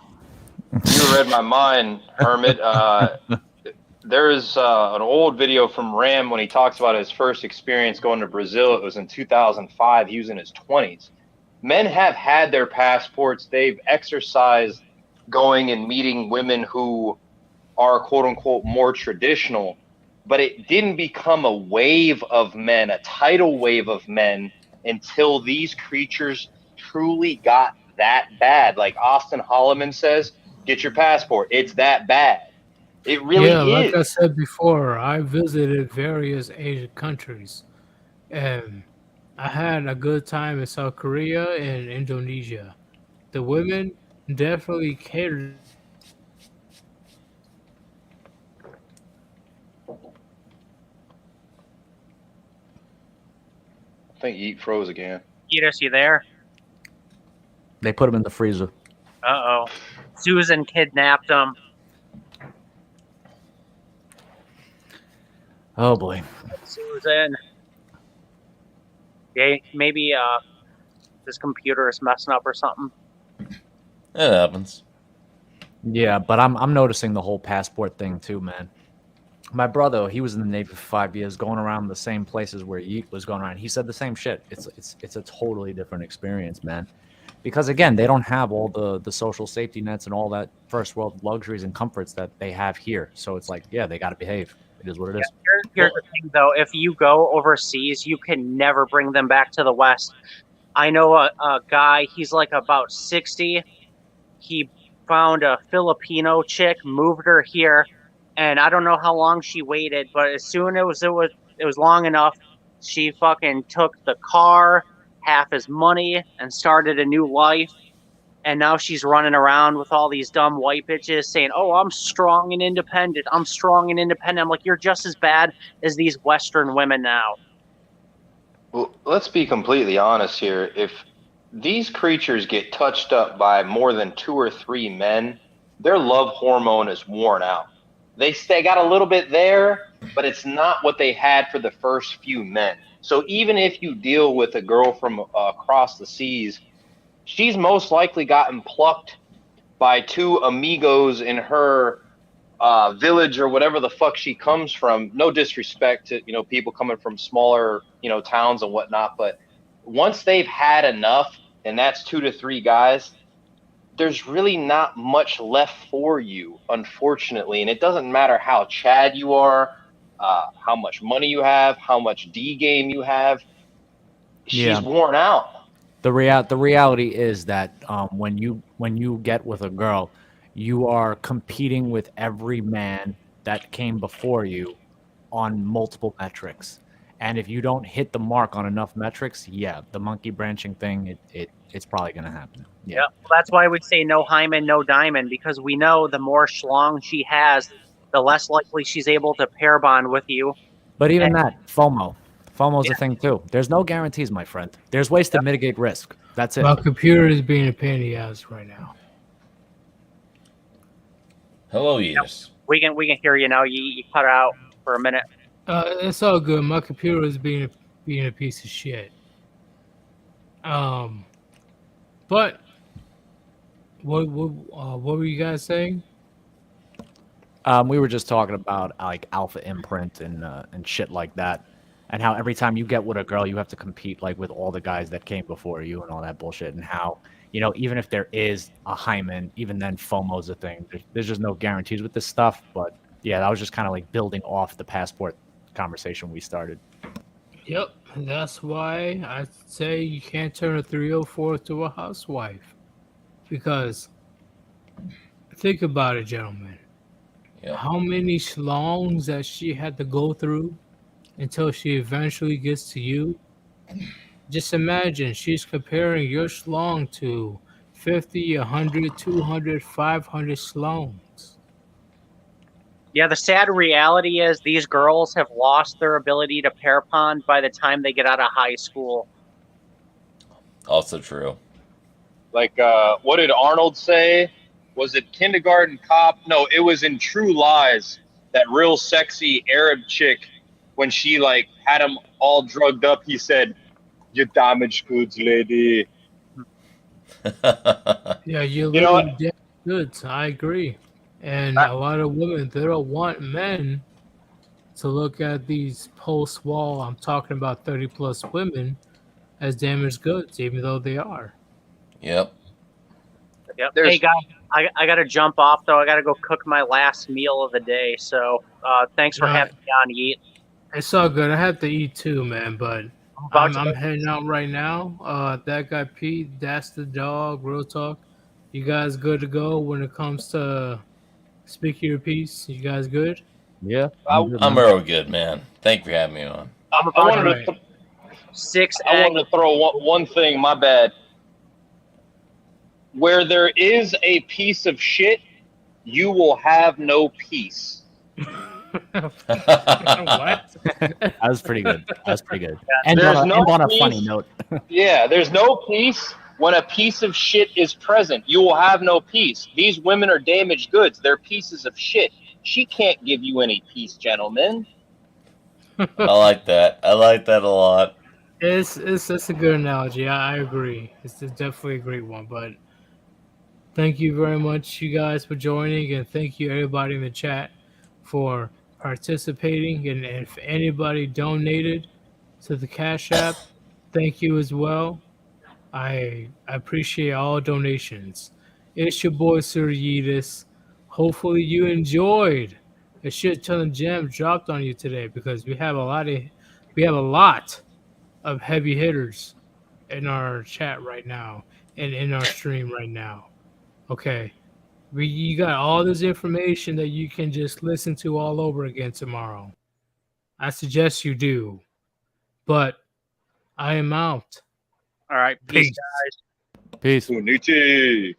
You read my mind, Hermit. There is an old video from Ram when he talks about his first experience going to Brazil. It was in 2005. He was in his 20s. Men have had their passports. They've exercised going and meeting women who are quote unquote more traditional, but it didn't become a wave of men, a tidal wave of men, until these creatures truly got that bad. Like Austin Holloman says, get your passport. It's that bad. It really is. Like I said before, I visited various Asian countries, and I had a good time in South Korea and Indonesia. The women definitely catered. I think Yeet froze again. Yeetus, you there? They put him in the freezer. Uh-oh. Susan kidnapped him. Oh boy. Susan. Yeah, maybe this computer is messing up or something. It happens. Yeah, but I'm noticing the whole passport thing too, man. My brother, he was in the Navy for 5 years, going around the same places where Yeet was going around. He said the same shit. It's a totally different experience, man. Because again, they don't have all the social safety nets and all that first world luxuries and comforts that they have here. So it's like, yeah, they got to behave. It is what it is. Here's the thing, though. If you go overseas, you can never bring them back to the West. I know a guy, he's like about 60. He found a Filipino chick, moved her here, and I don't know how long she waited, but as soon as it was long enough, she fucking took the car, half his money, and started a new life. And now she's running around with all these dumb white bitches saying, "Oh, I'm strong and independent. I'm strong and independent." I'm like, you're just as bad as these Western women now. Well, let's be completely honest here. If these creatures get touched up by more than 2 or 3 men, their love hormone is worn out. They got a little bit there, but it's not what they had for the first few men. So even if you deal with a girl from across the seas, she's most likely gotten plucked by 2 amigos in her village or whatever the fuck she comes from. No disrespect to, you know, people coming from smaller, you know, towns and whatnot, but once they've had enough, and that's 2 to 3 guys, there's really not much left for you, unfortunately. And it doesn't matter how Chad you are, how much money you have, how much D game you have. She's worn out. The reality is that when you get with a girl, you are competing with every man that came before you on multiple metrics. And if you don't hit the mark on enough metrics, yeah, the monkey branching thing, it's probably going to happen. Yeah. Well, that's why we say no hymen, no diamond, because we know the more schlong she has, the less likely she's able to pair bond with you. But even that, FOMO's a thing too. There's no guarantees, my friend. There's ways to mitigate risk. That's it. My computer is being a pain in the ass right now. Hello, Yeetus. We can hear you now. You cut out for a minute. It's all good. My computer is being a piece of shit. But what were you guys saying? We were just talking about like alpha imprint and shit like that, and how every time you get with a girl, you have to compete like with all the guys that came before you and all that bullshit, and how, you know, even if there is a hymen, even then FOMO's a thing. There's just no guarantees with this stuff. But yeah, that was just kind of like building off the passport conversation we started. Yep, that's why I say you can't turn a 304 to a housewife. Because think about it, gentlemen. Yep. How many schlongs that she had to go through until she eventually gets to you? Just imagine she's comparing your schlong to 50, 100, 200, 500 schlongs. Yeah, the sad reality is these girls have lost their ability to pair pond by the time they get out of high school. Also true. Like, what did Arnold say? Was it Kindergarten Cop? No, it was in True Lies. That real sexy Arab chick, when she like had him all drugged up, he said, "You damaged goods, lady." Yeah, you know what? damaged goods. I agree. And a lot of women, they don't want men to look at these post-wall, I'm talking about 30-plus women, as damaged goods, even though they are. Yep. Yep. Hey, guys, I got to jump off, though. I got to go cook my last meal of the day. So thanks for having me on, Yeet. It's all good. I have to eat too, man, but I'm heading out right now. That guy Pete, that's the dog, real talk. You guys good to go when it comes to speak your piece? You guys good? Yeah. I'm real good, man. Thank you for having me on. I wanted to throw one thing, my bad. Where there is a piece of shit, you will have no peace. What? That was pretty good. And on a funny note. Yeah, there's no peace when a piece of shit is present. You will have no peace. These women are damaged goods. They're pieces of shit. She can't give you any peace, gentlemen. I like that. I like that a lot. It's a good analogy. I agree. It's definitely a great one. But thank you very much, you guys, for joining, and thank you everybody in the chat for participating. And if anybody donated to the Cash App, thank you as well. I appreciate all donations. It's your boy Sir Yeetus. Hopefully you enjoyed a shit ton of gems dropped on you today because we have a lot of heavy hitters in our chat right now and in our stream right now. Okay. You got all this information that you can just listen to all over again tomorrow. I suggest you do. But I am out. All right. Peace, Peace. guys. Peace. Unity.